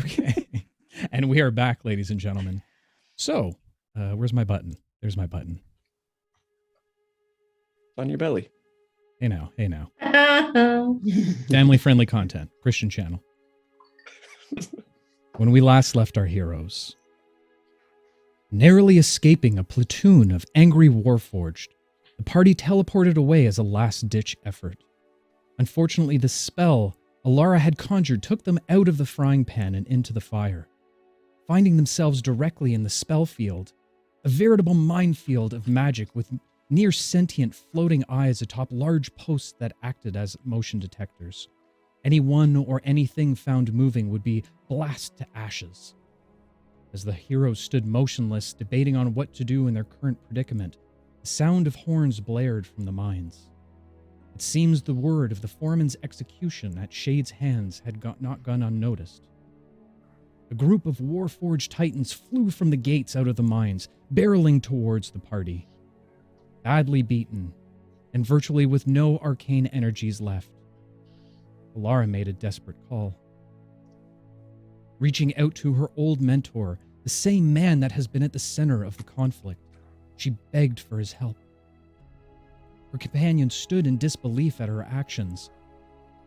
Okay. And we are back, ladies and gentlemen. So, where's my button? There's my button. On your belly. Hey now. Family-friendly content. Christian channel. When we last left our heroes, narrowly escaping a platoon of angry warforged, the party teleported away as a last-ditch effort. Unfortunately, the spell Alara had conjured took them out of the frying pan and into the fire. Finding themselves directly in the spell field, a veritable minefield of magic with near-sentient floating eyes atop large posts that acted as motion detectors. Anyone or anything found moving would be blasted to ashes. As the heroes stood motionless, debating on what to do in their current predicament, the sound of horns blared from the mines. It seems the word of the foreman's execution at Shade's hands had not gone unnoticed. A group of warforged titans flew from the gates out of the mines, barreling towards the party. Badly beaten, and virtually with no arcane energies left, Alara made a desperate call. Reaching out to her old mentor, the same man that has been at the center of the conflict, she begged for his help. Her companion stood in disbelief at her actions,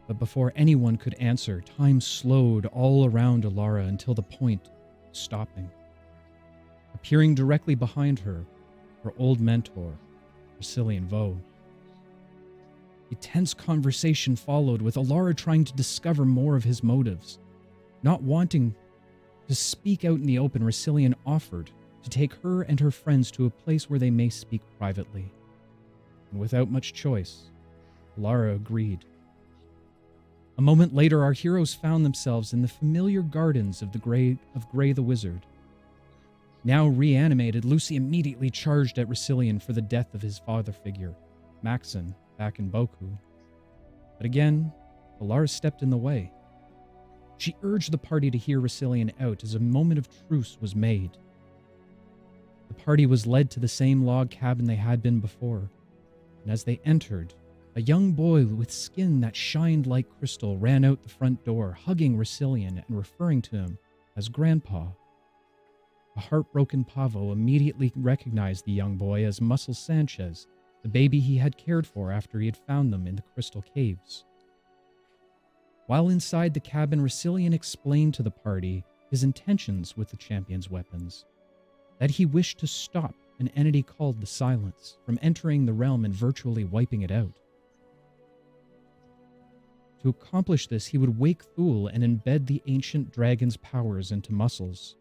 but before anyone could answer, time slowed all around Alara until the point of stopping. Appearing directly behind her, her old mentor, Brazilian Vo. A tense conversation followed, with Alara trying to discover more of his motives. Not wanting to speak out in the open, Racilian offered to take her and her friends to a place where they may speak privately. And without much choice, Alara agreed. A moment later, our heroes found themselves in the familiar gardens of Gray the Wizard. Now reanimated, Lucy immediately charged at Racilian for the death of his father figure, Maxon, back in Boku. But again, Alara stepped in the way. She urged the party to hear Racilian out as a moment of truce was made. The party was led to the same log cabin they had been before, and as they entered, a young boy with skin that shined like crystal ran out the front door, hugging Racilian and referring to him as Grandpa. A heartbroken Pavo immediately recognized the young boy as Muscle Sanchez, the baby he had cared for after he had found them in the crystal caves. While inside the cabin, Racilian explained to the party his intentions with the champion's weapons, that he wished to stop an entity called the Silence from entering the realm and virtually wiping it out. To accomplish this, he would wake Thule and embed the ancient dragon's powers into Muscles.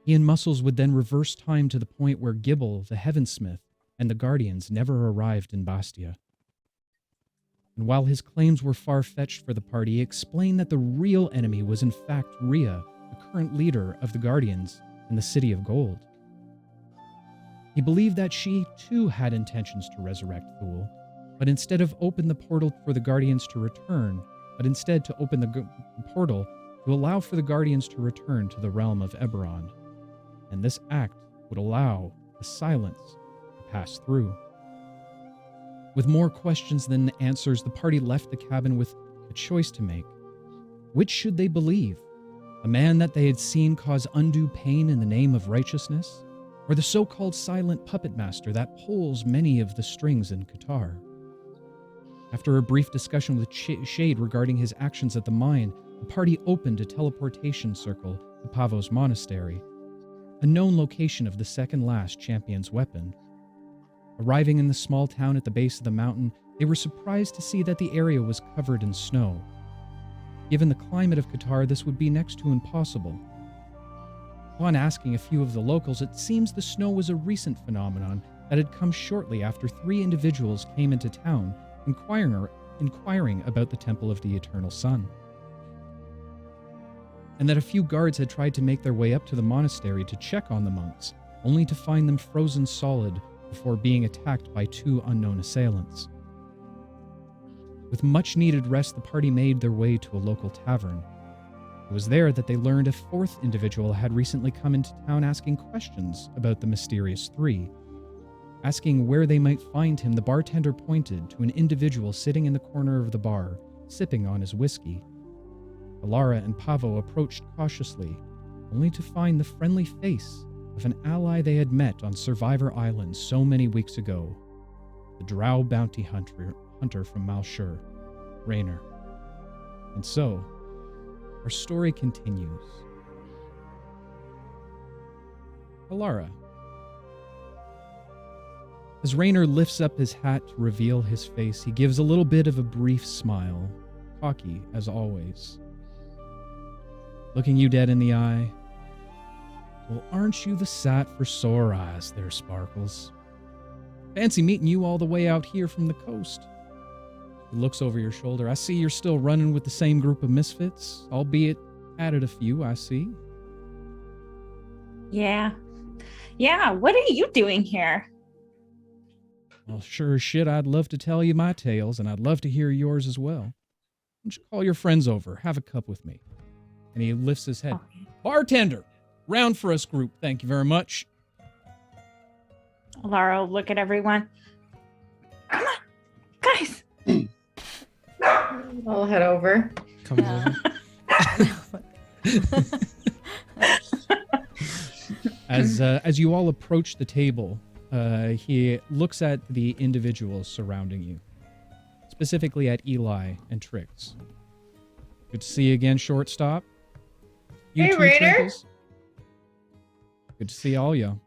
He and Muscles would then reverse time to the point where Gibble, the Heavensmith, and the Guardians never arrived in Bastia. And while his claims were far-fetched for the party, he explained that the real enemy was in fact Rhea, the current leader of the Guardians in the City of Gold. He believed that she, too, had intentions to resurrect Thule, but instead of open the portal for the Guardians to return, but instead to open the portal to allow for the Guardians to return to the realm of Eberron. And this act would allow the Silence to pass through. With more questions than answers, the party left the cabin with a choice to make. Which should they believe? A man that they had seen cause undue pain in the name of righteousness? Or the so-called silent puppet master that pulls many of the strings in Qatar? After a brief discussion with Shade regarding his actions at the mine, the party opened a teleportation circle to Pavo's monastery, a known location of the second-last champion's weapon. Arriving in the small town at the base of the mountain, they were surprised to see that the area was covered in snow. Given the climate of Qatar, this would be next to impossible. Upon asking a few of the locals, it seems the snow was a recent phenomenon that had come shortly after 3 individuals came into town inquiring about the Temple of the Eternal Sun, and that a few guards had tried to make their way up to the monastery to check on the monks, only to find them frozen solid before being attacked by 2 unknown assailants. With much-needed rest, the party made their way to a local tavern. It was there that they learned a 4th individual had recently come into town asking questions about the mysterious 3. Asking where they might find him, the bartender pointed to an individual sitting in the corner of the bar, sipping on his whiskey. Alara and Pavo approached cautiously, only to find the friendly face of an ally they had met on Survivor Island so many weeks ago, the Drow bounty hunter from Malshur, Rayner. And so, our story continues. Alara. As Rayner lifts up his hat to reveal his face, he gives a little bit of a brief smile, cocky as always. Looking you dead in the eye, well, aren't you the sat for sore eyes there, Sparkles? Fancy meeting you all the way out here from the coast. He looks over your shoulder. I see you're still running with the same group of misfits, albeit added a few, I see. Yeah. Yeah, what are you doing here? Well, sure as shit, I'd love to tell you my tales, and I'd love to hear yours as well. Why don't you call your friends over, have a cup with me? And he lifts his head. Okay. Bartender, round for us, group. Thank you very much. Laura, look at everyone. Come on, guys. I'll head over. Come on. As you all approach the table, he looks at the individuals surrounding you, specifically at Eli and Trix. Good to see you again, Shortstop. You hey, too, Rayner. Trinkles. Good to see all you.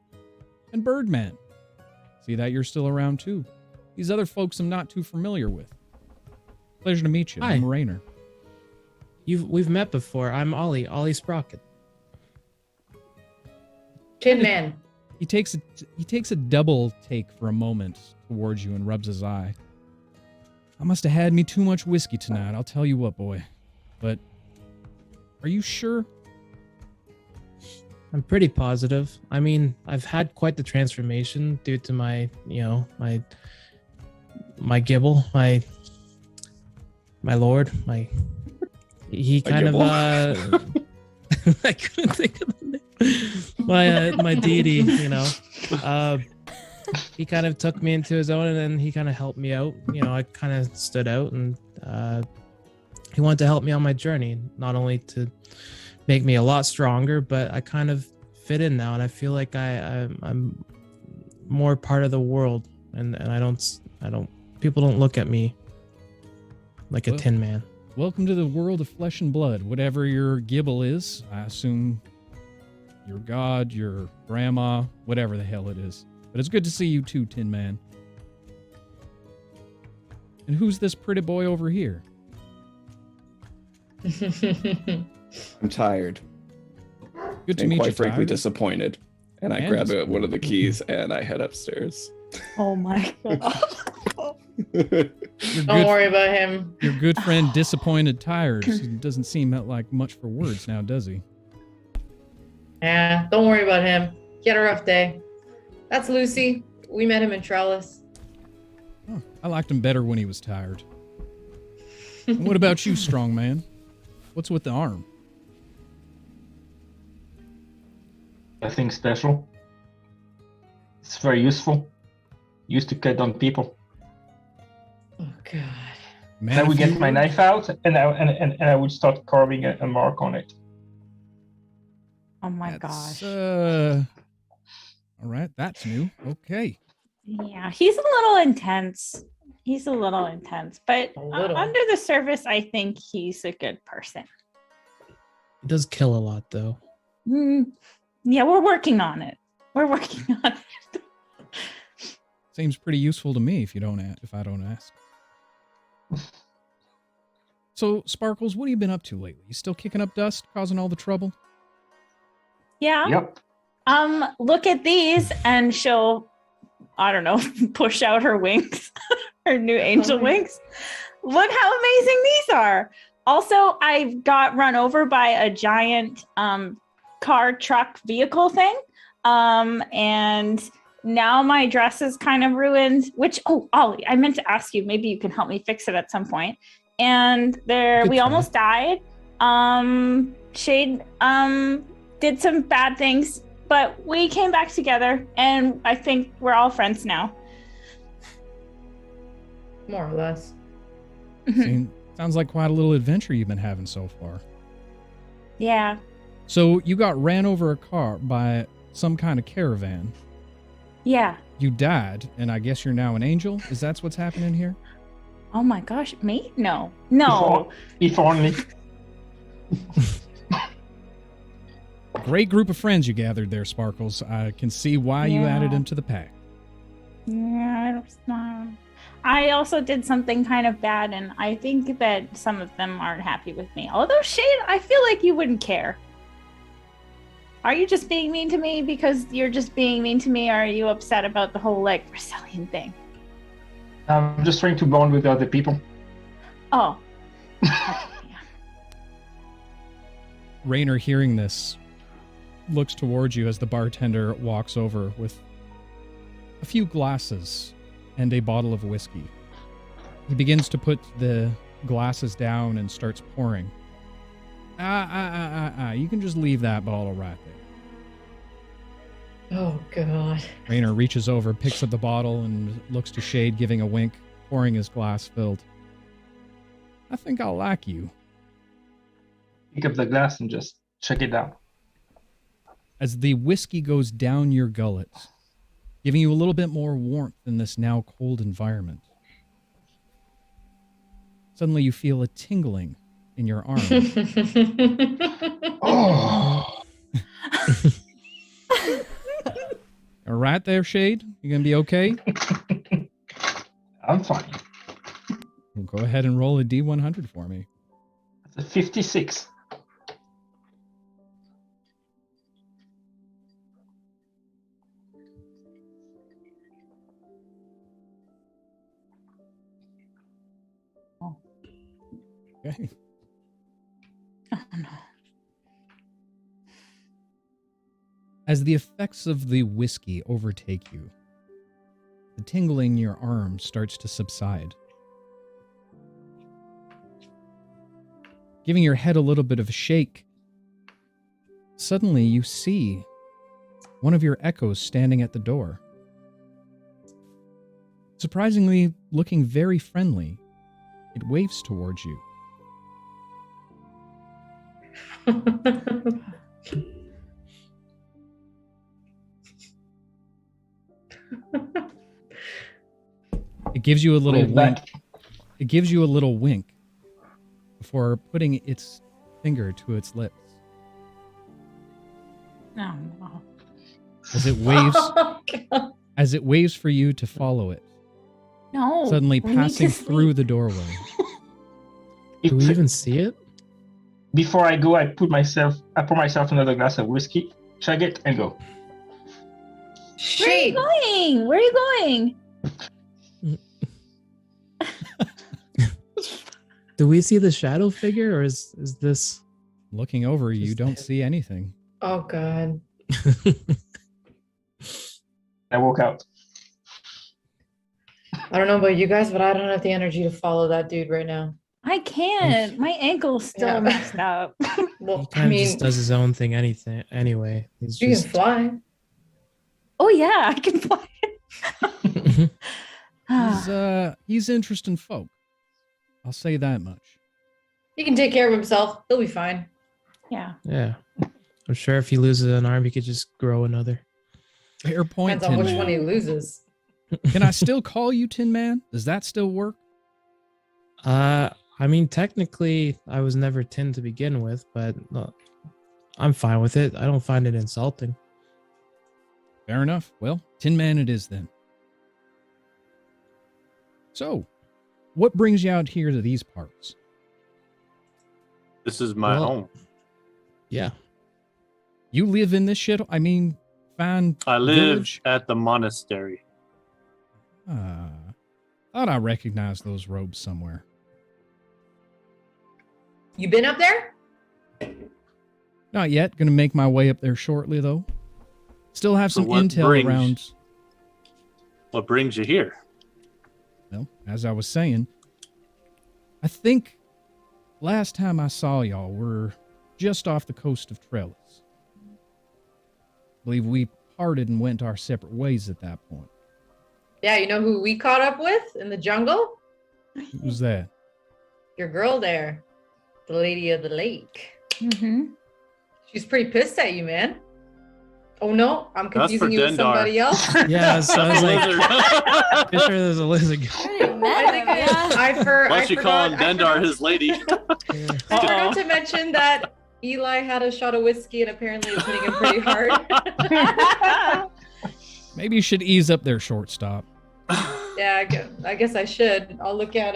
And Birdman. See that you're still around too. These other folks I'm not too familiar with. Pleasure to meet you. Hi. I'm Rayner. We've met before. I'm Ollie Sprocket. Tin Man. He takes a double take for a moment towards you and rubs his eye. I must have had me too much whiskey tonight, I'll tell you what, boy. But are you sure? I'm pretty positive. I mean, I've had quite the transformation due to my gibble, my lord, he kind of I couldn't think of the name. My deity, he kind of took me into his own, and then he kind of helped me out. I kind of stood out, and he wanted to help me on my journey, not only to make me a lot stronger, but I kind of fit in now, and I feel like I'm more part of the world, and I don't people don't look at me like a tin man. Welcome to the world of flesh and blood. Whatever your gibble is, I assume your god, your grandma, whatever the hell it is. But it's good to see you too, Tin Man. And who's this pretty boy over here? I'm tired. Good to meet you. Quite frankly, tired. Disappointed. And I grab one of the keys and I head upstairs. Oh my god. Don't worry about him. Your good friend, disappointed, tired. He doesn't seem like much for words now, does he? Yeah, don't worry about him. He had a rough day. That's Lucy. We met him in Trellis. Oh, I liked him better when he was tired. And what about you, strong man? What's with the arm? Nothing special. It's very useful. Used to cut down people. Oh god. Man, I would get my knife out and I would start carving a mark on it. Oh my gosh. All right, that's new. Okay. Yeah, he's a little intense. But under the surface, I think he's a good person. He does kill a lot, though. Yeah, we're working on it. Seems pretty useful to me if I don't ask. So, Sparkles, what have you been up to lately? You still kicking up dust, causing all the trouble? Yeah. Yep. Look at these, and she'll, I don't know, push out her wings, her new angel wings. Look how amazing these are. Also, I got run over by a giant car, truck, vehicle thing. And now my dress is kind of ruined, which, Ollie, I meant to ask you, maybe you can help me fix it at some point. And we almost died. Shade did some bad things, but we came back together, and I think we're all friends now. More or less. Sounds like quite a little adventure you've been having so far. Yeah. So you got ran over a car by some kind of caravan. Yeah. You died, and I guess you're now an angel? Is that what's happening here? Oh my gosh, me? No. No. If only. Great group of friends you gathered there, Sparkles. I can see why you added Yeah. him to the pack. Yeah, I also did something kind of bad, and I think that some of them aren't happy with me. Although, Shade, I feel like you wouldn't care. Are you just being mean to me because you're just being mean to me, or are you upset about the whole, like, Brazilian thing? I'm just trying to bond with other people. Oh. Rayner, hearing this, looks towards you as the bartender walks over with a few glasses and a bottle of whiskey. He begins to put the glasses down and starts pouring. You can just leave that bottle right there. Oh, God. Rayner reaches over, picks up the bottle, and looks to Shade, giving a wink, pouring his glass filled. I think I'll like you. Pick up the glass and just check it out. As the whiskey goes down your gullet, giving you a little bit more warmth in this now cold environment. Suddenly you feel a tingling in your arm. Oh. All right there, Shade? You gonna be okay? I'm fine. Well, go ahead and roll a D100 for me. It's a 56. Okay. Oh, no. As the effects of the whiskey overtake you, the tingling in your arm starts to subside. Giving your head a little bit of a shake, suddenly you see one of your echoes standing at the door. Surprisingly, looking very friendly, it waves towards you. It gives you a little Wave wink. back. It gives you a little wink before putting its finger to its lips. Oh, no. As it waves, Oh, God. as it waves for you to follow it, No. suddenly we need passing to sleep. through the doorway. Do we even see it? Before I go, I pour myself another glass of whiskey, chug it, and go. Where are you Shade. going? Where are you going? Do we see the shadow figure, or is this? Looking over, you Just don't that. see anything. Oh, God. I walk out. I don't know about you guys, but I don't have the energy to follow that dude right now. I can't. My ankle's still Yeah. messed up. He Well, I kind of mean, just does his own thing. Anyway. He's you just. can fly. Oh yeah, I can fly. He's interesting folk. I'll say that much. He can take care of himself. He'll be fine. Yeah. Yeah, I'm sure if he loses an arm, he could just grow another. Fair point, Depends on Tin which Man. one he loses. Can I still call you Tin Man? Does that still work? I mean, technically, I was never tin to begin with, but I'm fine with it. I don't find it insulting. Fair enough. Well, Tin Man it is then. So, what brings you out here to these parts? This is my Well- home. Yeah. You live in this shit? I mean, fine I live village? at the monastery. Thought I recognized those robes somewhere. You been up there? Not yet. Gonna make my way up there shortly, though. Still have So some what intel brings- around. What brings you here? Well, as I was saying, I think last time I saw y'all were just off the coast of Trellis. I believe we parted and went our separate ways at that point. Yeah, you know who we caught up with in the jungle? Who was that? Your girl there. The lady of the lake. Mm-hmm. She's pretty pissed at you, man. Oh no, I'm That's for confusing you with Dendar. somebody else. Yeah, so I was like, Lizard. pretty sure there's a lizard. I think Why don't you call him Dendar his lady? I forgot to mention that Eli had a shot of whiskey and apparently it's hitting him pretty hard. Maybe you should ease up there, shortstop. Yeah, I guess I should. I'll look at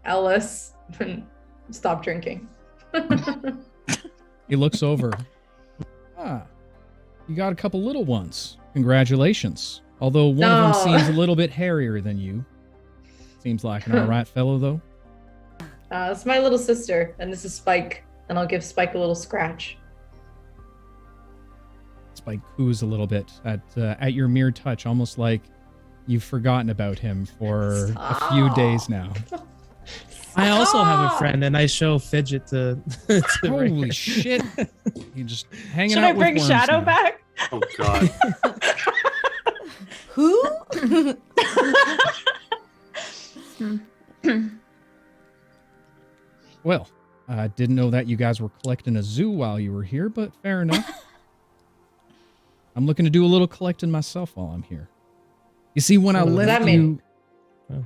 Ellis and stop drinking. He looks over. Ah, you got a couple little ones. Congratulations. Although one of them seems a little bit hairier than you. Seems like an alright fellow, though. It's my little sister, and this is Spike, and I'll give Spike a little scratch. Spike coos a little bit at your mere touch, almost like you've forgotten about him for a few days now. I also have a friend, and I show Fidget to Holy Rayner. shit! You just hanging Should out I bring with worms Shadow now. back? Oh god. Who? Well, I didn't know that you guys were collecting a zoo while you were here, but fair enough. I'm looking to do a little collecting myself while I'm here. You see, when I What does left that mean? you, Oh.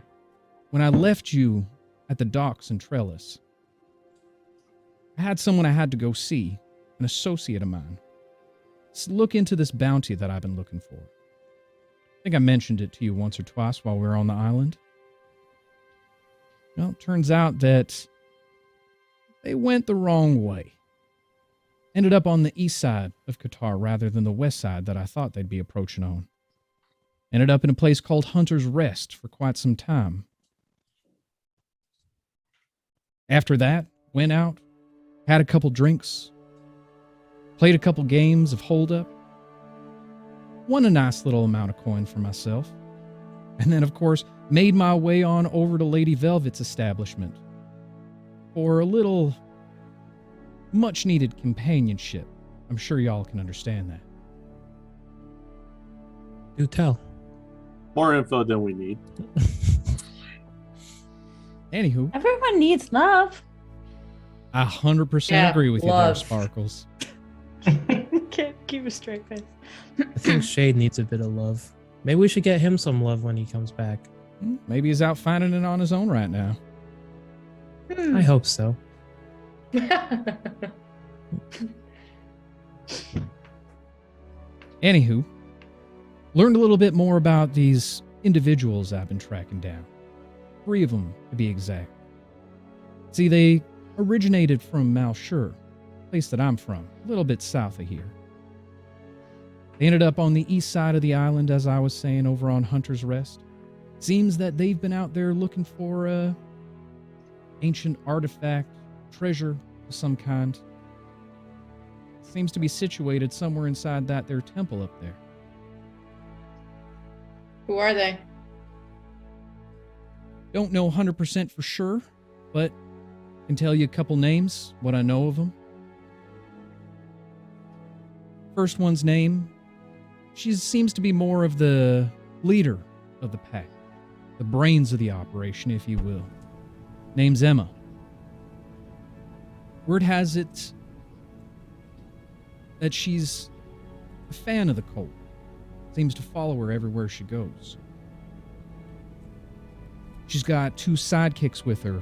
when I left you at the docks in Trellis, I had someone I had to go see, an associate of mine. Let's look into this bounty that I've been looking for. I think I mentioned it to you once or twice while we were on the island. Well, it turns out that they went the wrong way. Ended up on the east side of Qatar rather than the west side that I thought they'd be approaching on. Ended up in a place called Hunter's Rest for quite some time. After that, went out, had a couple drinks, played a couple games of hold-up, won a nice little amount of coin for myself, and then, of course, made my way on over to Lady Velvet's establishment for a little much-needed companionship. I'm sure y'all can understand that. Do tell. More info than we need. Anywho, Everyone needs love. I 100% Yeah, agree with you there, love. Sparkles. Can't keep a straight face. I think Shade needs a bit of love. Maybe we should get him some love when he comes back. Maybe he's out finding it on his own right now. I hope so. Anywho, learned a little bit more about these individuals I've been tracking down. 3 of them, to be exact. See, they originated from Malshur, place that I'm from, a little bit south of here. They ended up on the east side of the island, as I was saying, over on Hunter's Rest. Seems that they've been out there looking for a ancient artifact, treasure of some kind. Seems to be situated somewhere inside that their temple up there. Who are they? Don't know 100% for sure, but can tell you a couple names, what I know of them. First one's name, she seems to be more of the leader of the pack, the brains of the operation, if you will. Name's Emma. Word has it that she's a fan of the cult. Seems to follow her everywhere she goes. She's got 2 sidekicks with her.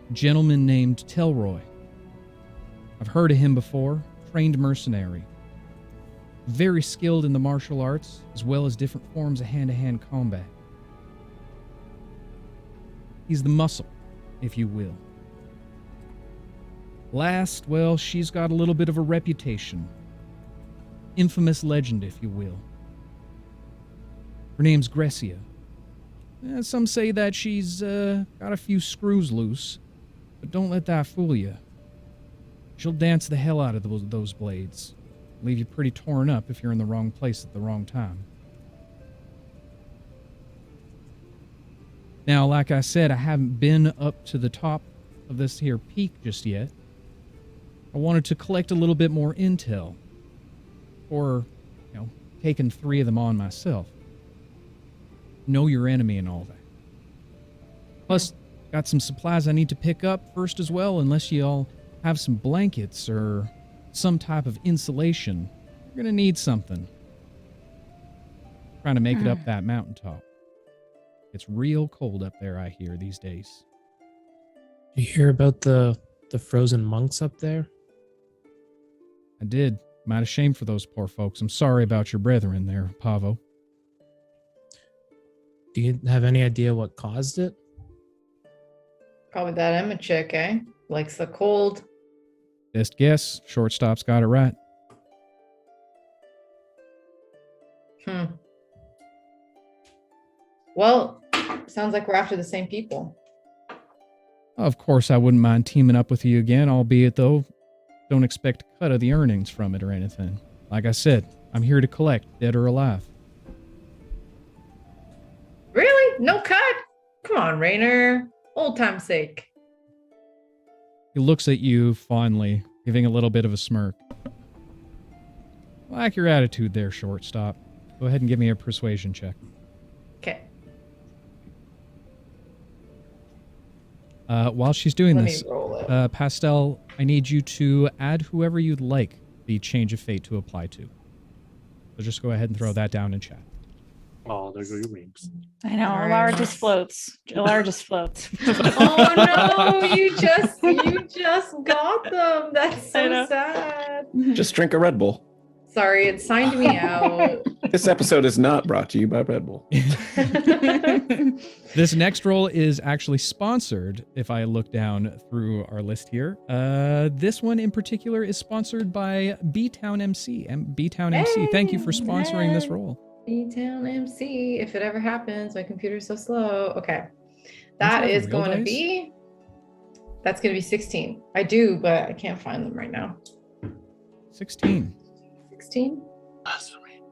A gentleman named Telroy. I've heard of him before. Trained mercenary. Very skilled in the martial arts, as well as different forms of hand-to-hand combat. He's the muscle, if you will. Last, well, she's got a little bit of a reputation. Infamous legend, if you will. Her name's Grecia. Some say that she's got a few screws loose, but don't let that fool you. She'll dance the hell out of those blades. Leave you pretty torn up if you're in the wrong place at the wrong time. Now, like I said, I haven't been up to the top of this here peak just yet. I wanted to collect a little bit more intel, or, taking 3 of them on myself. Know your enemy and all that. Plus, got some supplies I need to pick up first as well, unless you all have some blankets or some type of insulation, you're going to need something. Trying to make it up that mountaintop. It's real cold up there, I hear, these days. You hear about the frozen monks up there? I did. I'm out of shame for those poor folks. I'm sorry about your brethren there, Pavo. Do you have any idea what caused it? Probably that Emma chick, eh? Likes the cold. Best guess, shortstop's got it right. Well, sounds like we're after the same people. Of course, I wouldn't mind teaming up with you again, albeit, though, don't expect a cut of the earnings from it or anything. Like I said, I'm here to collect, dead or alive. Really? No cut? Come on, Rayner. Old time's sake. He looks at you fondly, giving a little bit of a smirk. I like your attitude there, shortstop. Go ahead and give me a persuasion check. Okay. While she's doing Let this, me roll it. Pastel, I need you to add whoever you'd like the change of fate to apply to. So just go ahead and throw that down in chat. Oh, there go your wings. I know. Very Alara nice. just floats. Alara just floats. Oh no, you just got them. That's I so know. sad. Just drink a Red Bull. Sorry, it signed me out. This episode is not brought to you by Red Bull. This next roll is actually sponsored, if I look down through our list here. This one in particular is sponsored by B-Town MC. B-Town MC, thank you for sponsoring this roll. B-Town MC. If it ever happens, my computer's so slow. Okay. Don't That you have is real going to dice? be... That's going to be 16. I do, but I can't find them right now. 16. 16? Blasphemy.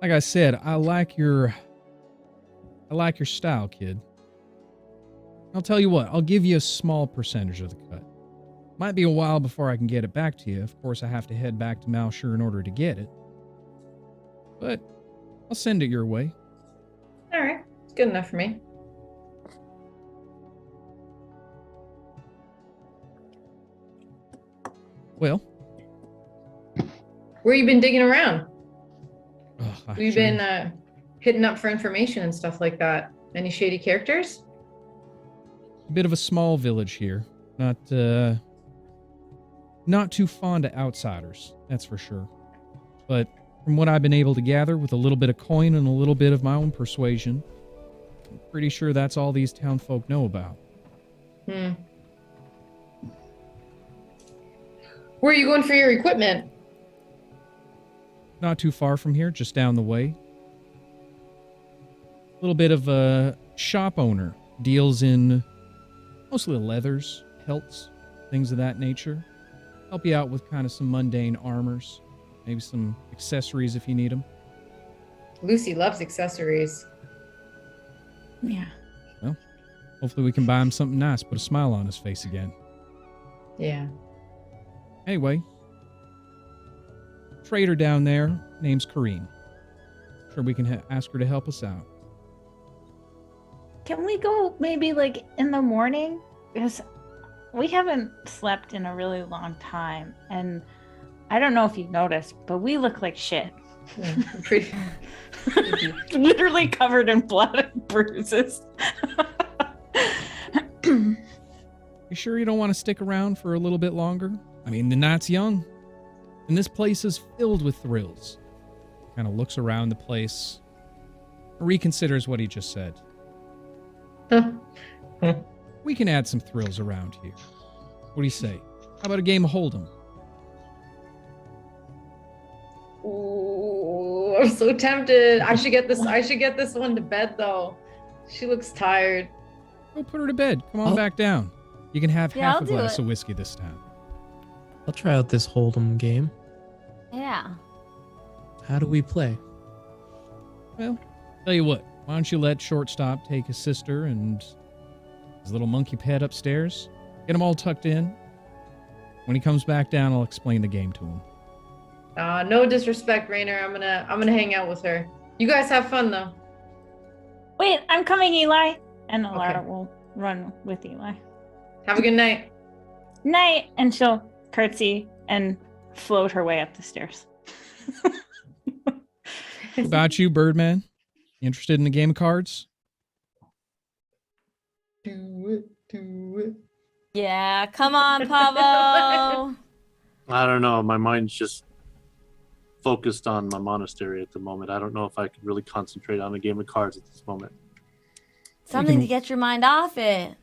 Like I said, I like your style, kid. I'll tell you what, I'll give you a small percentage of the cut. Might be a while before I can get it back to you. Of course, I have to head back to Malshur in order to get it. But I'll send it your way. All right. It's good enough for me. Well, Where you been digging around? We've sure. been hitting up for information and stuff like that. Any shady characters? A bit of a small village here. Not too fond of outsiders, that's for sure. But from what I've been able to gather with a little bit of coin and a little bit of my own persuasion, I'm pretty sure that's all these town folk know about. Where are you going for your equipment? Not too far from here, just down the way. A little bit of a shop owner. Deals in mostly leathers, pelts, things of that nature. Help you out with kind of some mundane armors. Maybe some accessories if you need them. Lucy loves accessories. Yeah. Hopefully we can buy him something nice, put a smile on his face again. Yeah. Anyway, trader down there, name's Kareen. Sure we can ask her to help us out. Can we go maybe like in the morning? Because we haven't slept in a really long time. And I don't know if you've noticed, but we look like shit. Yeah, pretty. Literally covered in blood and bruises. You sure you don't want to stick around for a little bit longer? I mean, the night's young, and this place is filled with thrills. Kind of looks around the place, reconsiders what he just said. We can add some thrills around here. What do you say? How about a game of Hold'em? Ooh, I'm so tempted. I should get this one to bed though. She looks tired. Go put her to bed. Come on back down. You can have Yeah, half I'll a do glass it. of whiskey this time. I'll try out this Hold'em game. Yeah. How do we play? Well, tell you what. Why don't you let Shortstop take his sister and his little monkey pet upstairs? Get them all tucked in. When he comes back down, I'll explain the game to him. No disrespect, Rayner. I'm gonna hang out with her. You guys have fun though. Wait, I'm coming, Eli. And Alara Okay. will run with Eli. Have a good night. Night. And she'll curtsy and float her way up the stairs. What about you, Birdman? You interested in a game of cards? Do it. Yeah, come on, Pavo. I don't know. My mind's just focused on my monastery at the moment. I don't know if I could really concentrate on a game of cards at this moment. Something to get your mind off it.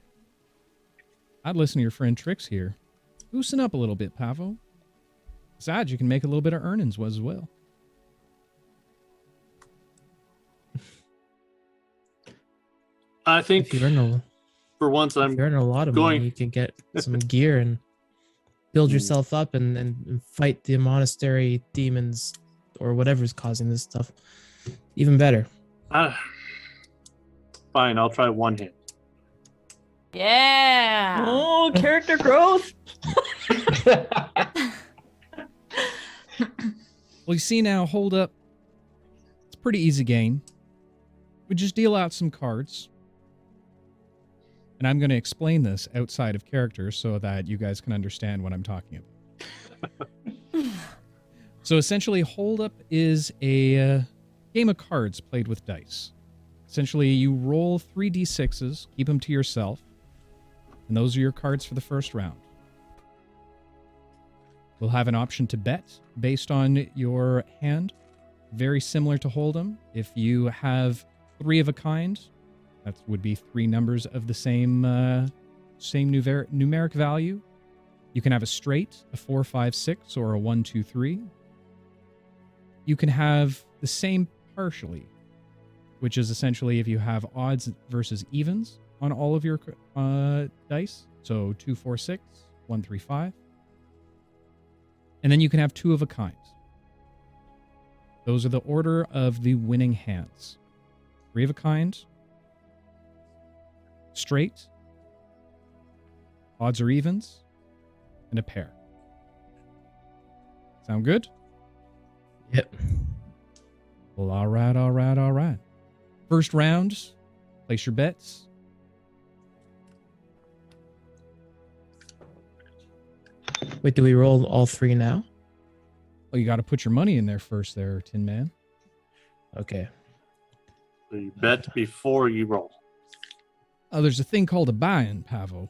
I'd listen to your friend Trix here. Loosen up a little bit, Pavo. Besides, you can make a little bit of earnings as well. I think If you earn for once if I'm you earn a lot of going- money, you can get some gear and build yourself up and fight the monastery demons or whatever's causing this stuff. Even better. fine. I'll try one hand. Yeah. Oh, character growth. Well, you see now, hold up. It's a pretty easy game. We just deal out some cards. And I'm going to explain this outside of character so that you guys can understand what I'm talking about. So essentially, hold up is a game of cards played with dice. Essentially, you roll 3d6s, keep them to yourself, and those are your cards for the first round. We'll have an option to bet based on your hand, very similar to Hold'em. If you have 3 of a kind, that would be 3 numbers of the same numeric value. You can have a straight, a 4, 5, 6, or a 1, 2, 3. You can have the same partially, which is essentially if you have odds versus evens on all of your dice. So 2, 4, 6, 1, 3, 5. And then you can have 2 of a kind. Those are the order of the winning hands. 3 of a kind, straight, odds or evens, and a pair. Sound good? Yep. Well, all right. First round, place your bets. Wait, do we roll all 3 now? Well, you got to put your money in there first there, Tin Man. Okay. So you bet before you roll. Oh, there's a thing called a buy-in, Pavo.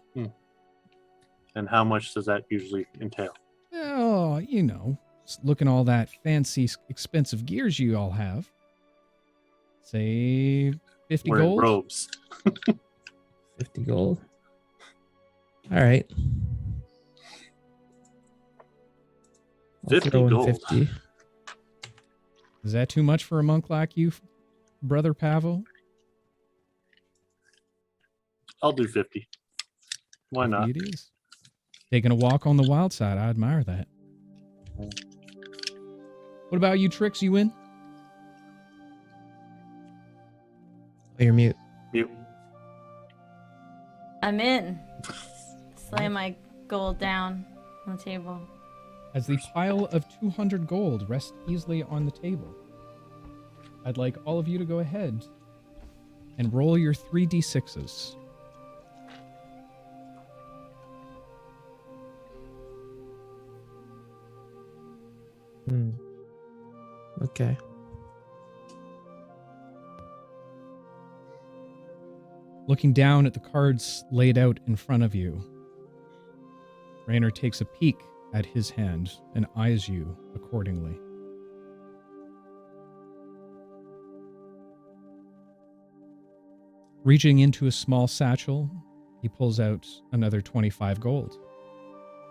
And how much does that usually entail? Oh, you know, just looking all that fancy, expensive gears you all have. Say 50 Wearing gold. robes. 50 gold. All right. I'll 50 throw in gold. 50. Is that too much for a monk like you, Brother Pavo? I'll do 50. Why not? It is. Taking a walk on the wild side. I admire that. What about you, Trix? You win? Oh, you're mute. You. I'm in. Slam my gold down on the table. As the pile of 200 gold rests easily on the table, I'd like all of you to go ahead and roll your 3d6s. Okay. Looking down at the cards laid out in front of you, Rayner takes a peek at his hand and eyes you accordingly. Reaching into a small satchel, he pulls out another 25 gold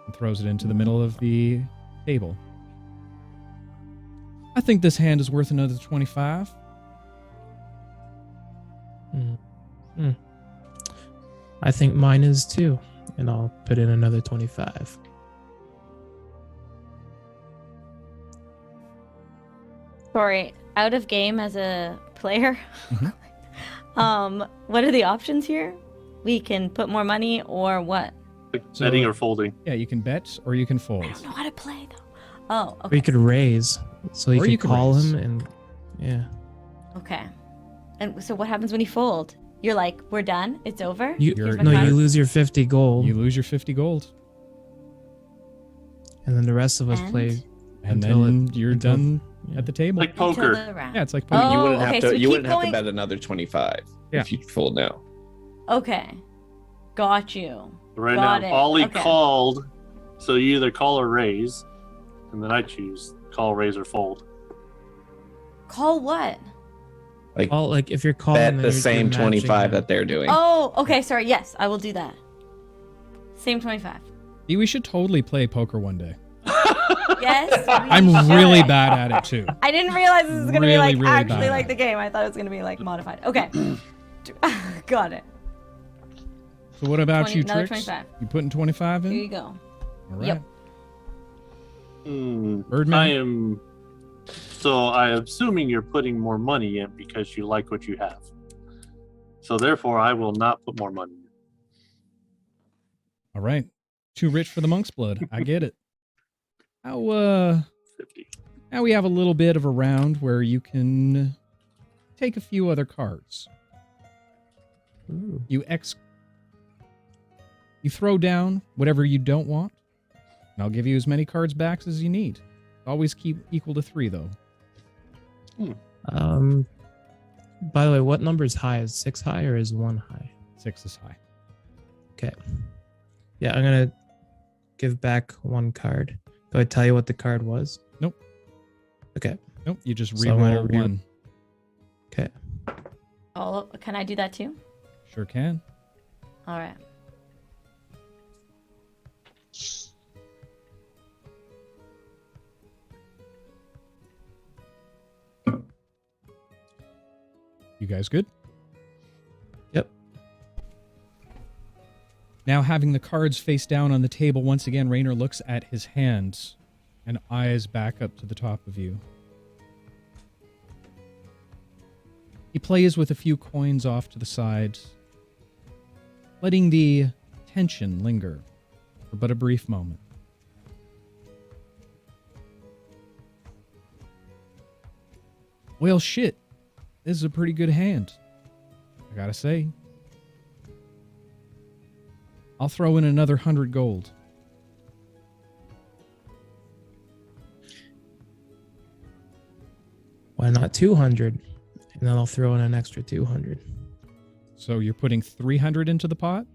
and throws it into the middle of the table. I think this hand is worth another 25. I think mine is too, and I'll put in another 25. Sorry, out of game as a player. Mhm. What are the options here? We can put more money or what? Like So- betting or folding. Yeah, you can bet or you can I fold. don't know how to play though. Oh, Or you okay. could raise, so you Or could you could call raise. him and yeah. Okay. And so what happens when you fold? You're like, we're done. It's over. You Here's my no, card. you lose your 50 gold. You lose your 50 gold. And then the rest of us And? play And until then it- you're until- done yeah. at the table. Like Until poker. the round. Yeah, it's like Oh, poker. you wouldn't have okay, to. so we you keep wouldn't have to going- bet another 25 Yeah. if you fold now. Okay. Got you. Right Got now, it. Ollie Okay. called, so you either call or raise, and then I choose call, raise, or fold. Call what? Like All like if you're calling bet then the you're same matching 25 them. that they're doing. Oh, okay. Sorry. Yes, I will do that. Same 25. See, we should totally play poker one day. Yes. we I'm really should. bad at it too. I didn't realize this was gonna be Really, like really actually bad. like the game. I thought it was gonna be like modified. Okay. Got it. So what about 20 you, another Trix? 25. You putting 25 in? Here you go. All right. Yep. Birdman? I am. So I'm assuming you're putting more money in because you like what you have. So therefore, I will not put more money in. All right. Too rich for the monk's blood. I get it. Now 50. now we have a little bit of a round where you can take a few other cards. Ooh. You throw down whatever you don't want, and I'll give you as many cards back as you need. Always keep equal to 3 though. By the way, what number is high? Is 6 high or is 1 high? 6 is high. Okay. Yeah, I'm gonna give back 1 card. Do I tell you what the card was? Nope. Okay. Nope, you just So I'm gonna re-roll 1. Okay. Oh, can I do that too? Sure can. All right. You guys good? Yep. Now having the cards face down on the table, once again, Rayner looks at his hands and eyes back up to the top of you. He plays with a few coins off to the side, letting the tension linger for but a brief moment. Well, shit. This is a pretty good hand, I gotta say. I'll throw in another 100 gold. Why not 200? And then I'll throw in an extra 200. So you're putting 300 into the pot?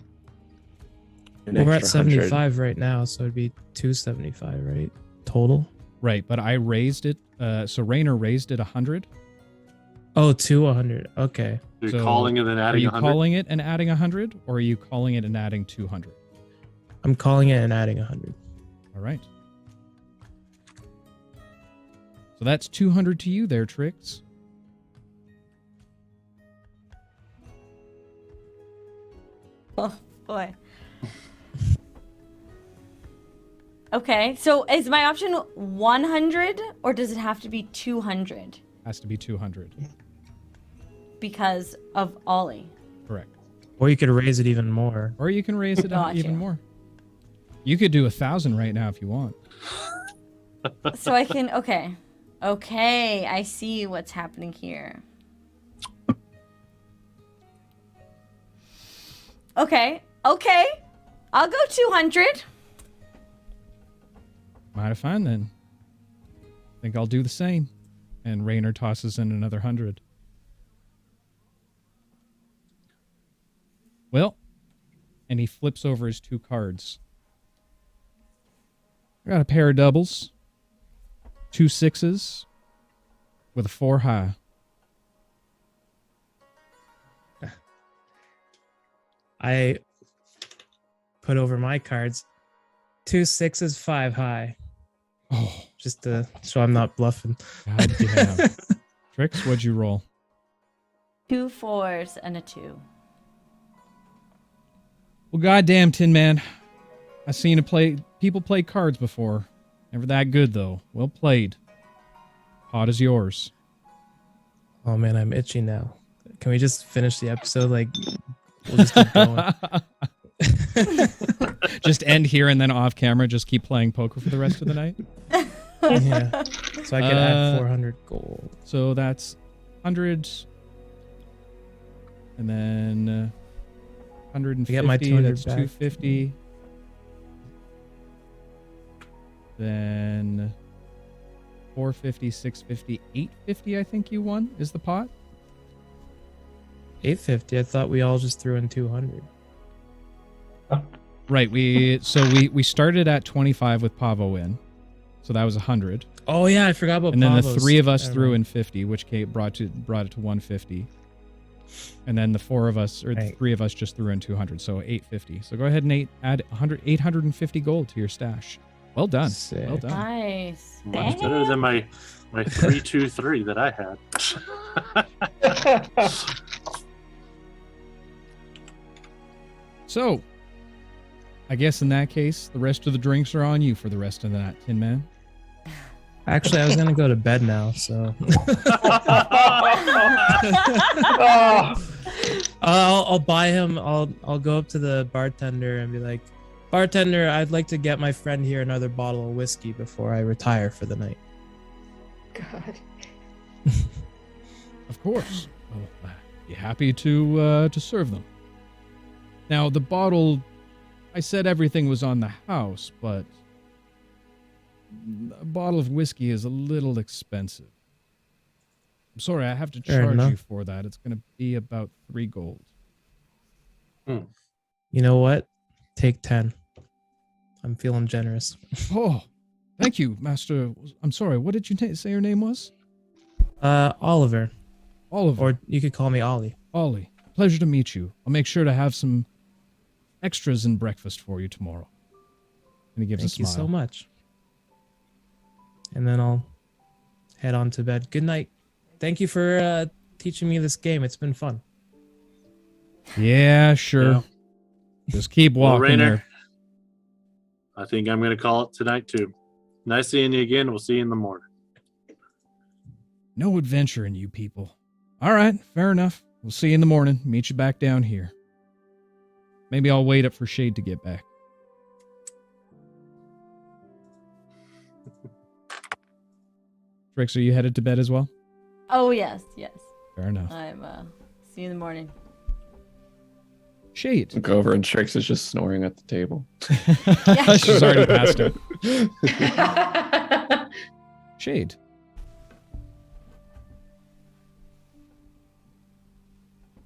An Well, we're at extra 100. 75 right now, so it'd be 275, right? Total? Right, but I raised it. So Rayner raised it 100. Oh, to 100. Okay. You're So calling it and Are adding you 100. calling it and adding 100, or are you calling it and adding 200? I'm calling it and adding 100. All right. So that's 200 to you there, Trix. Oh boy. Okay, so is my option 100 or does it have to be 200 Has to be 200. because of Ollie? Correct. Or you could raise it even more. Or you can raise it Gotcha. even more. You could do 1,000 right now if you want. So I can, okay. Okay, I see what's happening here. Okay, okay. I'll go 200. Mighty fine then. Think I'll do the same. And Rayner tosses in another 100. Well, and he flips over his 2 cards. I got a pair of doubles, 2 sixes, with a 4 high. I put over my cards 2 6s, 5 high. Oh, Just to so I'm not bluffing. god damn. Trix, what'd you roll? 2 4s and a 2. Well, goddamn, Tin Man. I've seen people play cards before. Never that good, though. Well played. Pot is yours. Oh man, I'm itchy now. Can we just finish the episode? Like, we'll just keep going. Just end here and then off camera, just keep playing poker for the rest of the night. Yeah. So I could add 400 gold. So that's 100. And then 150. I get my 200 that's back. 250. Then 450, 650, 850, I think you won, is the pot. 850. I thought we all just threw in 200. Right, we started at 25 with Pavo in. So that was 100. Oh yeah, I forgot about And then the Pavo's. three of us I threw remember. in 50, which Kate brought it to 150. And then the four of us, or the Right. three of us, just threw in 200, so 850. So go ahead and add 850 gold to your stash. Well done. Sick. Well done. Nice. Much better than my 323 that I had. So, I guess in that case, the rest of the drinks are on you for the rest of the night, Tin Man. Actually, I was gonna go to bed now, so Oh, I'll buy him. I'll go up to the bartender and be like, "Bartender, I'd like to get my friend here another bottle of whiskey before I retire for the night." God. Of course. Well, I'd be happy to serve them. Now, the bottle, I said everything was on the house, but a bottle of whiskey is a little expensive. I'm sorry, I have to Fair charge enough. you for that. It's going to be about 3 gold. You know what? Take 10. I'm feeling generous. Oh, thank you, Master. I'm sorry, what did you say your name was? Oliver, Oliver. or you could call me Ollie. Ollie. Pleasure to meet you. I'll make sure to have some extras in breakfast for you tomorrow. And he gives Thank a you smile. so much. And then I'll head on to bed. Good night. Thank you for teaching me this game. It's been fun. Yeah, sure. Yeah. Just keep Well, walking Rayner, there. I think I'm going to call it tonight too. Nice seeing you again. We'll see you in the morning. No adventure in you people. All right, fair enough. We'll see you in the morning. Meet you back down here. Maybe I'll wait up for Shade to get back. Trix, are you headed to bed as well? Oh yes, yes. Fair enough. I'm see you in the morning. Shade. Look over and Trix is just snoring at the table. She's already passed out. Shade.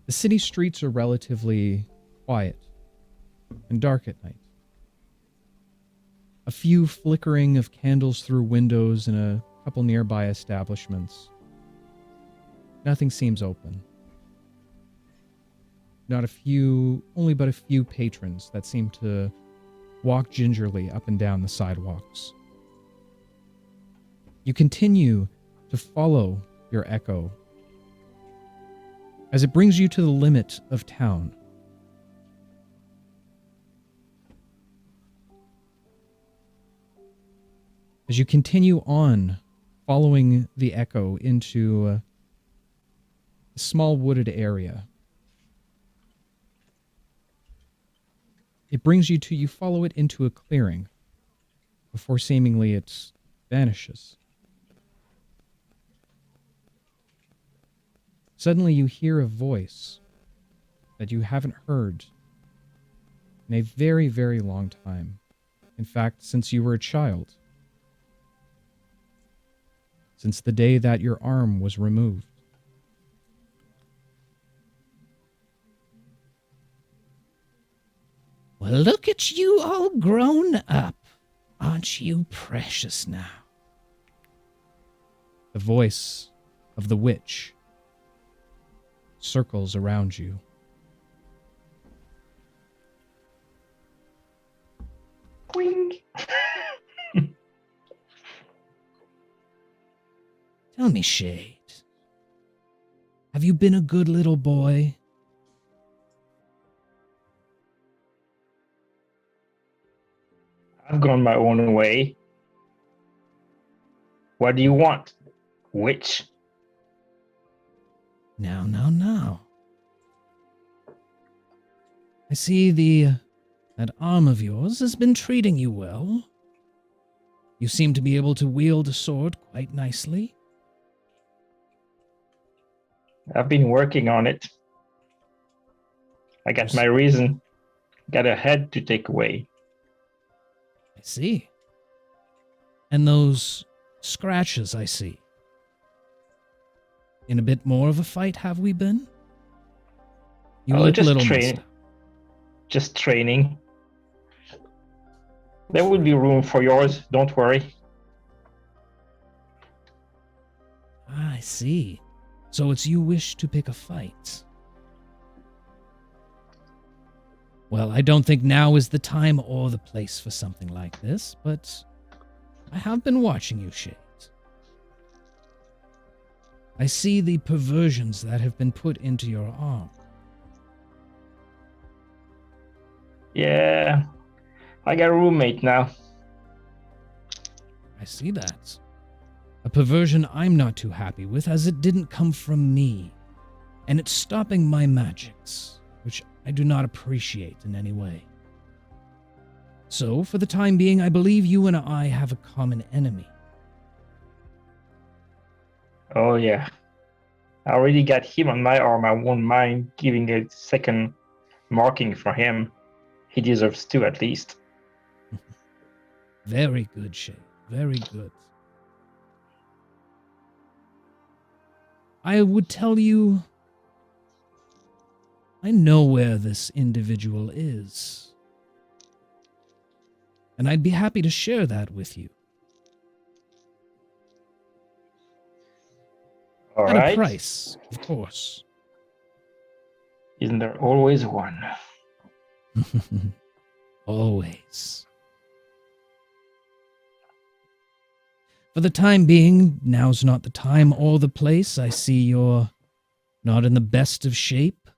The city streets are relatively quiet and dark at night. A few flickering of candles through windows in a couple nearby establishments. Nothing seems open. Only but a few patrons that seem to walk gingerly up and down the sidewalks. You continue to follow your echo as it brings you to the limit of town. As you continue on, following the echo into a small wooded area, it brings you follow it into a clearing before seemingly it vanishes. Suddenly you hear a voice that you haven't heard in a very, very long time. In fact, since you were a child. Since the day that your arm was removed. Well, look at you all grown up. Aren't you precious now? The voice of the witch circles around you. Wing. Tell me, Shade, have you been a good little boy? I've gone my own way. What do you want, witch? Now. I see that arm of yours has been treating you well. You seem to be able to wield a sword quite nicely. I've been working on it. I got my reason. Got a head to take away. I see. And those scratches I see. In a bit more of a fight, have we been? You look a little messed up. Just training. There will be room for yours, don't worry. I see. So it's you wish to pick a fight. Well, I don't think now is the time or the place for something like this, but I have been watching you, Shade. I see the perversions that have been put into your arm. Yeah, I got a roommate now. I see that. A perversion I'm not too happy with, as it didn't come from me, and it's stopping my magics, which I do not appreciate in any way. So, for the time being, I believe you and I have a common enemy. Oh yeah. I already got him on my arm. I won't mind giving a second marking for him. He deserves two at least. Very good, Shay. Very good. I would tell you, I know where this individual is. And I'd be happy to share that with you. All At right. a price, of course. Isn't there always one? Always. For the time being, now's not the time or the place. I see you're not in the best of shape.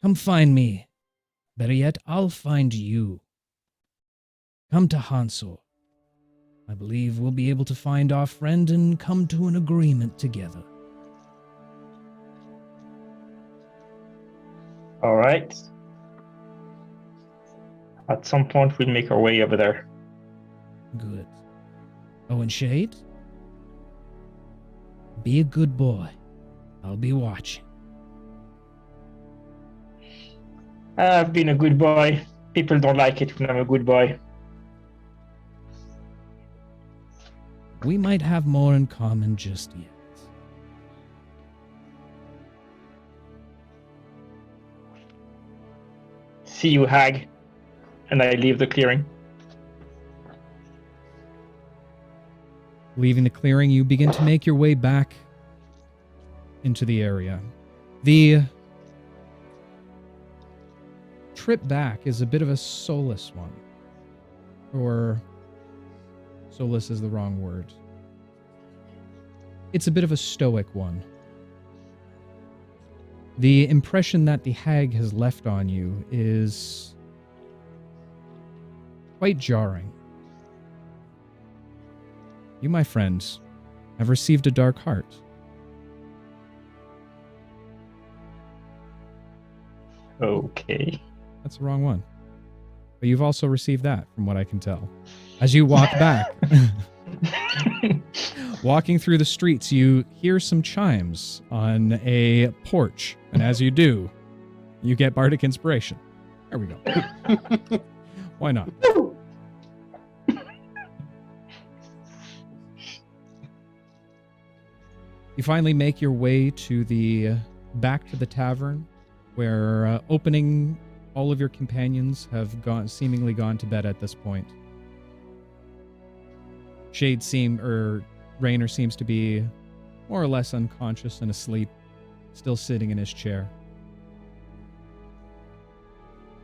Come find me. Better yet, I'll find you. Come to Hansor. I believe we'll be able to find our friend and come to an agreement together. All right. At some point, we'll make our way over there. Good. Oh, and Shade? Be a good boy. I'll be watching. I've been a good boy. People don't like it when I'm a good boy. We might have more in common just yet. See you, hag. And I leave the clearing. Leaving the clearing, you begin to make your way back into the area. The trip back is a bit of a soulless one. Or, soulless is the wrong word. It's a bit of a stoic one. The impression that the hag has left on you is quite jarring. You, my friends, have received a dark heart. Okay. That's the wrong one. But you've also received that, from what I can tell. As you walk back, walking through the streets, you hear some chimes on a porch. And as you do, you get bardic inspiration. There we go. Why not? You finally make your way to back to the tavern, where opening all of your companions have seemingly gone to bed at this point. Rayner seems to be more or less unconscious and asleep, still sitting in his chair.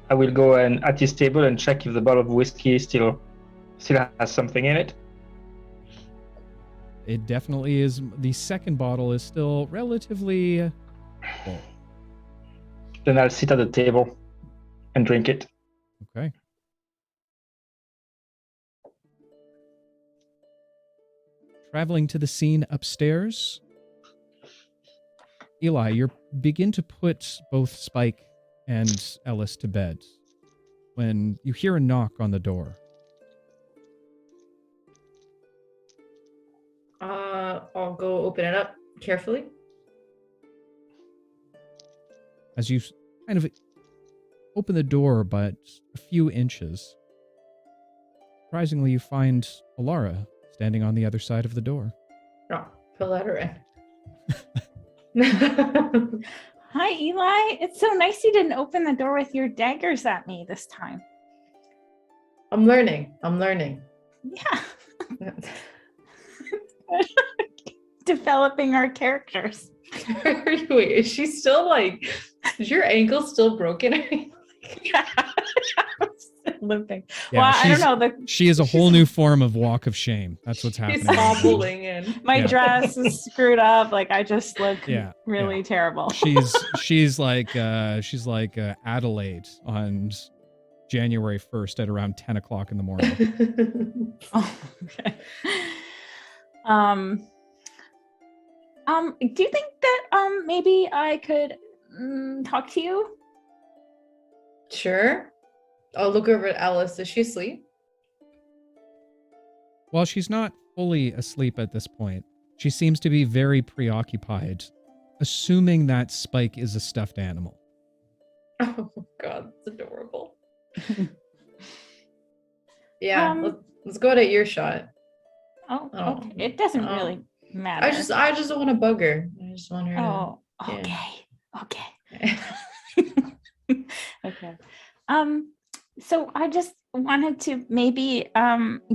I will go at his table and check if the bottle of whiskey still has something in it. It definitely is. The second bottle is still relatively full. Then I'll sit at the table and drink it. Okay. Traveling to the scene upstairs, Eli, you begin to put both Spike and Ellis to bed when you hear a knock on the door. I'll go open it up carefully. As you kind of open the door but a few inches, Surprisingly, you find Alara standing on the other side of the door. Oh, let her in. Hi, Eli. It's so nice you didn't open the door with your daggers at me this time. I'm learning. Yeah. Developing our characters. Wait, is she still like, is your ankle still broken? Yeah. Limping. Yeah, well, I don't know. She is a whole new form of walk of shame. That's what's She's happening. hobbling in. My dress is screwed up. Like I just look really terrible. She's like Adelaide on January 1st at around 10 o'clock in the morning. Oh, okay. Do you think that maybe I could talk to you? Sure. I'll look over at Alice. Is she asleep? Well, she's not fully asleep at this point. She seems to be very preoccupied, assuming that Spike is a stuffed animal. Oh God, it's adorable. Yeah, let's go to earshot. Oh, okay. It doesn't really matter. I just don't want to bug her. I just want her. Oh, to, okay. Okay. So I just wanted to maybe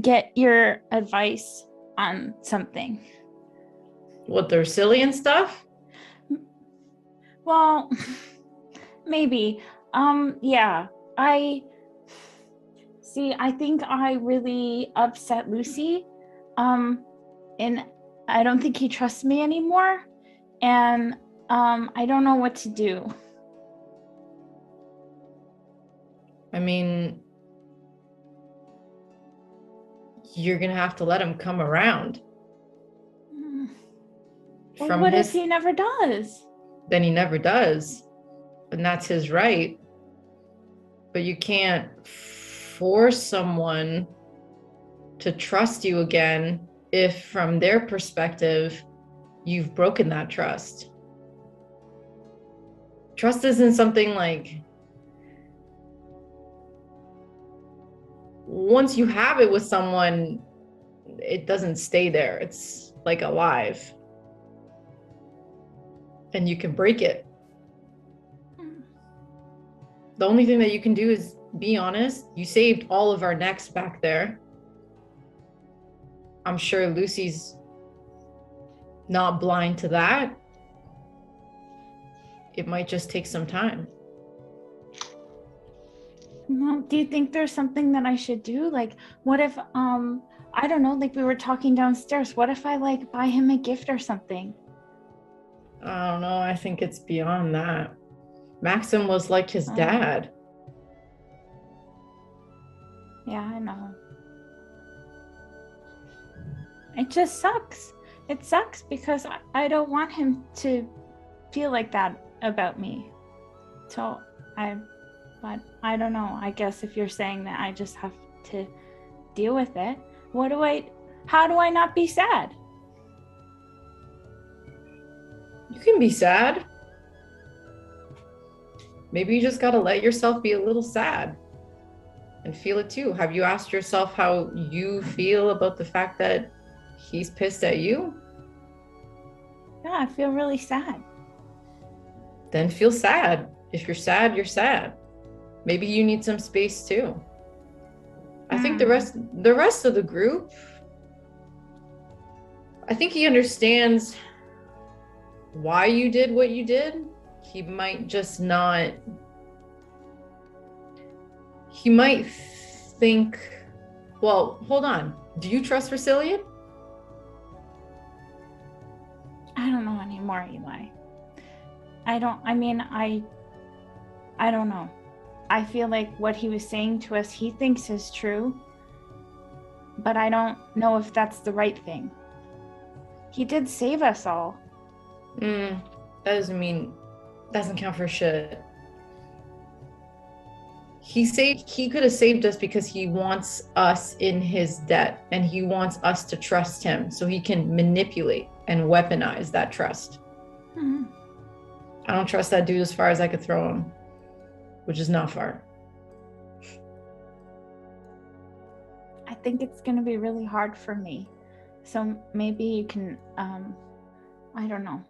get your advice on something. What, they're silly and stuff? Well, maybe. Yeah. I think I really upset Lucy. And I don't think he trusts me anymore. And I don't know what to do. I mean, you're gonna have to let him come around. Well, what if he never does? Then he never does. And that's his right. But you can't force someone to trust you again if from their perspective you've broken that trust. Trust isn't something like once you have it with someone, it doesn't stay there. It's like alive. And you can break it. The only thing that you can do is be honest. You saved all of our necks back there. I'm sure Lucy's not blind to that. It might just take some time. Well, do you think there's something that I should do? Like, what if, I don't know, like we were talking downstairs. What if I like buy him a gift or something? I don't know. I think it's beyond that. Maxim was like his dad. Yeah, I know. It just sucks. It sucks because I don't want him to feel like that about me. So but I don't know. I guess if you're saying that I just have to deal with it, how do I not be sad? You can be sad. Maybe you just got to let yourself be a little sad and feel it too. Have you asked yourself how you feel about the fact that he's pissed at you? Yeah, I feel really sad. Then feel sad. If you're sad, you're sad. Maybe you need some space too. I think the rest of the group, I think he understands why you did what you did. He might just not, he might think, well, hold on. Do you trust Racilian? I don't know anymore, Eli. I don't know. I feel like what he was saying to us, he thinks is true, but I don't know if that's the right thing. He did save us all. That doesn't count for shit. He could have saved us because he wants us in his debt and he wants us to trust him so he can manipulate and weaponize that trust. Mm-hmm. I don't trust that dude as far as I could throw him, which is not far. think it's going to be really hard for me. So maybe you can, I don't know,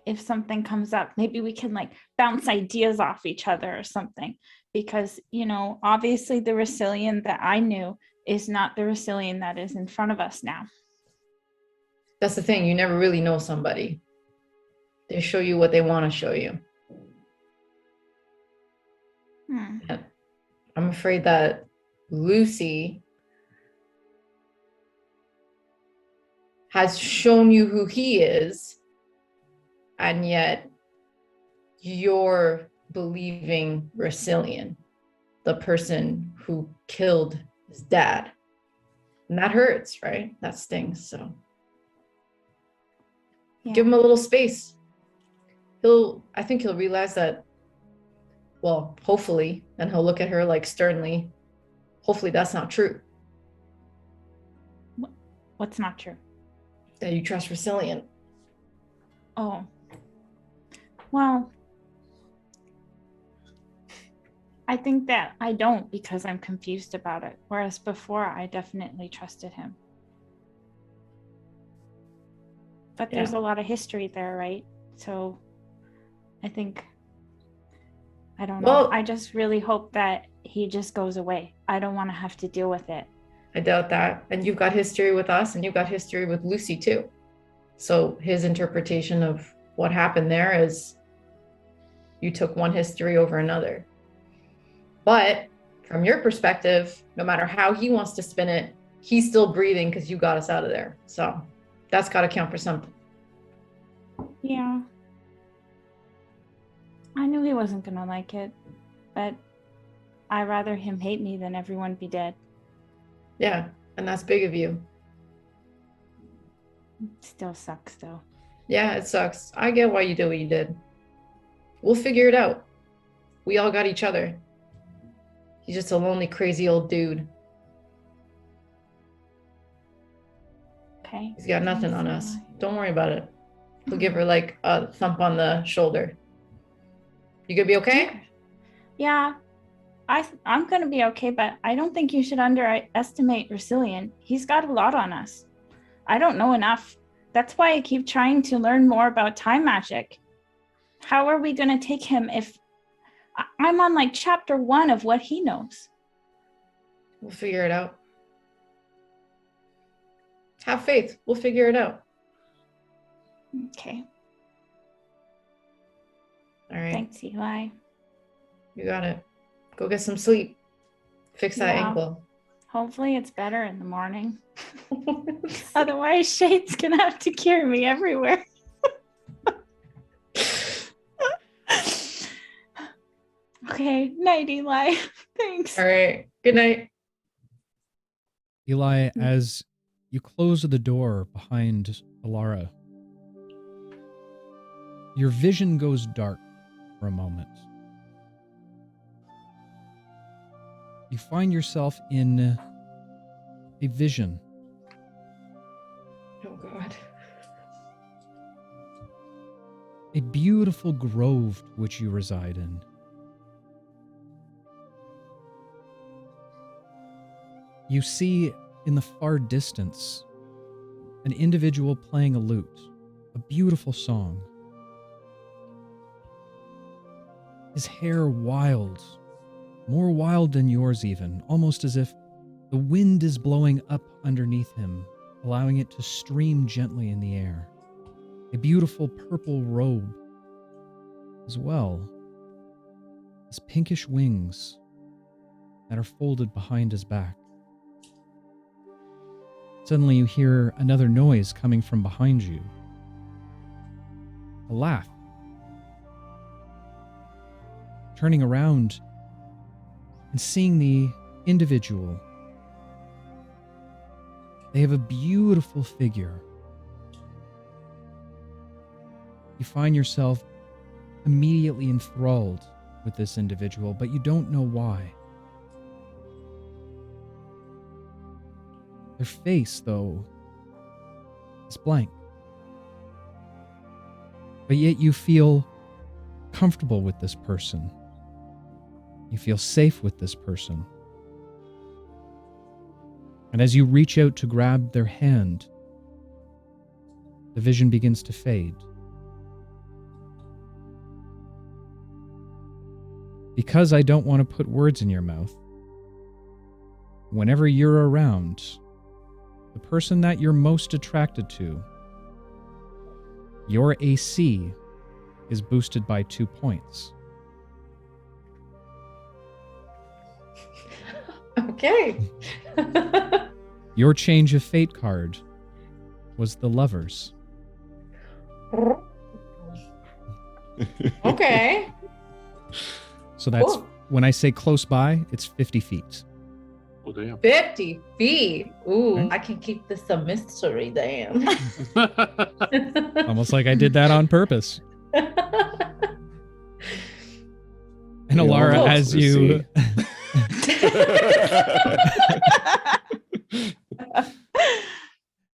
if something comes up, maybe we can like bounce ideas off each other or something. Because, you know, obviously the Racilian that I knew is not the Racilian that is in front of us now. That's the thing. You never really know somebody. They show you what they want to show you. And I'm afraid that Lucy has shown you who he is, and yet you're believing Racilian, the person who killed his dad. And that hurts, right? That stings. So give him a little space. I think he'll realize that, well, hopefully, and he'll look at her like sternly. Hopefully that's not true. What's not true? That you trust Racilian. Oh. Well, I think that I don't, because I'm confused about it. Whereas before, I definitely trusted him. But there's a lot of history there, right? So I think, I don't know. Well, I just really hope that he just goes away. I don't want to have to deal with it. I doubt that. And you've got history with us, and you've got history with Lucy too. So his interpretation of what happened there is you took one history over another. But from your perspective, no matter how he wants to spin it, he's still breathing because you got us out of there. So that's got to count for something. Yeah. I knew he wasn't going to like it, but I'd rather him hate me than everyone be dead. Yeah, and that's big of you. It still sucks, though. Yeah, it sucks. I get why you did what you did. We'll figure it out. We all got each other. He's just a lonely, crazy old dude. Okay. He's got nothing on us. Don't worry about it. We'll give her like a thump on the shoulder. You gonna be okay? Yeah, I'm gonna be okay, but I don't think you should underestimate Racilian. He's got a lot on us. I don't know enough. That's why I keep trying to learn more about time magic. How are we gonna take him if I'm on like chapter 1 of what he knows? We'll figure it out. Have faith. We'll figure it out. Okay. All right. Thanks, Eli. You got it. Go get some sleep. Fix that Yeah. ankle. Hopefully it's better in the morning. Otherwise, Shade's gonna have to carry me everywhere. Okay, night, Eli. Thanks. All right. Good night. Eli, as you close the door behind Alara, your vision goes dark for a moment. You find yourself in a vision. Oh, God. A beautiful grove which you reside in. You see in the far distance an individual playing a lute, a beautiful song. His hair wild, more wild than yours even, almost as if the wind is blowing up underneath him, allowing it to stream gently in the air. A beautiful purple robe as well as pinkish wings that are folded behind his back. Suddenly you hear another noise coming from behind you. A laugh. Turning around and seeing the individual. They have a beautiful figure. You find yourself immediately enthralled with this individual, but you don't know why. Their face, though, is blank. But yet you feel comfortable with this person. You feel safe with this person. And as you reach out to grab their hand, the vision begins to fade. Because I don't want to put words in your mouth, whenever you're around, the person that you're most attracted to, your AC is boosted by 2 points. Okay. Your change of fate card was the Lovers. Okay. So that's, Cool. when I say close by, it's 50 feet. Oh, damn. 50 feet. Ooh, Okay. I can keep this a mystery, damn. Almost like I did that on purpose. And You Alara, almost as you...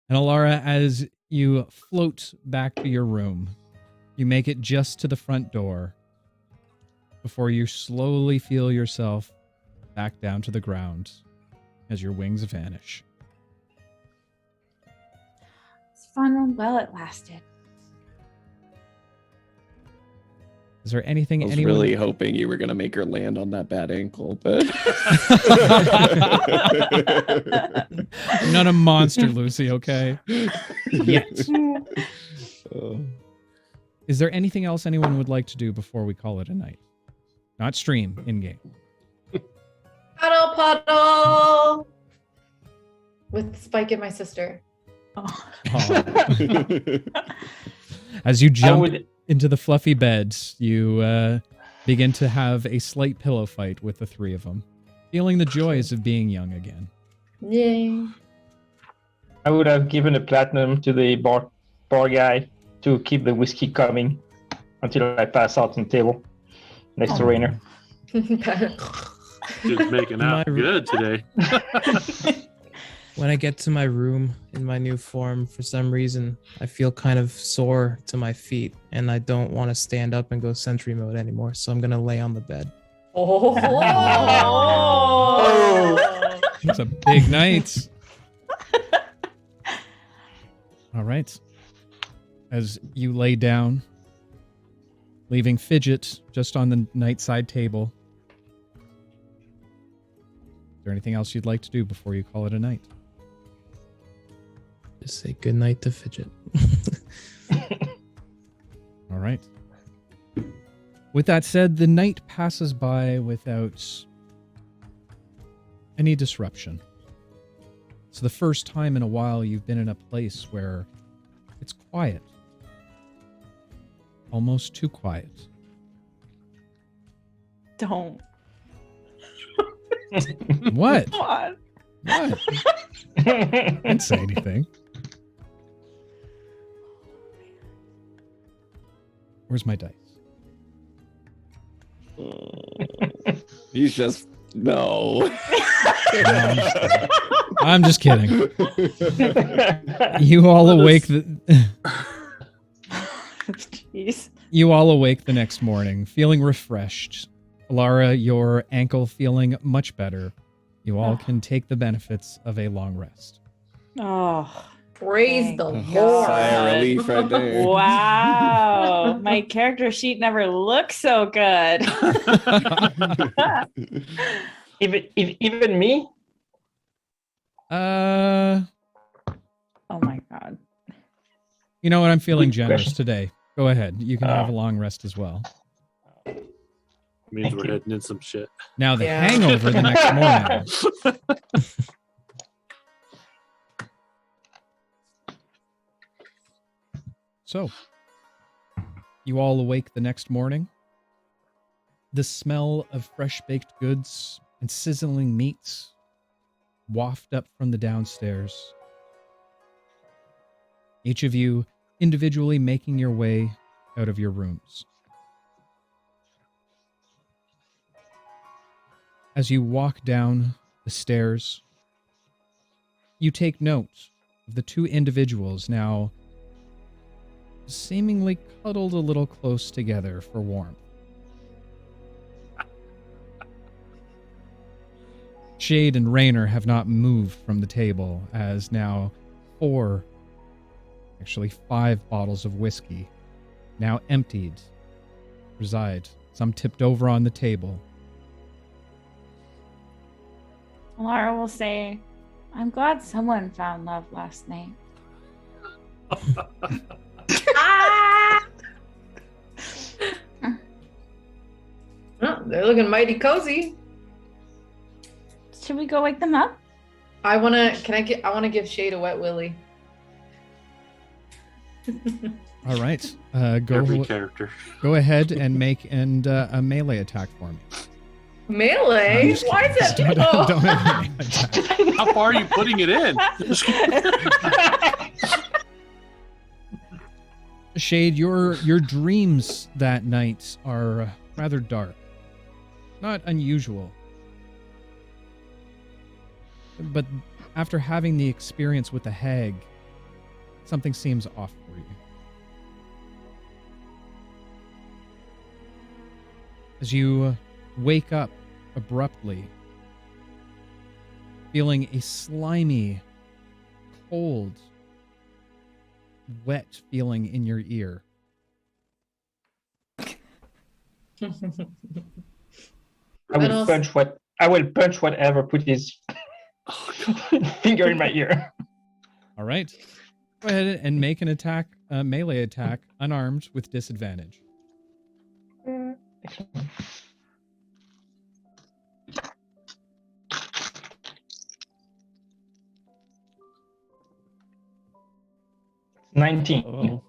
And Alara, as you float back to your room, you make it just to the front door before you slowly feel yourself back down to the ground as your wings vanish. It's fun while it lasted. Is there anything I was anyone... really hoping you were going to make her land on that bad ankle, but... I'm not a monster, Lucy, okay? Yet. Oh. Is there anything else anyone would like to do before we call it a night? Not stream, in-game. Puddle, puddle. With Spike and my sister. Oh. Oh. As you I jump would. into the fluffy beds, you begin to have a slight pillow fight with the three of them, feeling the joys of being young again. Yay. I would have given a platinum to the bar guy to keep the whiskey coming until I pass out on the table next to Oh. Rayner. Just making out My- good today. When I get to my room in my new form, for some reason, I feel kind of sore to my feet, and I don't want to stand up and go sentry mode anymore. So I'm gonna lay on the bed. Oh. It's a big night. All right. As you lay down, leaving Fidget just on the nightside table. Is there anything else you'd like to do before you call it a night? Just say goodnight to Fidget. All right. With that said, the night passes by without any disruption. It's the first time in a while you've been in a place where it's quiet. Almost too quiet. Don't. What? God. What? I didn't say anything. Where's my dice? He's just... No. No, I'm just kidding. You all awake Jeez. You all awake the next morning, feeling refreshed. Alara, your ankle feeling much better. You all can take the benefits of a long rest. Oh. Praise the Thank Lord. Sigh of relief right there. Wow. My character sheet never looked so good. Even me? Oh my God. You know what? I'm feeling Good generous question. today. Go ahead. You can have a long rest as well. Means Thank we're you. heading in some shit. Now the Yeah. hangover the next morning. So, you all awake the next morning. The smell of fresh baked goods and sizzling meats waft up from the downstairs. Each of you individually making your way out of your rooms. As you walk down the stairs, you take note of the two individuals now seemingly cuddled a little close together for warmth. Shade and Rayner have not moved from the table, as now 5 bottles of whiskey, now emptied, reside, some tipped over on the table. Laura will say, I'm glad someone found love last night. Ah! Oh, they're looking mighty cozy. Should we go wake them up? I wanna give Shade a wet willy. All right, Every character. go ahead and make a melee attack for me. Melee? I'm just Why is that? kidding. Don't make a melee attack. How far are you putting it in? Shade, your dreams that night are rather dark. Not unusual. But after having the experience with the hag, something seems off for you. As you wake up abruptly, feeling a slimy, cold, wet feeling in your ear. I will punch whatever put his finger in my ear. All right. Go ahead and make an attack, melee attack, unarmed with disadvantage. $19.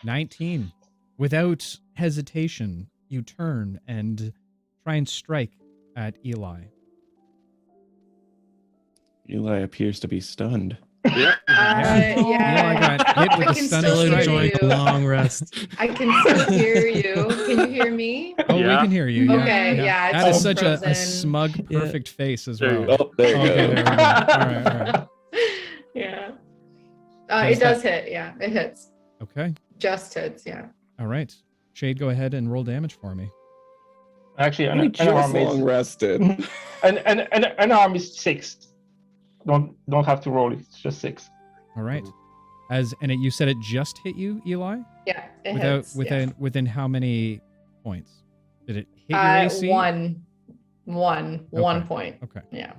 19. Without hesitation, you turn and try and strike at Eli. Eli appears to be stunned. Yeah. Eli got hit with I a can stunning still hear strike. you. Long rest. I can still hear you. Can you hear me? Oh, we Yeah. can hear you. Okay, yeah, it's That is all such a frozen. smug, perfect face as There you well. go. Oh, there you Okay, go. there we go. All right, all right. Yeah. Does It does hit. Yeah, it hits. Okay. Just hits. Yeah. All right. Shade, go ahead and roll damage for me. Actually, We an just arm long is rested. an arm is 6. Don't have to roll it. It's just 6. All right. You said it just hit you, Eli? Yeah. It hits. Within how many points? Did it hit your AC? One Okay. point. Okay. Yeah.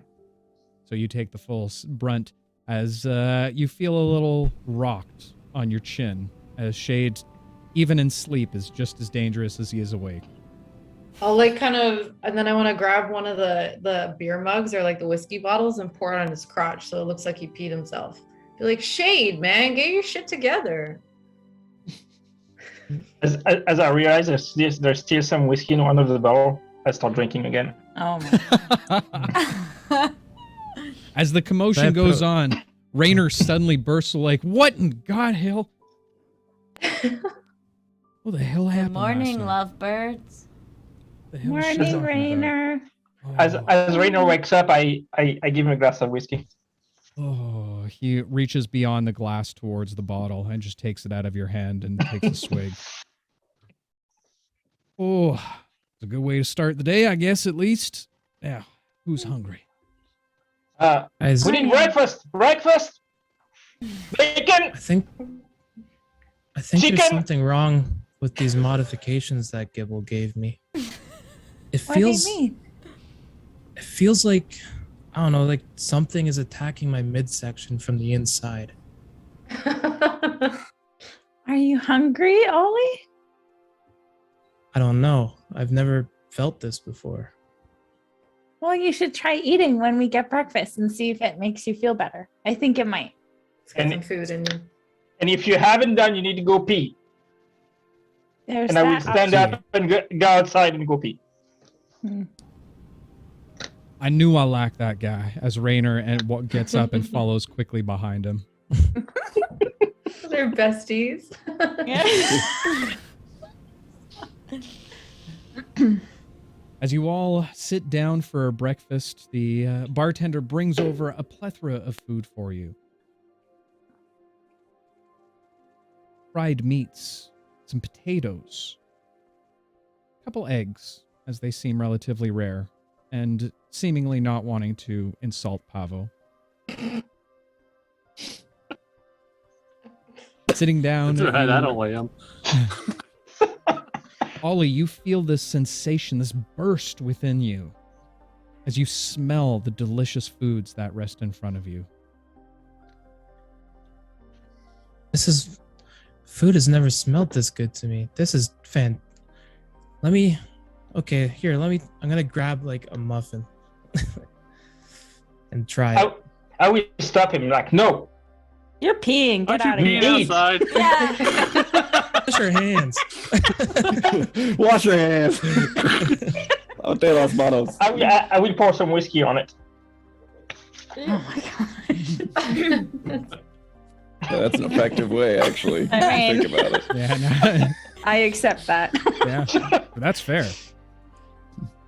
So you take the full brunt as you feel a little rocked on your chin, as Shade, even in sleep, is just as dangerous as he is awake. I'll and then I want to grab one of the beer mugs or like the whiskey bottles and pour it on his crotch so it looks like he peed himself. Be like, Shade, man, get your shit together. As I realize there's still some whiskey in one of the bottle, I start drinking again. Oh my. As the commotion goes on, Rayner suddenly bursts like, "What in God hell? What the hell Good happened morning, last night? lovebirds. The hell is she Morning, talking Rayner. about? As Rayner wakes up, I give him a glass of whiskey. Oh, he reaches beyond the glass towards the bottle and just takes it out of your hand and takes a swig. Oh, it's a good way to start the day, I guess, at least. Yeah, who's hungry? Guys, We need breakfast. Bacon. I think there's Chicken! something wrong with these modifications that Gibble gave me. It What do you feels mean? it feels like, I don't know, like something is attacking my midsection from the inside. Are you hungry, Ollie? I don't know. I've never felt this before. Well, you should try eating when we get breakfast and see if it makes you feel better. I think it might. Let's get some food in you. And if you haven't done, you need to go pee. There's And I will that stand option. up and go outside and go pee. I knew I lacked that guy, as Rayner gets up and follows quickly behind him. They're besties. As you all sit down for breakfast, the bartender brings over a plethora of food for you. Fried meats, some potatoes, a couple eggs, as they seem relatively rare. and seemingly not wanting to insult Pavo. Sitting down. That's right, I don't weigh him. Ollie, you feel this sensation, this burst within you as you smell the delicious foods that rest in front of you. Food has never smelled this good to me. This is I'm gonna grab like a muffin and try it. I will stop him like, no. You're peeing. Get out of Peeing here. outside. Yeah. Wash your hands. Wash your hands. Oh, de las manos. I will pour some whiskey on it. Oh my gosh. Yeah, that's an effective way, actually. I mean- Think about it. Yeah, no, I accept that. yeah, that's fair.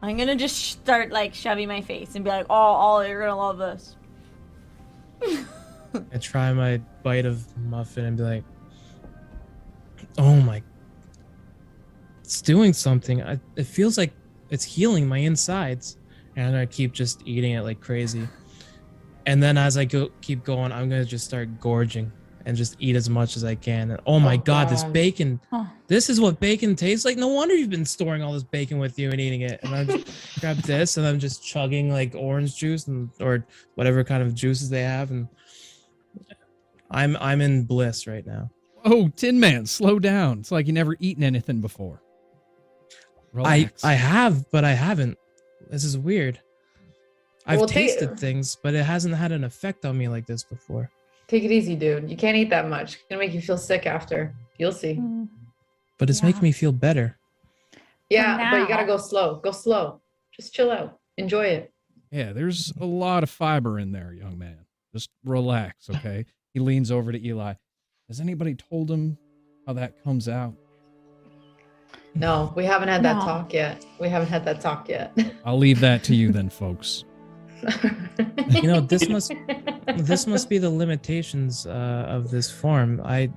I'm gonna just start like shoving my face and be like, "Oh, Ollie, you're gonna love this." I try my bite of muffin and be like, oh my, it's doing something. It feels like it's healing my insides. And I keep just eating it like crazy. And then as I keep going, I'm going to just start gorging and just eat as much as I can. And oh my God, this bacon, this is what bacon tastes like. No wonder you've been storing all this bacon with you and eating it. And I just grab this and I'm just chugging like orange juice or whatever kind of juices they have. And I'm in bliss right now. Oh, Tin Man, slow down. It's like you never eaten anything before. Relax. I have, but I haven't. This is weird. I've tasted things, but it hasn't had an effect on me like this before. Take it easy, dude. You can't eat that much. It's gonna make you feel sick after. You'll see. But it's making me feel better. Yeah, but you gotta go slow. Go slow. Just chill out. Enjoy it. Yeah, there's a lot of fiber in there, young man. Just relax, okay? He leans over to Eli. Has anybody told him how that comes out? No, we haven't had that talk yet. I'll leave that to you then, folks. You know, this must be the limitations of this form. I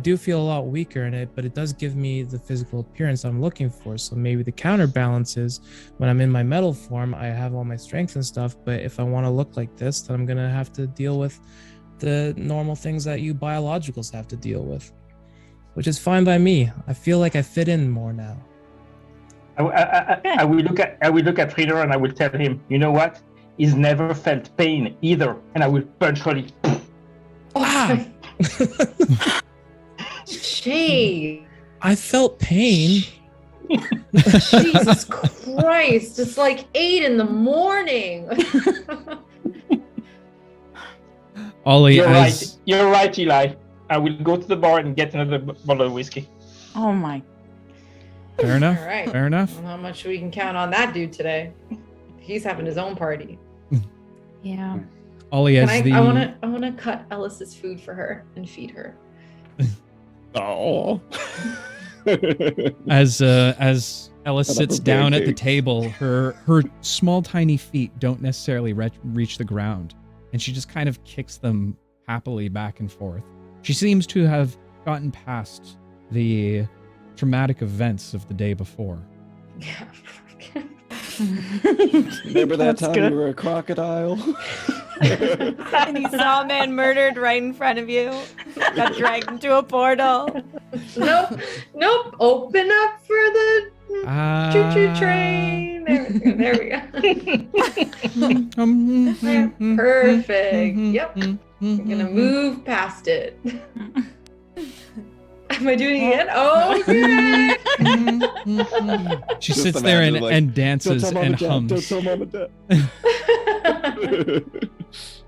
do feel a lot weaker in it, but it does give me the physical appearance I'm looking for. So maybe the counterbalance is when I'm in my metal form, I have all my strength and stuff. But if I want to look like this, then I'm gonna have to deal with the normal things that you biologicals have to deal with, which is fine by me. I feel like I fit in more now. I will look at Rayner and I will tell him, you know what? He's never felt pain either, and I will punch Holly. Ah! Shay. I felt pain. Jesus Christ. It's like 8 a.m. Ollie, You're right, Eli. I will go to the bar and get another bottle of whiskey. Oh my. Fair enough. All right. Fair enough. I don't know how much we can count on that dude today. He's having his own party. Yeah. Ollie, as I want to cut Ellis's food for her and feed her. Oh. As Ellis sits down at the table, her small tiny feet don't necessarily reach the ground, and she just kind of kicks them happily back and forth. She seems to have gotten past the traumatic events of the day before. Yeah. Remember that That's time good. you were a crocodile? And you saw a man murdered right in front of you. Got dragged into a portal. Nope. Open up for the choo-choo train. There we go. Perfect. Yep. I'm gonna move past it. Am I doing it again? Oh, good. She Just sits there imagine, like, and dances Don't tell and Mom and Dad, hums. Don't tell Mom and Dad.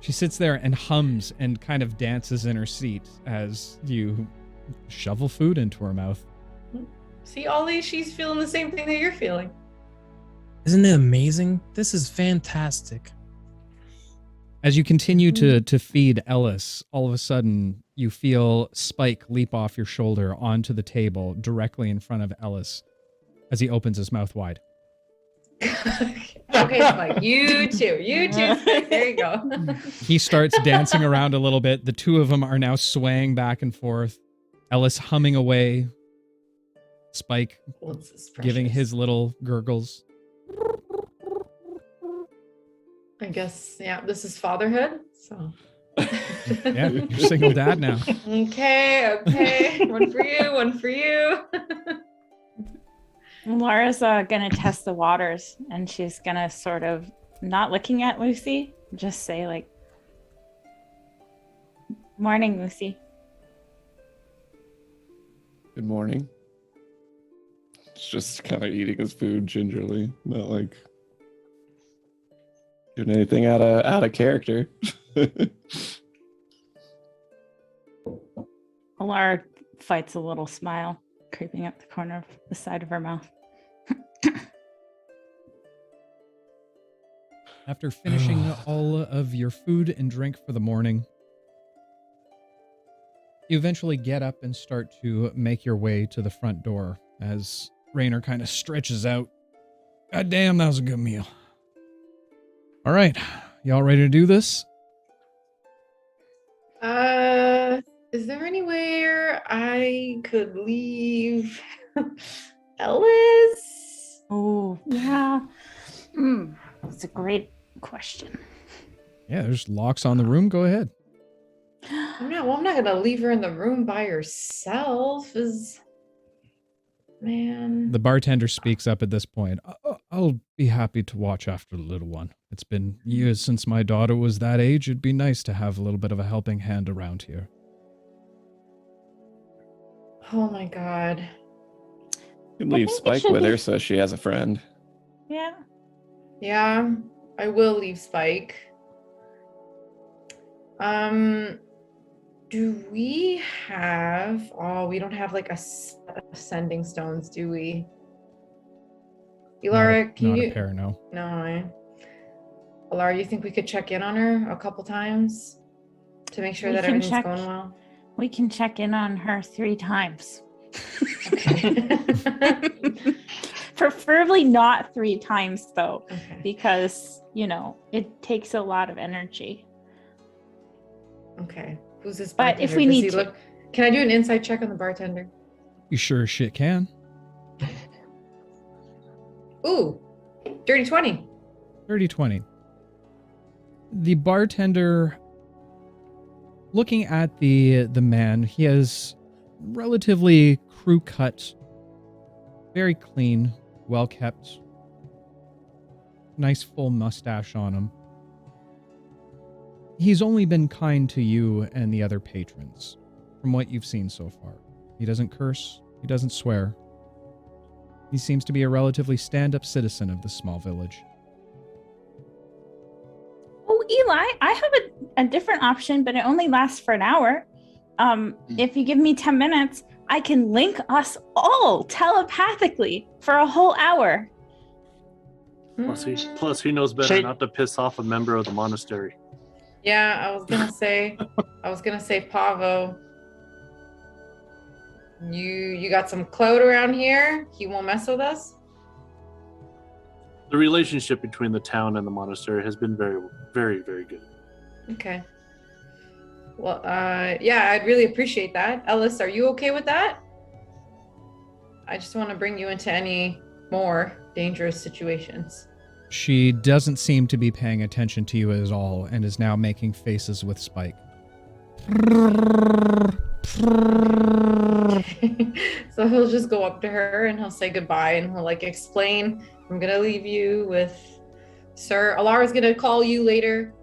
She sits there and hums and kind of dances in her seat as you shovel food into her mouth. See, Ollie, she's feeling the same thing that you're feeling. Isn't it amazing? This is fantastic. As you continue to feed Ellis, all of a sudden you feel Spike leap off your shoulder onto the table directly in front of Ellis as he opens his mouth wide. Okay, Spike, you too, Spike. There you go. He starts dancing around a little bit. The two of them are now swaying back and forth. Ellis humming away. Spike What's this giving precious? his little gurgles. I guess, yeah, this is fatherhood. So. Yeah, you're single dad now. Okay. One for you, one for you. Laura's gonna test the waters, and she's gonna sort of, not looking at Lucy, just say like, "Morning, Lucy." Good morning. It's just kind of eating his food gingerly, not like doing anything out of character. Laura fights a little smile creeping up the corner of the side of her mouth. After finishing all of your food and drink for the morning, you eventually get up and start to make your way to the front door as Rayner kind of stretches out. God damn, that was a good meal. All right, y'all ready to do this? Is there anywhere I could leave Ellis? Oh, yeah. That's a great question. Yeah, there's locks on the room. Go ahead. I'm not gonna leave her in the room by herself. Man. The bartender speaks up at this point. I'll be happy to watch after the little one. It's been years since my daughter was that age. It'd be nice to have a little bit of a helping hand around here. Oh my god. You can leave think it Spike should with be- her so she has a friend. Yeah. Yeah, I will leave Spike. Do we have... Oh, we don't have like a set of sending stones, do we? Elara, can not you... a pair, no. No. Elara, you think we could check in on her a couple times to make sure We that can everything's check. going well? We can check in on her 3 times. Okay. Preferably not 3 times, though, Okay. because, it takes a lot of energy. Okay. Who's this But if bartender? we Does need he to- look... Can I do an insight check on the bartender? You sure as shit can. Ooh, dirty 20. 30-20. The bartender, looking at the man, he has relatively crew cut, very clean, well kept, nice full mustache on him. He's only been kind to you and the other patrons, from what you've seen so far. He doesn't curse, he doesn't swear. He seems to be a relatively stand-up citizen of this small village. Oh, Eli, I have a different option, but it only lasts for an hour. If you give me 10 minutes, I can link us all telepathically for a whole hour. Plus he knows better Shit. not to piss off a member of the monastery. Yeah, I was gonna say, Pavo. You got some clout around here? He won't mess with us? The relationship between the town and the monastery has been very, very, very good. Okay. Well, yeah, I'd really appreciate that. Ellis, are you okay with that? I just want to bring you into any more dangerous situations. She doesn't seem to be paying attention to you at all and is now making faces with Spike. So he'll just go up to her and he'll say goodbye and he'll explain, I'm gonna leave you with Sir. Alara's gonna call you later.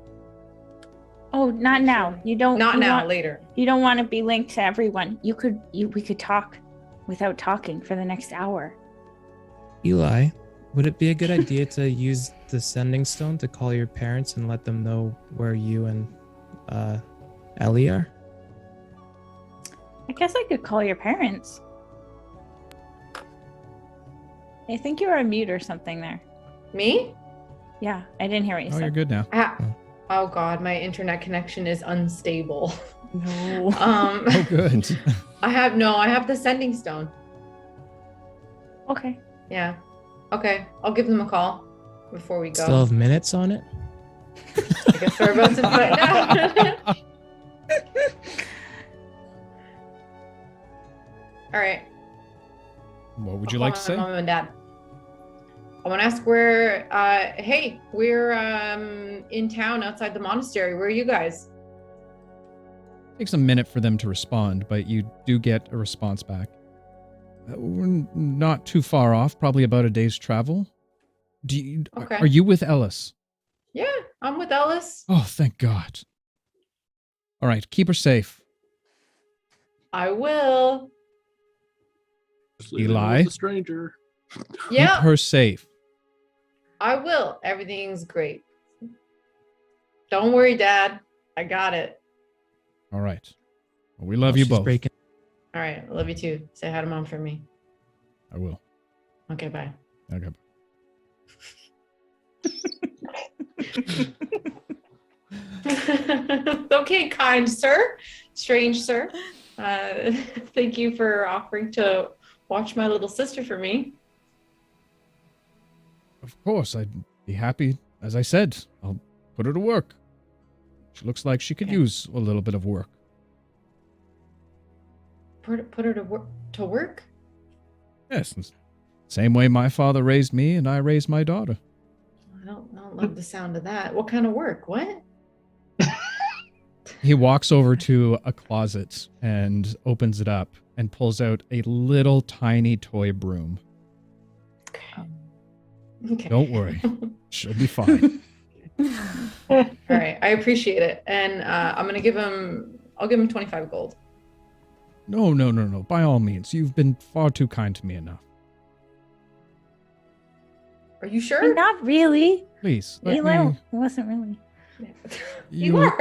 Oh, not now. You don't. Not you now, want- later. You don't want to be linked to everyone. We could talk without talking for the next hour. Eli, would it be a good idea to use the sending stone to call your parents and let them know where you and Ellie are? I guess I could call your parents. I think you were on mute or something there. Me? Yeah, I didn't hear what you Oh, said. you're good now. Oh god, my internet connection is unstable. No. Oh, good. I have the sending stone. Okay. Yeah. Okay, I'll give them a call before we go. Still have minutes on it? I guess we're about to find out. All right. What would you I'll like to call say? my mom and dad. I want to ask where. Hey, we're in town outside the monastery. Where are you guys? Takes a minute for them to respond, but you do get a response back. We're not too far off, probably about a day's travel. Okay. Are you with Ellis? Yeah, I'm with Ellis. Oh, thank God. All right, keep her safe. I will. Just leave it Eli? with a stranger. Yeah, Keep her safe. I will. Everything's great. Don't worry, Dad. I got it. All right. Well, we love you She's both. breaking. All right. I love you too. Say hi to Mom for me. I will. Okay, bye. Okay. Okay, kind sir. Strange sir. Thank you for offering to watch my little sister for me. Of course, I'd be happy. As I said, I'll put her to work. She looks like she could Okay. use a little bit of work. Put her to work? Yes, same way my father raised me and I raised my daughter. I don't love the sound of that. What kind of work? What? He walks over to a closet and opens it up and pulls out a little tiny toy broom. Okay. Don't worry. She'll be fine. All right. I appreciate it. And I'll give him 25 gold. No. By all means. You've been far too kind to me enough. Are you sure? Not really. Please, let Eli me... wasn't really. You are.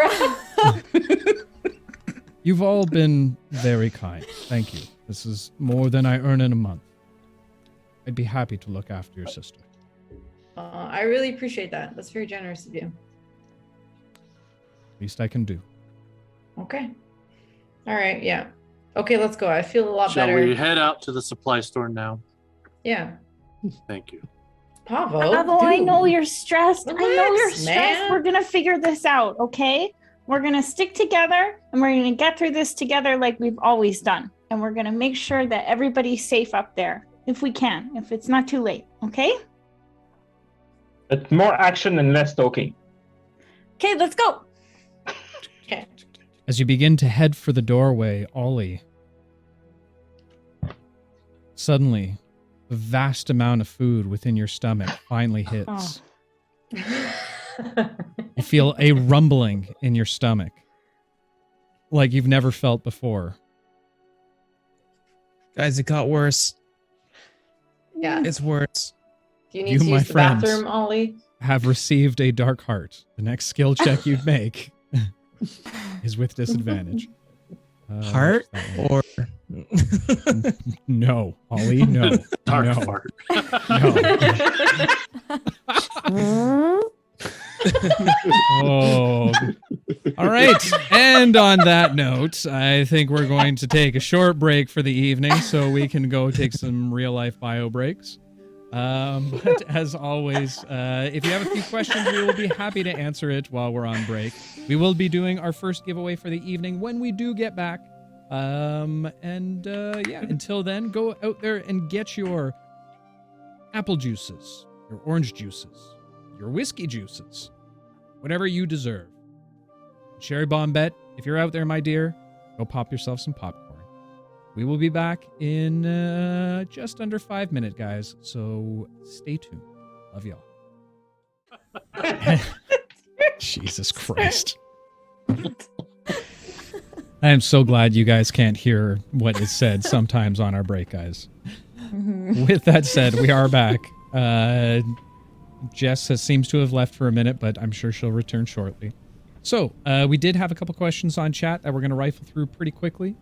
You've all been very kind. Thank you. This is more than I earn in a month. I'd be happy to look after your sister. I really appreciate that. That's very generous of you. Least I can do. Okay. All right. Yeah. Okay, let's go. I feel a lot Shall better. we head out to the supply store now? Yeah. Thank you. Pavo. Pavo, I dude. know you're stressed. I know you're Relax, stressed. man. We're gonna figure this out, okay? We're gonna stick together and we're gonna get through this together like we've always done. And we're gonna make sure that everybody's safe up there if we can, if it's not too late, okay? But more action and less talking. Okay, let's go. Okay. As you begin to head for the doorway, Ollie, suddenly, the vast amount of food within your stomach finally hits. You feel a rumbling in your stomach, like you've never felt before. Guys, it got worse. Yeah. It's worse. Do you need You, to my use the friends. bathroom, Ollie? Have received a dark heart. The next skill check you make is with disadvantage. Heart or No, Ollie, no. Dark no. fart. No. Oh. All right. And on that note, I think we're going to take a short break for the evening so we can go take some real life bio breaks. But as always, if you have a few questions, we will be happy to answer it while we're on break. We will be doing our first giveaway for the evening when we do get back. Until then, go out there and get your apple juices, your orange juices, your whiskey juices, whatever you deserve. Sherry Bombette, if you're out there, my dear, go pop yourself some popcorn. We will be back in just under 5 minutes, guys, so stay tuned. Love y'all. Jesus Christ. I am so glad you guys can't hear what is said sometimes on our break, guys. With that said, we are back. Jess seems to have left for a minute, but I'm sure she'll return shortly. So, we did have a couple questions on chat that we're going to rifle through pretty quickly.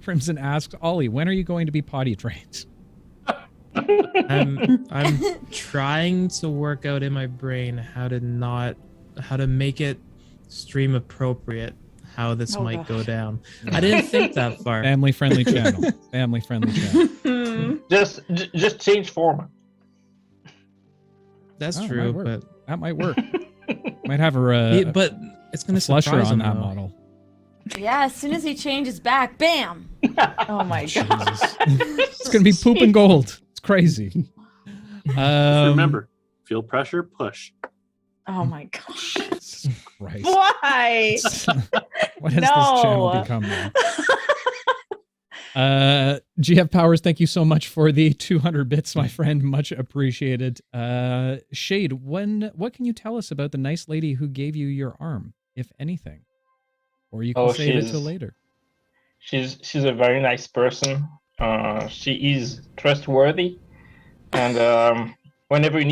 Crimson asks, Ollie, when are you going to be potty trained? I'm trying to work out in my brain how to make it stream appropriate, how this might go down. I didn't think that far. Family friendly channel. Family friendly channel. Just change format. That's Oh, true, might work. but That might work. Might have a but it's gonna flusher surprise on him, that though. model. Yeah, as soon as he changes back, bam! Oh my god. Jesus. It's gonna be poop and gold. It's crazy. Just remember, feel pressure, push. Oh my gosh. Jesus Christ. Why? What has this channel become now? GF Powers, thank you so much for the 200 bits, my friend. Much appreciated. Shade, what can you tell us about the nice lady who gave you your arm, if anything? Or you can save it till later. She's a very nice person. She is trustworthy, and whenever you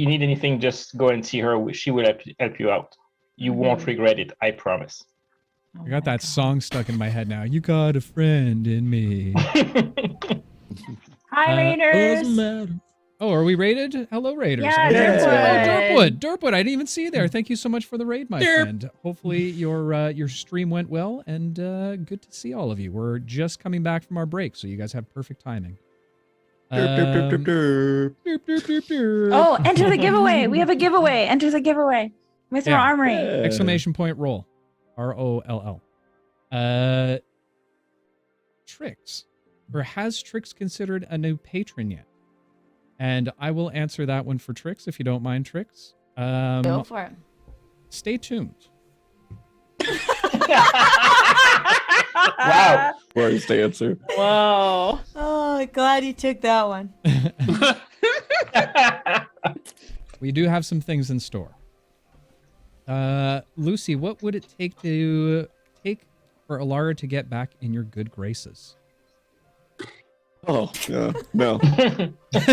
need anything, just go and see her. She will help you out. You won't regret it. I promise. I got that song stuck in my head now. You got a friend in me. Hi, Raiders. Oh, are we rated? Hello, Raiders. Yeah, Dirtwood. Dirtwood, I didn't even see you there. Thank you so much for the raid, my friend. Hopefully your stream went well, and good to see all of you. We're just coming back from our break, so you guys have perfect timing. Oh, enter the giveaway. We have a giveaway. Enter the giveaway. Mr. Armory. Exclamation point roll. ROLL. Trix. Or has Trix considered a new patron yet? And I will answer that one for Trix, if you don't mind, Trix. Go for it. Stay tuned. Wow. Worst answer. Whoa. Oh, glad you took that one. We do have some things in store. Lucy, what would it take for Alara to get back in your good graces? Oh, no. No.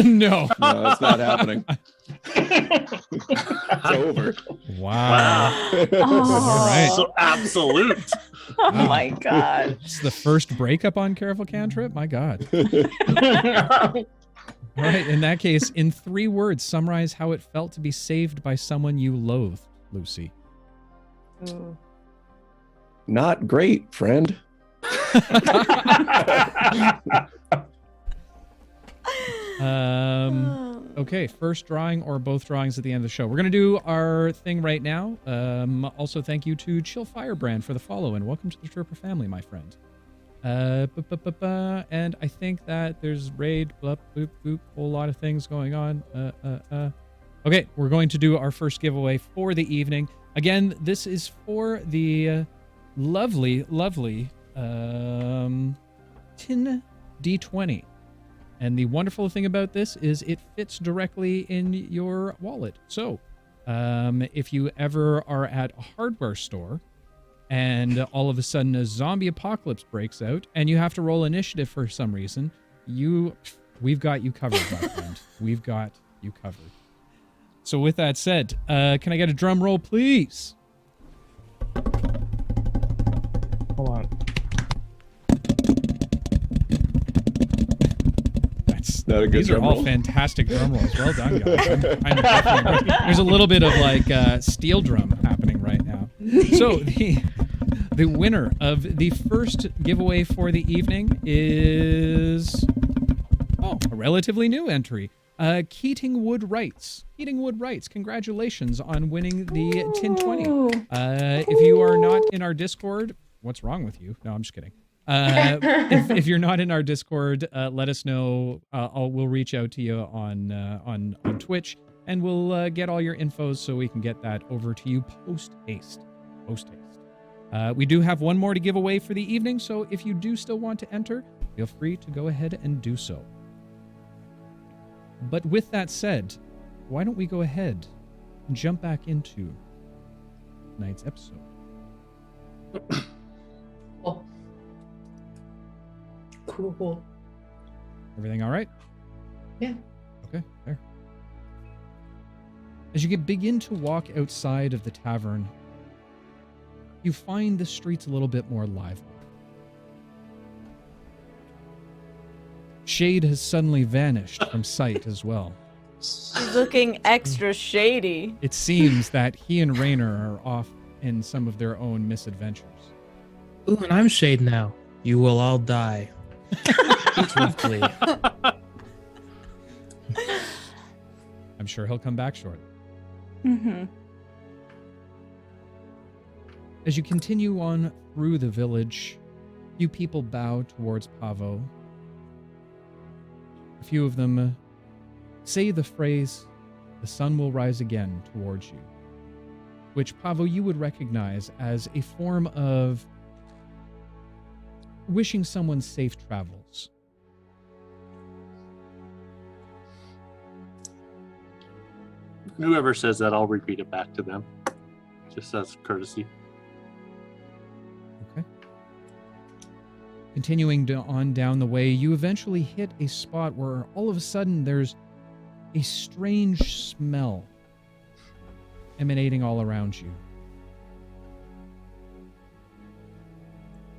No, it's not happening. It's over. Wow. Oh. Right. So absolute. Oh my god. It's the first breakup on Careful Cantrip? My god. All right, in that case, in 3 words, summarize how it felt to be saved by someone you loathed, Lucy. Ooh. Not great, friend. Okay, first drawing or both drawings at the end of the show. We're going to do our thing right now. Also, thank you to Chill Firebrand for the follow, and welcome to the Tripper family, my friend. And I think that there's raid, blah, boop, boop, whole lot of things going on. Okay, we're going to do our first giveaway for the evening. Again, this is for the lovely Tin D20. And the wonderful thing about this is it fits directly in your wallet. So if you ever are at a hardware store and all of a sudden a zombie apocalypse breaks out and you have to roll initiative for some reason, we've got you covered, my friend. We've got you covered. So with that said, can I get a drum roll, please? Hold on. Not a good These are drum all roll. fantastic drum rolls. Well done, guys. I'm definitely impressed. There's a little bit of like steel drum happening right now. So the winner of the first giveaway for the evening is a relatively new entry. Keating Wood Wrights. Keating Wood Wrights, congratulations on winning the Tin 20. If you are not in our Discord, what's wrong with you? No, I'm just kidding. If you're not in our Discord, let us know. We'll reach out to you on Twitch, and we'll get all your infos so we can get that over to you post haste. We do have one more to give away for the evening, so if you do still want to enter, feel free to go ahead and do so. But with that said, why don't we go ahead and jump back into tonight's episode? Cool. Everything all right? Yeah. Okay, there. As you begin to walk outside of the tavern, you find the streets a little bit more lively. Shade has suddenly vanished from sight as well. He's looking extra shady. It seems that he and Rayner are off in some of their own misadventures. Ooh, and I'm Shade now. You will all die. Swiftly. I'm sure he'll come back shortly. Mm-hmm. As you continue on through the village, few people bow towards Pavo. A few of them say the phrase, "The sun will rise again," towards you, which, Pavo, you would recognize as a form of wishing someone safe travels. Whoever says that, I'll repeat it back to them, just as courtesy. Okay. Continuing on down the way, you eventually hit a spot where all of a sudden there's a strange smell emanating all around you.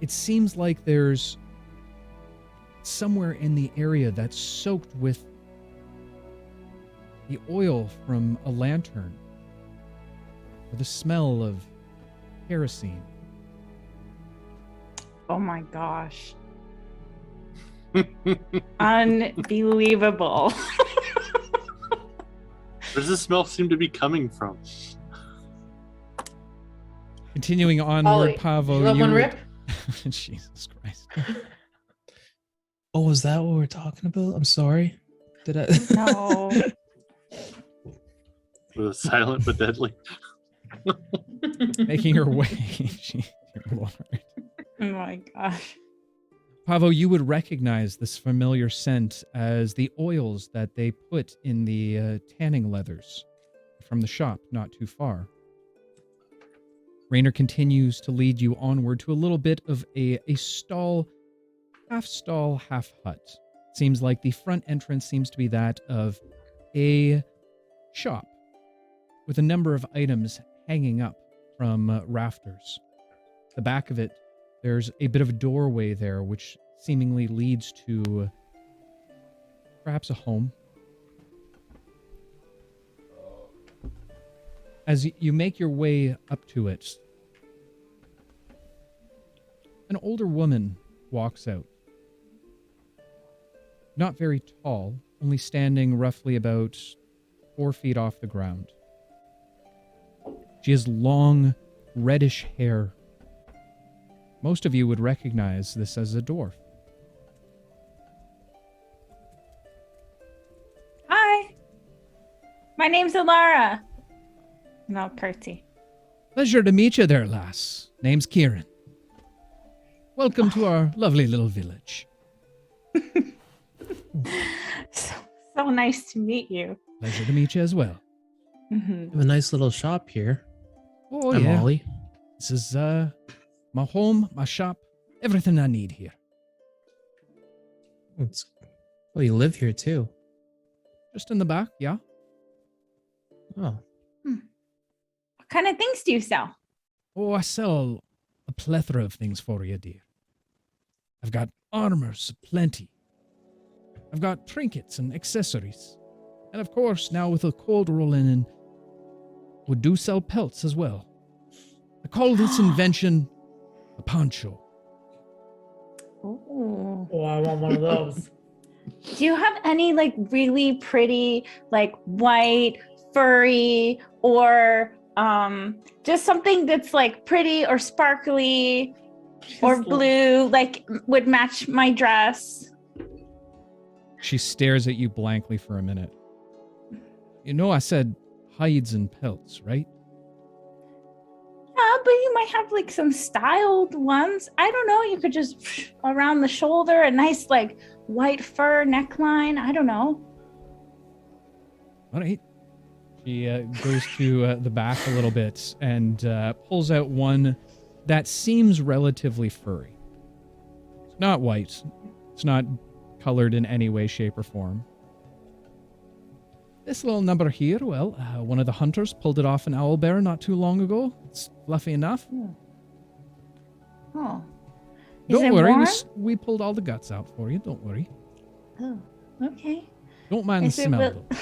It seems like there's somewhere in the area that's soaked with the oil from a lantern, or the smell of kerosene. Oh my gosh. Unbelievable. Where does the smell seem to be coming from? Continuing onward, Ollie, Pavo, you want one rip? Jesus Christ. Oh, is that what we're talking about? I'm sorry. Did I? No. With a silent but deadly. Making her way. Dear Lord. Oh my gosh. Pavo, you would recognize this familiar scent as the oils that they put in the tanning leathers from the shop not too far. Rayner continues to lead you onward to a little bit of a stall, half hut. Seems like the front entrance seems to be that of a shop with a number of items hanging up from rafters. The back of it, there's a bit of a doorway there, which seemingly leads to perhaps a home. As you make your way up to it, an older woman walks out. Not very tall, only standing roughly about 4 feet off the ground. She has long, reddish hair. Most of you would recognize this as a dwarf. Hi. My name's Alara. And I'll curtsy. Pleasure to meet you there, lass. Name's Kieran. Welcome to our lovely little village. So nice to meet you. Pleasure to meet you as well. Mm-hmm. We have a nice little shop here. Oh, I'm yeah. Ollie. This is my home, my shop, everything I need here. Oh, you live here too. Just in the back, yeah? Oh, What kind of things do you sell? Oh, I sell a plethora of things for you, dear. I've got armors aplenty. I've got trinkets and accessories. And of course, now with the cold rolling in, we do sell pelts as well. I call this invention a poncho. Ooh. Oh, I want one of those. Do you have any like really pretty, like white, furry, or just something that's like pretty or sparkly or blue, like would match my dress? She stares at you blankly for a minute. You know I said hides and pelts, right? Yeah, but you might have like some styled ones. I don't know. You could just around the shoulder, a nice like white fur neckline. I don't know. All right. She goes to the back a little bit and pulls out one that seems relatively furry. It's not white. It's not colored in any way, shape, or form. This little number here, well, one of the hunters pulled it off an owlbear not too long ago. It's fluffy enough. Oh. Don't worry, warm? we pulled all the guts out for you. Don't worry. Oh, okay. Don't mind the Is it smell, real- though.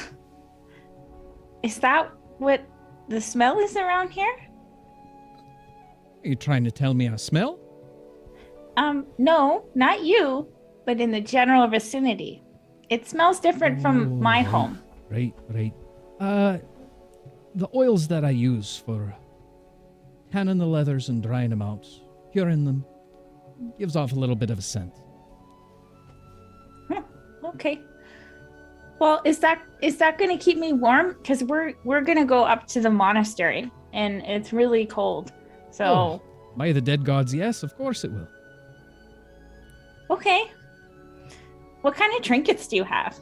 Is that what the smell is around here? Are you trying to tell me I smell? No, not you, but in the general vicinity. It smells different from my right. home. Right. The oils that I use for tanning the leathers and drying them out, curing them, gives off a little bit of a scent. Okay. Well, is that going to keep me warm? Because we're going to go up to the monastery, and it's really cold. So, Oh, by the dead gods, yes, of course it will. okay. What kind of trinkets do you have?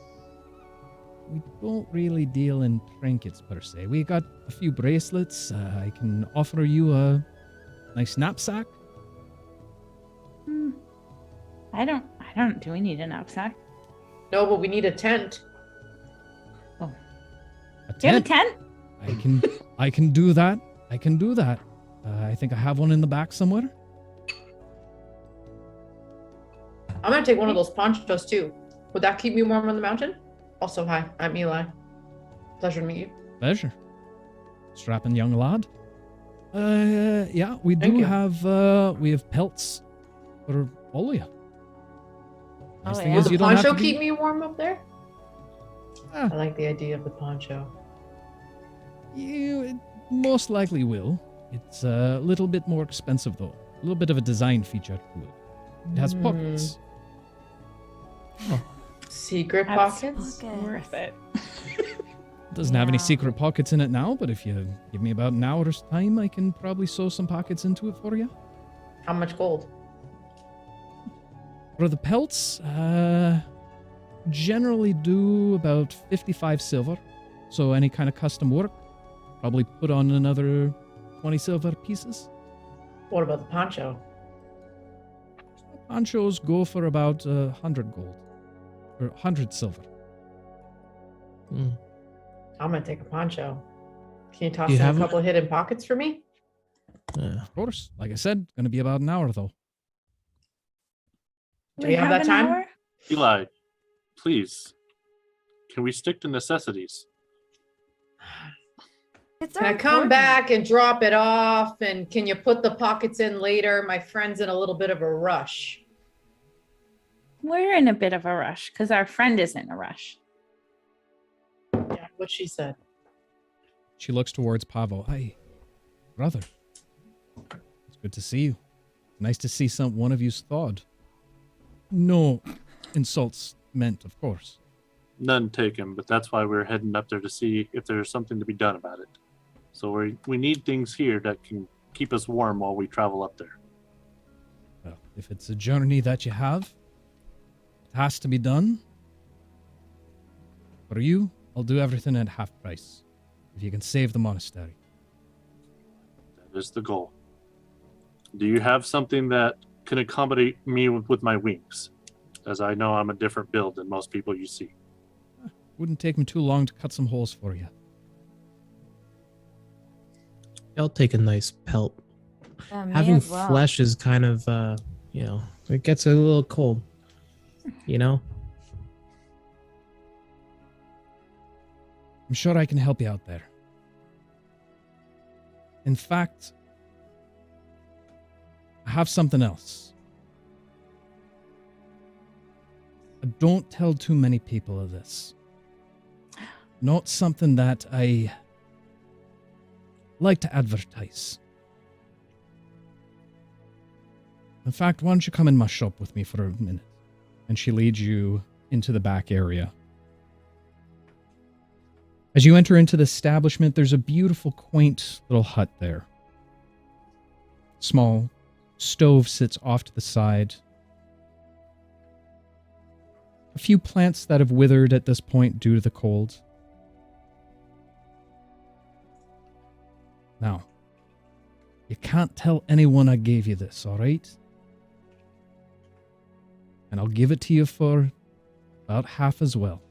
We don't really deal in trinkets per se. We got a few bracelets. I can offer you a nice knapsack. I don't. Do we need a knapsack? No, but we need a tent. A Do you have a tent. tent? I can do that. I can do that. I think I have one in the back somewhere. I'm gonna take one of those ponchos too. Would that keep me warm on the mountain? Also, hi, I'm Eli. Pleasure to meet you. Pleasure. Strapping young lad. Yeah, we Thank do you. have we have pelts for all of you. Nice thing yeah. Will is the you don't have poncho to be- keep me warm up there? Ah. I like the idea of the poncho. It most likely will. It's a little bit more expensive though. A little bit of a design feature to it. It has pockets. Secret That's pockets? worth it. It doesn't have any secret pockets in it now, but if you give me about an hour's time, I can probably sew some pockets into it for you. How much gold? For the pelts, generally do about 55 silver. So any kind of custom work, probably put on another 20 silver pieces. What about the poncho? Ponchos go for about 100 gold. Or 100 silver. Mm. I'm gonna take a poncho. Can you toss Do you in a have 'em? couple hidden pockets for me? Yeah. Of course. Like I said, gonna be about an hour though. Do we have that an time? hour? Eli, please, can we stick to necessities? It's Can I come important. back and drop it off? And can you put the pockets in later? My friend's in a little bit of a rush. We're in a bit of a rush because our friend is in a rush. Yeah, what she said. She looks towards Pavo. Hey, brother. It's good to see you. Nice to see one of you's thawed. No insults meant, of course. None taken, but that's why we're heading up there to see if there's something to be done about it. So we need things here that can keep us warm while we travel up there. Well, if it's a journey that you have, it has to be done. For you, I'll do everything at half price. If you can save the monastery. That is the goal. Do you have something that can accommodate me with my wings? As I know I'm a different build than most people you see. Wouldn't take me too long to cut some holes for you. I'll take a nice pelt. Yeah, me Having as well. flesh is kind of, it gets a little cold, I'm sure I can help you out there. In fact, I have something else. Don't tell too many people of this. Not something that I like to advertise. In fact, why don't you come in my shop with me for a minute? And she leads you into the back area. As you enter into the establishment, there's a beautiful, quaint little hut there. Small stove sits off to the side. A few plants that have withered at this point due to the cold. Now, you can't tell anyone I gave you this, all right? And I'll give it to you for about half as well.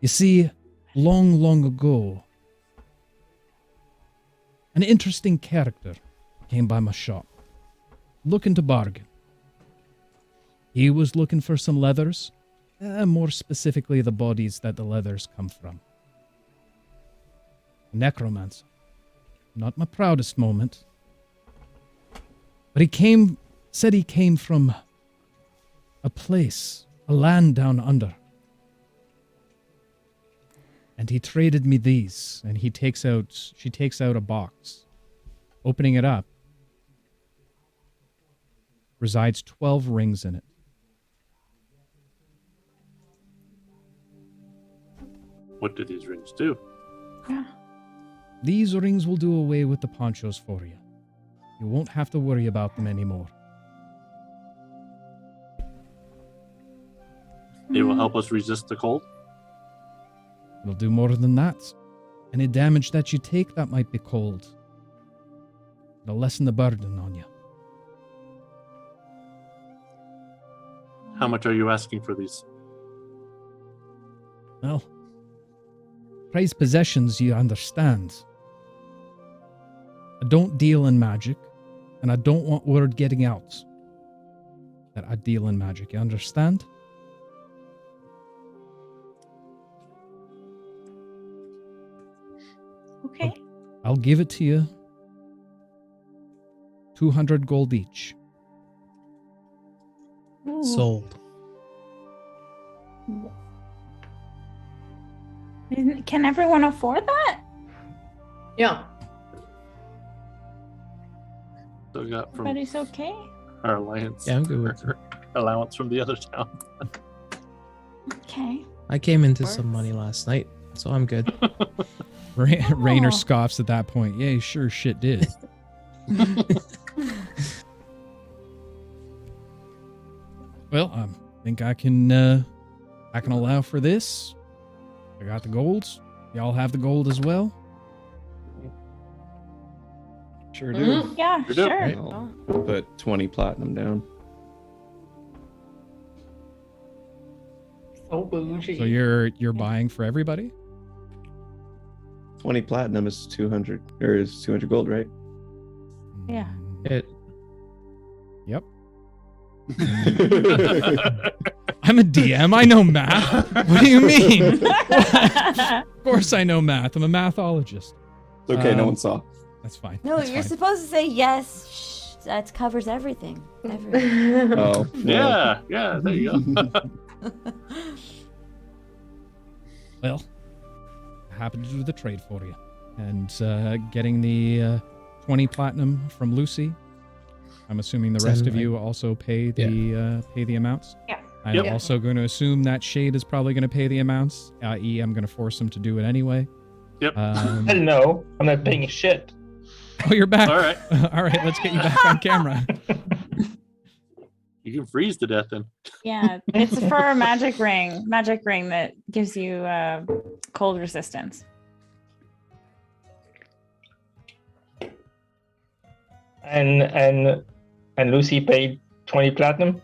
You see, long, long ago, an interesting character came by my shop, looking to bargain. He was looking for some leathers, more specifically the bodies that the leathers come from. A necromancer. Not my proudest moment. But said he came from a place, a land down under. And he traded me these, and she takes out a box. Opening it up, resides 12 rings in it. What do these rings do? These rings will do away with the ponchos for you. You won't have to worry about them anymore. They will help us resist the cold. It'll do more than that. Any damage that you take that might be cold. It'll lessen the burden on you. How much are you asking for these? Well, prized possessions, you understand. I don't deal in magic, and I don't want word getting out that I deal in magic. You understand? Okay. I'll give it to you. 200 gold each. Ooh. Sold. Can everyone afford that? Yeah. So we got from Everybody's okay? our alliance. Yeah, I'm good with our allowance from the other town. Okay. I came into Works. some money last night, so I'm good. Rayner Oh. scoffs at that point. Yeah, you sure shit did. Well, I think I can allow for this. I got the golds. Y'all have the gold as well. Sure do. Yeah, You do. sure. Right. I'll put 20 platinum down. So bougie. So you're buying for everybody? 20 platinum is 200, or is 200 gold, right? Yeah. It, Yep. I'm a DM. I know math. What do you mean? Of course I know math. I'm a mathologist. It's okay, no Um, one saw. That's fine. No, That's you're fine. supposed to say yes. Shh, that covers everything. Everything. Oh, Yeah, yeah, there you go. Well, happy to do the trade for you. And getting the 20 platinum from Lucy. I'm assuming the rest of you also pay the amounts. Yeah. I'm Yep. also going to assume that Shade is probably going to pay the amounts. I.e., I'm going to force him to do it anyway. Yep. No, I'm not paying shit. Oh, you're back. All right. All right, let's get you back on camera. You can freeze to death then. Yeah, it's for a magic ring that gives you cold resistance. And Lucy paid 20 platinum.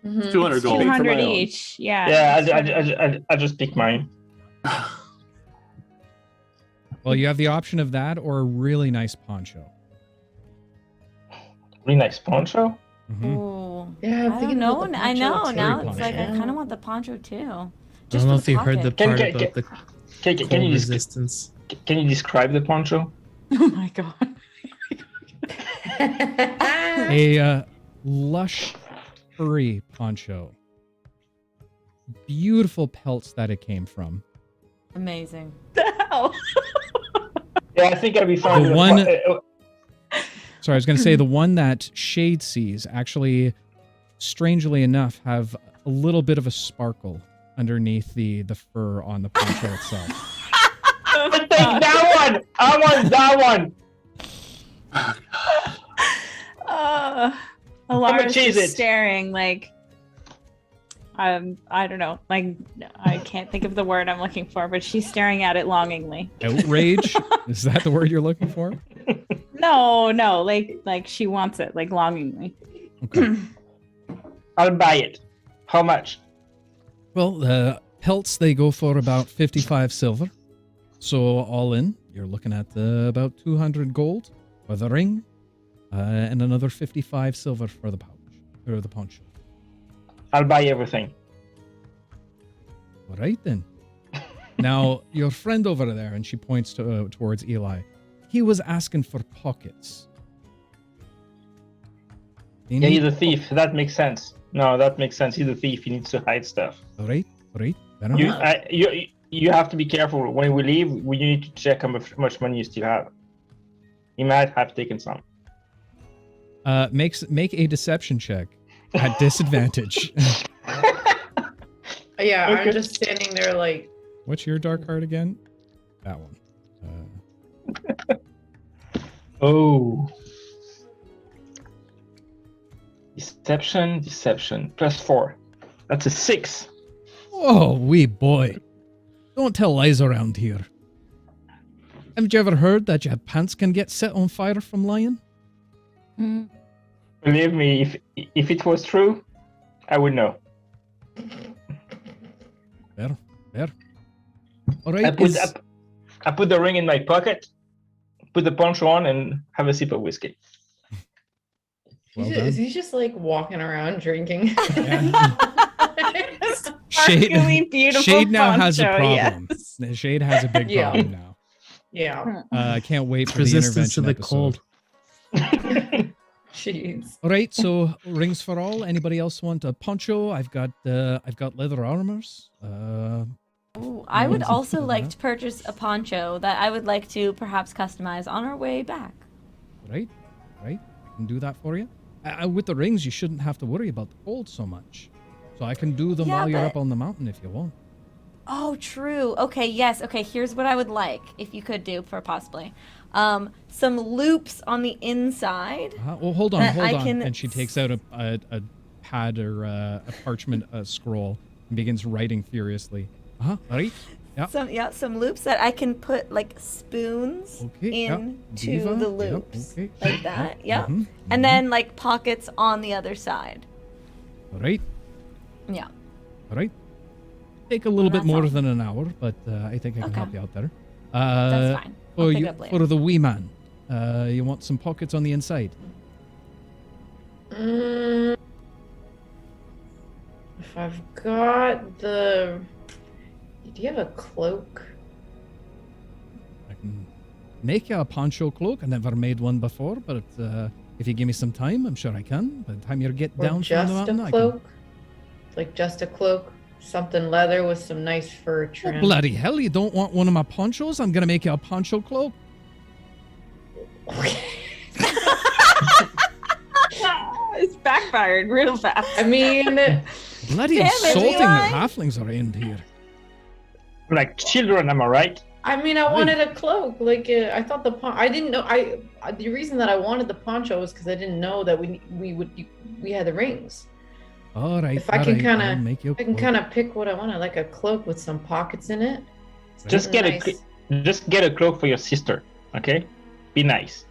Mhm. 200 gold. 200 my own. each. Yeah. Yeah, I just pick mine. Well, you have the option of that or a really nice poncho. Really nice poncho. Mhm. Ooh. Yeah, I'm I thinking don't about know. the I know. poncho Now too. it's like I Yeah. kind of want the poncho too. I Just don't know for if you heard the pocket. part Can- about the Can cold you resistance. can you describe the poncho? Oh my god. A lush furry poncho. Beautiful pelts that it came from. Amazing. The hell? Yeah, I think I'd be fine. The with one- a Sorry, I was going to say the one that Shade sees actually, strangely enough, have a little bit of a sparkle underneath the fur on the poncho itself. I'll take that one. I want that one. Alara's cheese just it. staring like I don't know, like I can't think of the word I'm looking for, but she's staring at it longingly. Outrage? Is that the word you're looking for? No, like she wants it, like longingly. Okay. I'll buy it. How much? Well, the pelts, they go for about 55 silver. So all in, you're looking at about 200 gold for the ring, and another 55 silver for the pouch, or the poncho. I'll buy everything. All right then. Now, your friend over there, and she points towards Eli, he was asking for pockets. They Yeah, need- he's a thief. That makes sense. No, that makes sense. He's a thief. He needs to hide stuff. All right. Fair You, enough. you have to be careful when we leave. We need to check how much money you still have. You might have taken some. Make a deception check at disadvantage. Yeah, Okay. I'm just standing there like, What's your dark card again? That one. Oh. Deception. +4. That's a 6. Oh, wee boy. Don't tell lies around here. Haven't you ever heard that your pants can get set on fire from lying? Believe me, if it was true, I would know. Fair. All I right. put the ring in my pocket, put the poncho on, and have a sip of whiskey. Well Is he just like walking around drinking? Sparkly, beautiful Shade now has a poncho, problem. yes. Shade has a big Yeah. problem now. Yeah. I can't wait for Resistance the to intervention the episode. cold. Jeez. All right, so rings for all. Anybody else want a poncho? I've got leather armors. Ooh, I would Yes, also it's like that. to purchase a poncho that I would like to perhaps customize on our way back. Right. I can do that for you. With the rings, you shouldn't have to worry about the cold so much. So I can do them Yeah, while you're but- up on the mountain if you want. Oh, true. Okay, yes. Okay, here's what I would like, if you could do for possibly. Some loops on the inside. Well, hold on. I can And she takes out a pad or a parchment scroll and begins writing furiously. All right. Yeah. Some loops that I can put like spoons Okay. Yeah. into Diva, the yeah, loops. okay. Like that. Yep. Mhm, And then like pockets on the other side. All right. Yeah. All right. Take a little bit That's more all. than an hour, but I think I can Okay. help you out there. That's fine. I'll pick it up later. For the wee man, you want some pockets on the inside. If I've got the... Do you have a cloak? I can make you a poncho cloak. I never made one before, but if you give me some time, I'm sure I can. By the time you get Or down from just the mountain, a I can. cloak? Like just a cloak? Something leather with some nice fur Oh, trim. bloody hell, you don't want one of my ponchos? I'm going to make you a poncho cloak. It's backfired real fast. I mean, Bloody Damn it, insulting Eli. that halflings are in here. Like children, am I right? I wanted a cloak. Like I thought I didn't know. The reason that I wanted the poncho was because I didn't know that we had the rings. All right. If I can all right, kinda- I'll make you a I can cloak. kind of pick what I wanted, like a cloak with some pockets in it. Just get Nice. just get a cloak for your sister, okay? Be nice.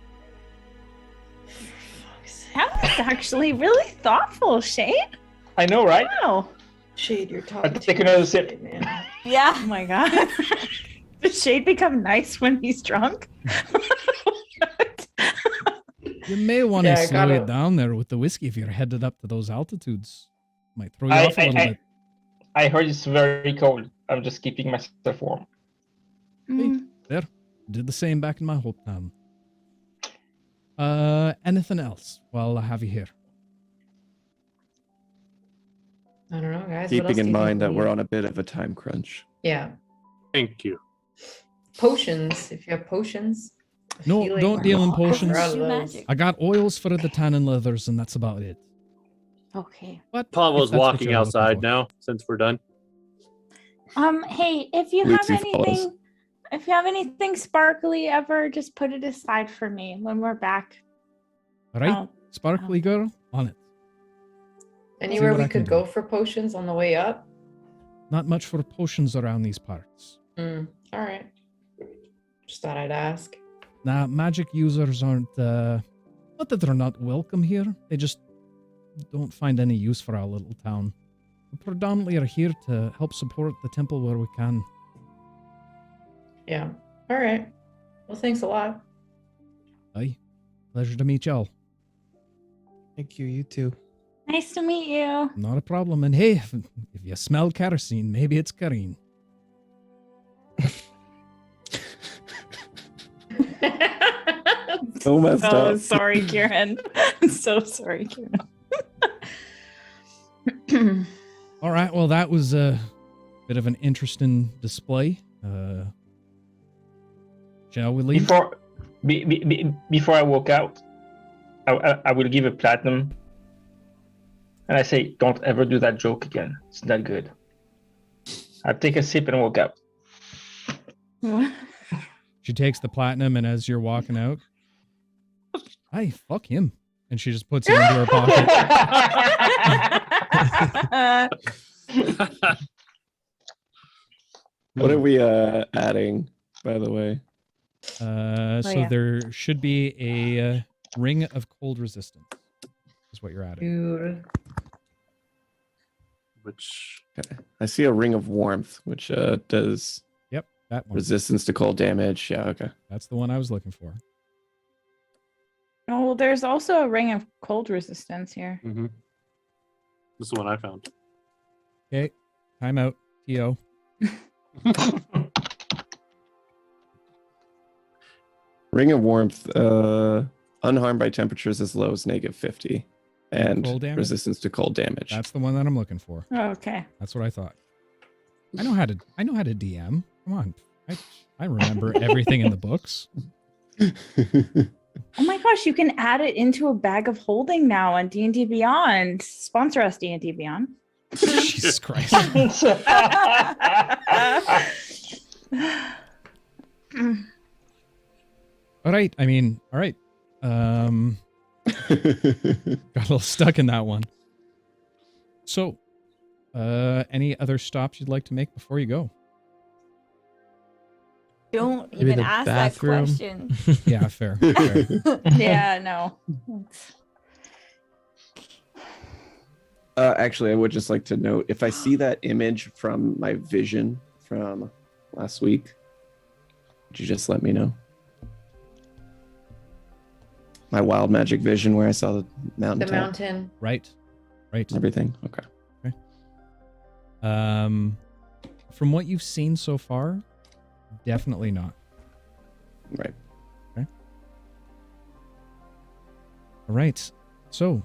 That was actually really thoughtful, Shade. I know, right? Wow. Shade, you're talking. I'll take another sip. Shade, man. Yeah. Oh my god. Does Shade become nice when he's drunk? You may want to Yeah, I slow gotta- it down there with the whiskey if you're headed up to those altitudes. Might throw you I- off a little I- bit. I heard it's very cold. I'm just keeping myself warm. There. Did the same back in my hometown. Anything else while I have you here? I don't know, guys. what else Keeping do in you mind think that we we're need? on a bit of a time crunch. Yeah, Thank you. potions. If you have potions. I No, feel like don't we're deal in out potions. of Do those. magic. I got oils for the tannin leathers, and that's about it. Okay. But Pavo's if that's what walking you're looking outside for. now since we're done. Hey, if you Lucy have falls. anything sparkly ever, just put it aside for me when we're back. All right, Oh, sparkly girl, on it. Anywhere what we I can could do. go for potions on the way up? Not much for potions around these parts. All right. Just thought I'd ask. Nah, magic users aren't, not that they're not welcome here, they just don't find any use for our little town. We predominantly are here to help support the temple where we can. Yeah. All right. Well, thanks a lot. Aye, pleasure to meet y'all. Thank you. You too. nice to meet you. Not a problem. And hey, if you smell kerosene, maybe it's Kareen. So messed Oh, up. sorry, Kieran. I'm so sorry, Kieran. All right, well, that was a bit of an interesting display. Shall we leave? Before I walk out, I will give a platinum, and I say, "Don't ever do that joke again. It's not good." I'll take a sip and walk out. She takes the platinum, and as you're walking out, hey, fuck him. And she just puts it into her pocket. What are we adding, by the way? So there should be a ring of cold resistance. Is what you're adding. Dude. Which Okay. I see a ring of warmth, which does Yep, that one. resistance to cold damage. Yeah, okay. That's the one I was looking for. Oh, well, there's also a ring of cold resistance here. this is what I found. Okay, time out. T.O. Ring of warmth, unharmed by temperatures as low as -50, and Cold damage? resistance to cold damage. That's the one that I'm looking for. Oh, okay. That's what I thought. I know how to DM. Come on. I remember everything in the books. Oh my gosh, you can add it into a bag of holding now on D&D Beyond. Sponsor us, D&D Beyond. Jesus Christ. All right. I mean, all right. Got a little stuck in that one. So, any other stops you'd like to make before you go? Don't Maybe even the ask bathroom. that question. Yeah, fair. fair. Yeah, no. Actually, I would just like to note, if I see that image from my vision from last week, would you just let me know? My wild magic vision where I saw the mountain The top, mountain. Right. Right. everything. Okay. From what you've seen so far, definitely not. Right. All right. So,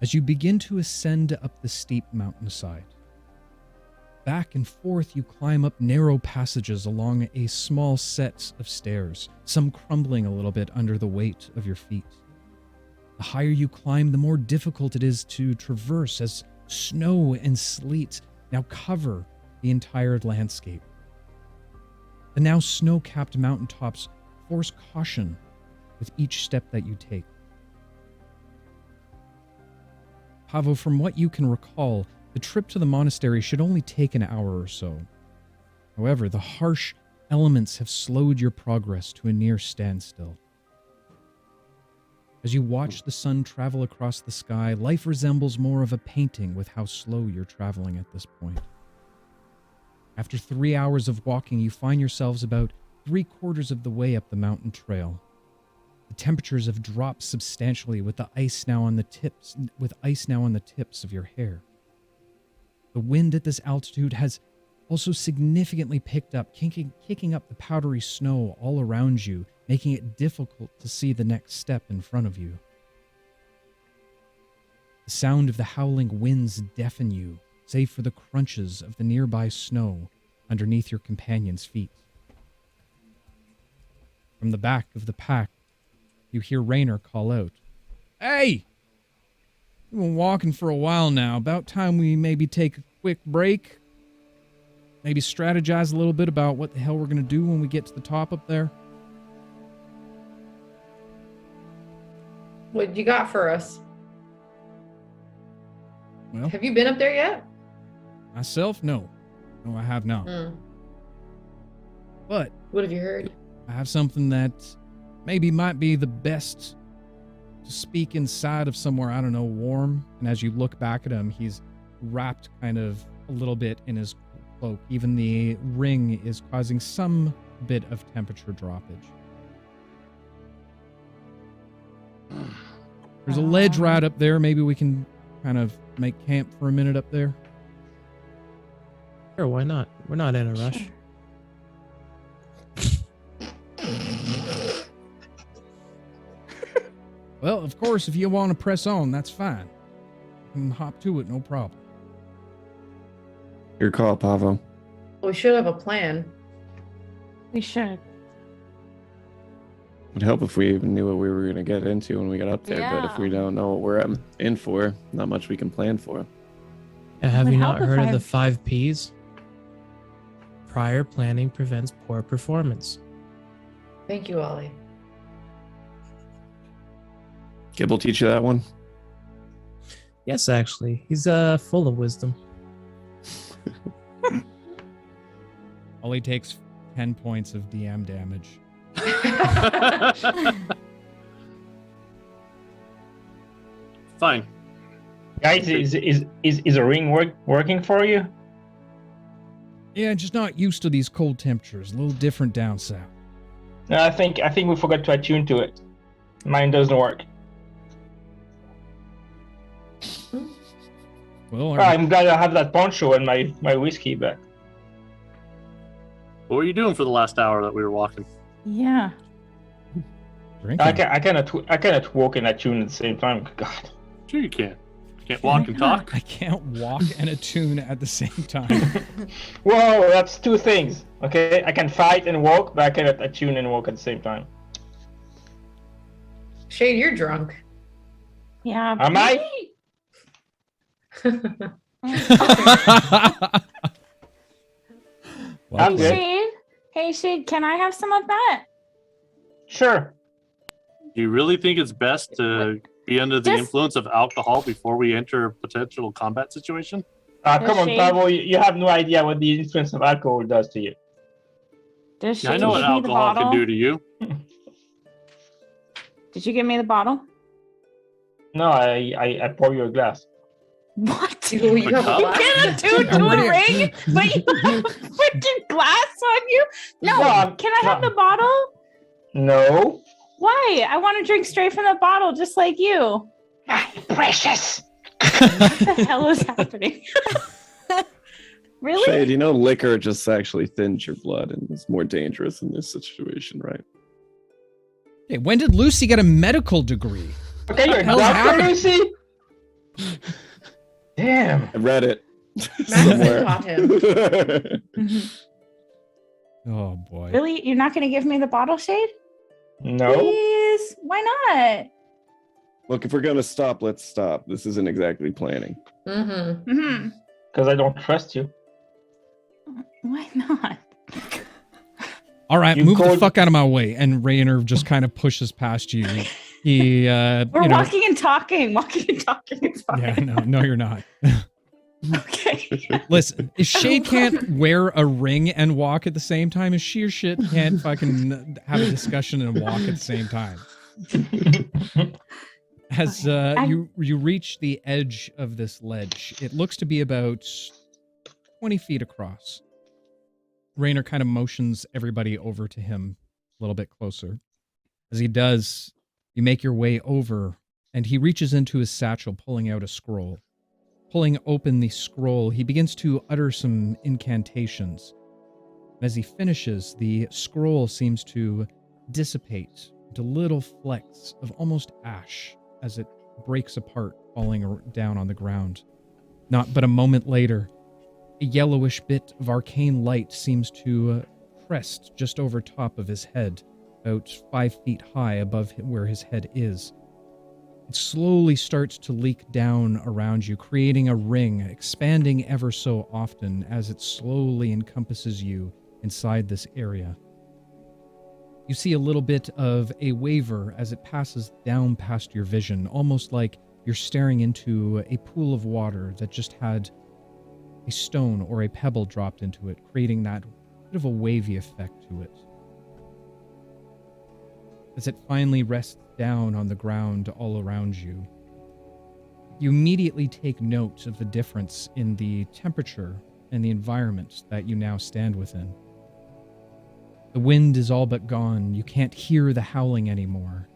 as you begin to ascend up the steep mountainside, back and forth you climb up narrow passages along a small set of stairs, some crumbling a little bit under the weight of your feet. The higher you climb, the more difficult it is to traverse as snow and sleet now cover the entire landscape. The now snow-capped mountaintops force caution with each step that you take. Pavo, from what you can recall, the trip to the monastery should only take an hour or so. However, the harsh elements have slowed your progress to a near standstill. As you watch the sun travel across the sky, life resembles more of a painting with how slow you're traveling at this point. After 3 hours of walking, you find yourselves about 3/4 of the way up the mountain trail. The temperatures have dropped substantially with ice now on the tips of your hair. The wind at this altitude has also significantly picked up, kicking up the powdery snow all around you, making it difficult to see the next step in front of you. The sound of the howling winds deafen you, save for the crunches of the nearby snow underneath your companion's feet. From the back of the pack, you hear Rayner call out, "Hey! We've been walking for a while now. About time we maybe take a quick break. Maybe strategize a little bit about what the hell we're going to do when we get to the top up there." What you got for us? Well, Have you been up there yet? myself, no. No, I have not. But What have you heard? I have something that maybe might be the best to speak inside of somewhere, I don't know, warm. And as you look back at him, he's wrapped kind of a little bit in his cloak. Even the ring is causing some bit of temperature droppage. There's a ledge right up there. Maybe we can kind of make camp for a minute up there. Sure, why not? We're not in a rush. Well, of course, if you want to press on, that's fine. You can hop to it, no problem. Your call, Pavo. We should have a plan. We should. It'd help if we even knew what we were going to get into when we got up there, but if Yeah. we don't know what we're in for, not much we can plan for. Yeah, have would you help not if heard I of the have- 5 Ps? prior planning prevents poor performance. Thank you, Ollie. Gib will teach you that one. Yes, actually, he's full of wisdom. Ollie takes 10 points of DM damage. Fine. Guys, is a ring working for you? Yeah, just not used to these cold temperatures. A little different down south. No, I think we forgot to attune to it. Mine doesn't work. Well, I'm glad I have that poncho and my whiskey back. What were you doing for the last hour that we were walking? Yeah. drinking. I cannot walk and attune at the same time. God. Sure you can. Can't walk and talk. I can't walk and attune at the same time. Whoa, that's two things. Okay, I can fight and walk, but I cannot attune and walk at the same time. Shade, you're drunk. Yeah. Am I? I'm good. Shade? Hey, Shade, can I have some of that? Sure. Do you really think it's best to be under the Just- influence of alcohol before we enter a potential combat situation? Come on, Shade? Pavo, you have no idea what the influence of alcohol does to you. Does Yeah, I Shade know what give me the alcohol bottle? can do to you. Did you give me the bottle? No, I pour you a glass. What? You have a cup? glass? Get a dude to a ring, but you have a freaking glass on you? No. No, Can I have no. the bottle? No. Why? I want to drink straight from the bottle, just like you. Precious. What the hell is happening? Really? Shade, you know liquor just actually thins your blood and is more dangerous in this situation, right? Hey, when did Lucy get a medical degree? Okay, you're a hell's doctor, happening? Lucy? Damn. I read it Madison taught him. Mhm. Oh boy. Really? You're not going to give me the bottle, Shade? No. Please? Why not? Look, if we're gonna stop, let's stop. This isn't exactly planning. Mm-hmm. Mm-hmm. Because I don't trust you. Why not? All right, You move the called- fuck out of my way. And Rayner just kind of pushes past you. He, We're you know, walking and talking. It's fine. yeah, no, you're not. Okay. Listen, if Shade can't wear a ring and walk at the same time, as she or shit can't fucking have a discussion and walk at the same time. As you reach the edge of this ledge, it looks to be about 20 feet across. Rayner kind of motions everybody over to him a little bit closer. As he does, you make your way over, and he reaches into his satchel, pulling out a scroll. Pulling open the scroll, he begins to utter some incantations. As he finishes, the scroll seems to dissipate into little flecks of almost ash as it breaks apart, falling down on the ground. Not but a moment later, a yellowish bit of arcane light seems to crest just over top of his head, about 5 feet high above where his head is. It slowly starts to leak down around you, creating a ring, expanding ever so often as it slowly encompasses you inside this area. You see a little bit of a waver as it passes down past your vision, almost like you're staring into a pool of water that just had a stone or a pebble dropped into it, creating that bit of a wavy effect to it. As it finally rests down on the ground all around you, you immediately take note of the difference in the temperature and the environment that you now stand within. The wind is all but gone. You can't hear the howling anymore.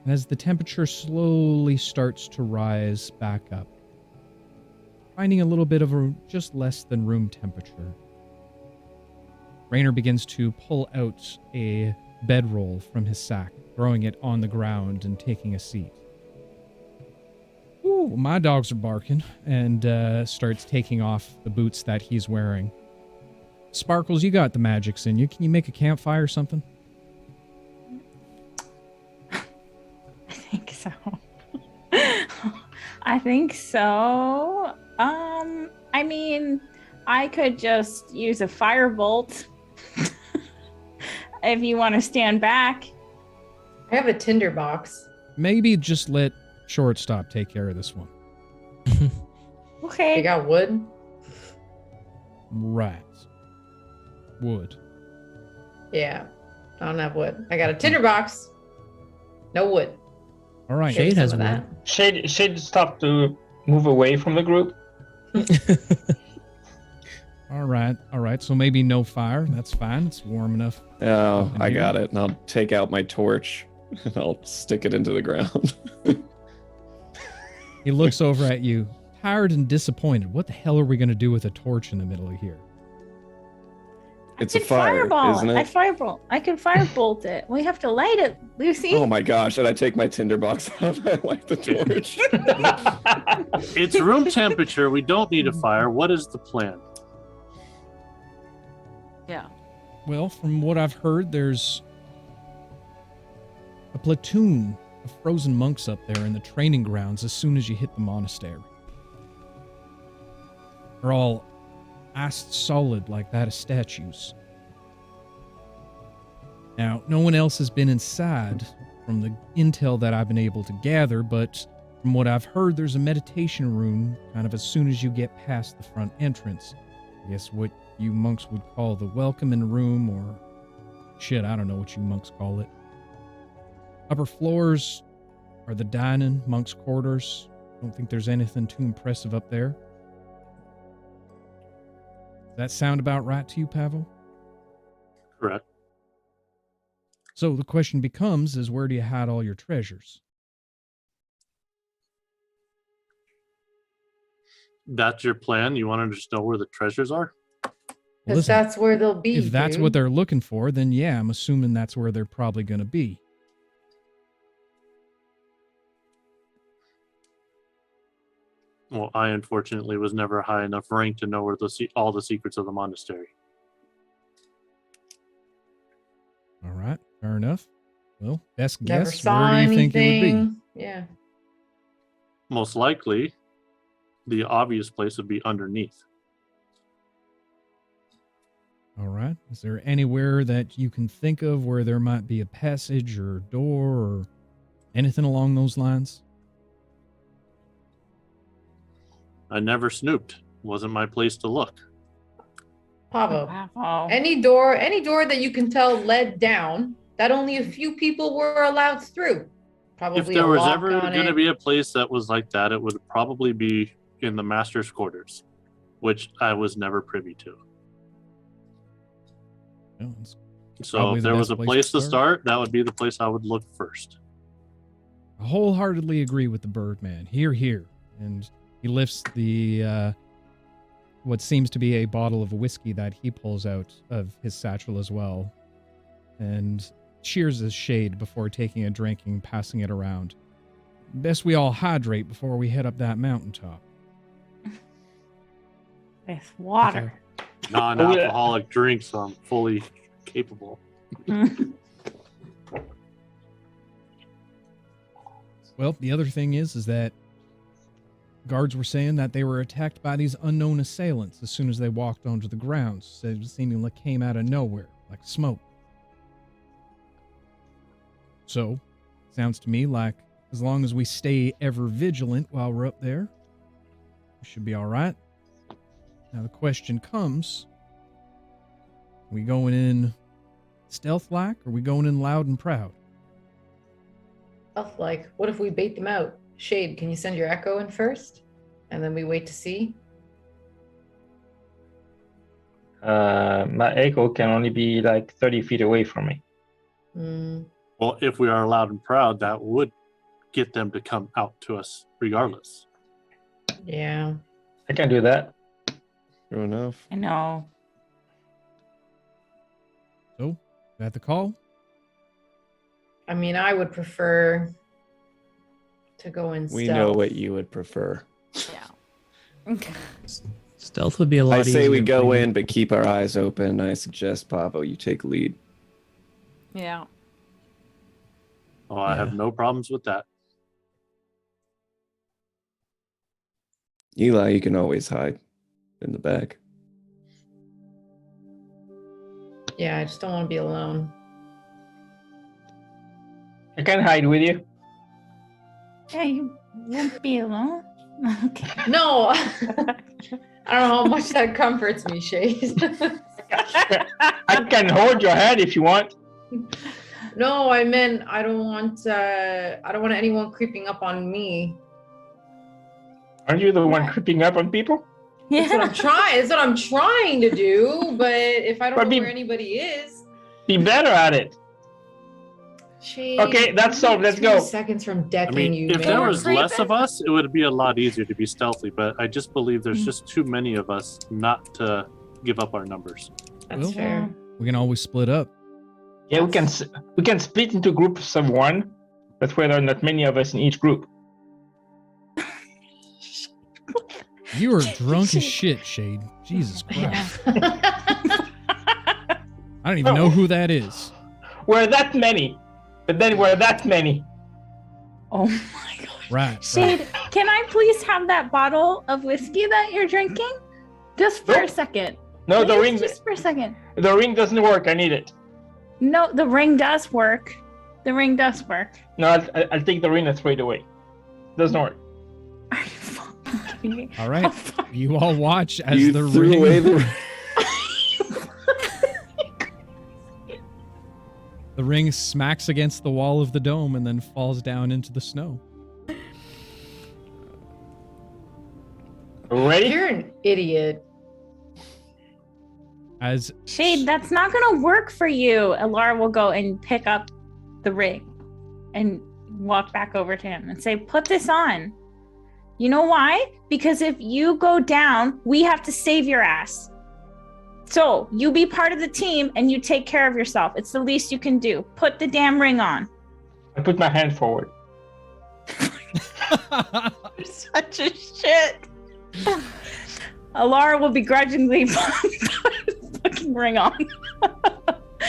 And as the temperature slowly starts to rise back up, finding a little bit of a just less than room temperature, Rayner begins to pull out a bedroll from his sack, throwing it on the ground and taking a seat. Ooh, my dogs are barking, and starts taking off the boots that he's wearing. Sparkles, you got the magics in you. Can you make a campfire or something? I think so. I think so. I mean, I could just use a firebolt if you want to stand back. I have a tinderbox. Maybe just let Shortstop take care of this one. You Okay. got wood? Right. Wood. Yeah. I don't have wood. I got a tinderbox. No wood. All right. Shade has Some of wood. that. Shade stopped to move away from the group. All right. So maybe no fire. That's fine. It's warm enough. Oh, I got it. And I'll take out my torch and I'll stick it into the ground. He looks over at you, tired and disappointed. What the hell are we going to do with a torch in the middle of here? It's I a can fire, fireball isn't it? I can firebolt it. We have to light it, Lucy. Oh my gosh, and I take my tinderbox out and I light the torch. It's room temperature. We don't need a fire. What is the plan? Yeah. Well, from what I've heard, there's a platoon of frozen monks up there in the training grounds as soon as you hit the monastery. They're all ice solid like that of statues. Now, no one else has been inside from the intel that I've been able to gather, but from what I've heard, there's a meditation room kind of as soon as you get past the front entrance. I guess what you monks would call the welcoming room, or shit, I don't know what you monks call it. Upper floors are the dining, monks' quarters. Don't think there's anything too impressive up there. Does that sound about right to you, Pavo? Correct. So the question becomes is where do you hide all your treasures? That's your plan? You want to just know where the treasures are? Because Listen, that's where they'll be. if that's dude. what they're looking for, then yeah, I'm assuming that's where they're probably going to be. Well, I unfortunately was never high enough rank to know where all the secrets of the monastery. All right, fair enough. Well, best Never guess, saw where do you think it would be? anything. Yeah. Most likely, the obvious place would be underneath. All right. Is there anywhere that you can think of where there might be a passage or door or anything along those lines? I never snooped. Wasn't my place to look. Pavo. Wow. Any door that you can tell led down that only a few people were allowed through. Probably If there a was lock ever on going to it. be a place that was like that, it would probably be in the master's quarters, which I was never privy to. No, it's So Probably if the there was best a place place to to start, that would be the place I would look first. I wholeheartedly agree with the Birdman. Here, here. And he lifts the what seems to be a bottle of whiskey that he pulls out of his satchel as well, and cheers his shade before taking a drink and passing it around. Best we all hydrate before we head up that mountaintop. With water. Non-alcoholic drink, so I'm fully capable. Well, the other thing is that guards were saying that they were attacked by these unknown assailants as soon as they walked onto the grounds. So it seemingly came out of nowhere, like smoke. So, sounds to me like as long as we stay ever vigilant while we're up there, we should be all right. Now the question comes, we going in stealth-like, or we going in loud and proud? Stuff like, what if we bait them out? Shade, can you send your echo in first? And then we wait to see? My echo can only be like 30 feet away from me. Hmm. Well, if we are loud and proud, that would get them to come out to us regardless. Yeah. I can do that. True enough. I know. So, is that the call? I mean, I would prefer to go in We stealth. know what you would prefer. Yeah. Stealth would be a lot I easier. say we for go you. in, but keep our eyes open. I suggest, Pavo, you take lead. Yeah. Oh, I have Yeah. no problems with that. Eli, you can always hide in the back. Yeah, I just don't want to be alone. I can hide with you. Yeah, you won't be alone. Okay. No, I don't know how much that comforts me, Shade. I can hold your hand if you want. No, I meant I don't want anyone creeping up on me. Aren't you the one creeping up on people? That's what I'm trying. That's what I'm trying to do. But if I don't But know be- where anybody is, Be better at it. Shade, Okay, that's solved. Let's 20 go. seconds from I decking mean, you, if man. there was creeping. less of us, it would be a lot easier to be stealthy. But I just believe there's just too many of us not to give up our numbers. That's Well, fair. We can always split up. Yeah, we can split into groups of one, but where there are not many of us in each group. You are drunk as shit, Shade. Jesus Christ. I don't even know who that is. We're that many, but then we're that many. Oh my god. Right. Shade, can I please have that bottle of whiskey that you're drinking? Just for a Nope. second. No, the Please, ring. Just for a second. The ring doesn't work. I need it. No, the ring does work. The ring does work. No, I'll take the ring and throw it away. Doesn't work. Are you fucking kidding me? All right. You all watch as You the threw ring. away the The ring smacks against the wall of the dome and then falls down into the snow. Ready? You're an idiot. As Shade, that's not gonna work for you. Alara will go and pick up the ring and walk back over to him and say, put this on. You know why? Because if you go down, we have to save your ass. So you be part of the team and you take care of yourself. It's the least you can do. Put the damn ring on. I put my hand forward. Such a shit. Alara will begrudgingly put his fucking ring on.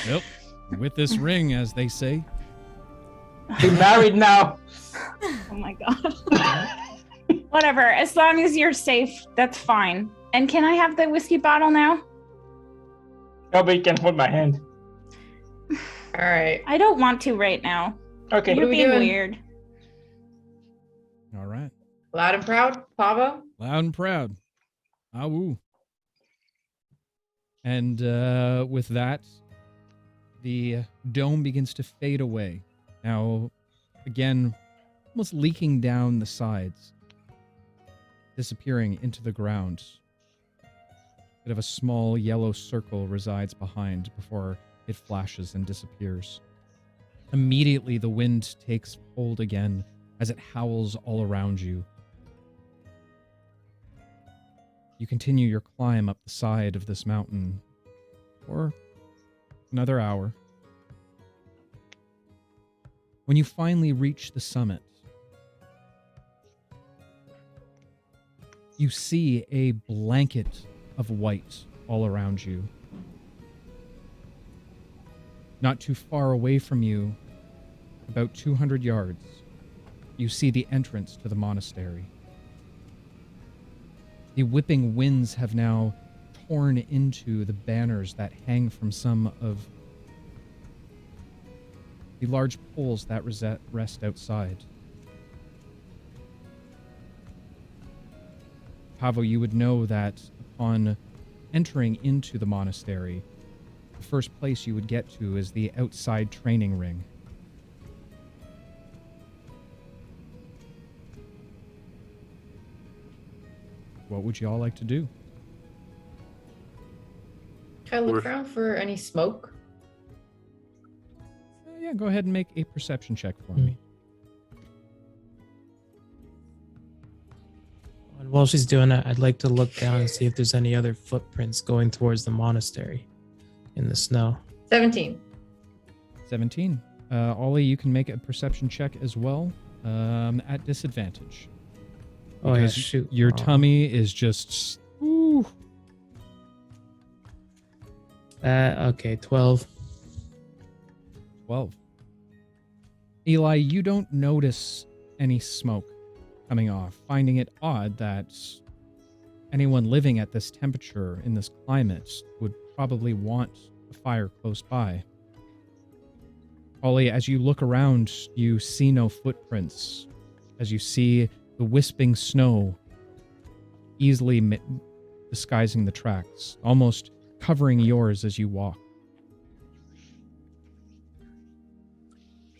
Yep. With this ring, as they say. We're married now. Oh my god. Whatever. As long as you're safe, that's fine. And can I have the whiskey bottle now? Nobody can hold my hand. All right. I don't want to right now. Okay. What You're are we being doing? weird. All right. Loud and proud, Pavo. Loud and proud. Ah, woo. And with that, the dome begins to fade away. Now, again, almost leaking down the sides, disappearing into the ground. Bit of a small yellow circle resides behind before it flashes and disappears. Immediately, the wind takes hold again as it howls all around you. You continue your climb up the side of this mountain for another hour. When you finally reach the summit, you see a blanket of white all around you. Not too far away from you, about 200 yards, you see the entrance to the monastery. The whipping winds have now torn into the banners that hang from some of the large poles that rest outside. Pavo, you would know that upon entering into the monastery, the first place you would get to is the outside training ring. What would you all like to do? Can I look around for any smoke? Yeah, go ahead and make a perception check for me. And while she's doing that, I'd like to look down and see if there's any other footprints going towards the monastery in the snow. 17. 17. Ollie, you can make a perception check as well, at disadvantage. Oh, yeah, Because shoot. Your Oh. tummy is just... Ooh. Okay, 12. 12. Eli, you don't notice any smoke coming off, finding it odd that anyone living at this temperature in this climate would probably want a fire close by. Ollie, as you look around, you see no footprints. As you see the wisping snow easily disguising the tracks, almost covering yours as you walk.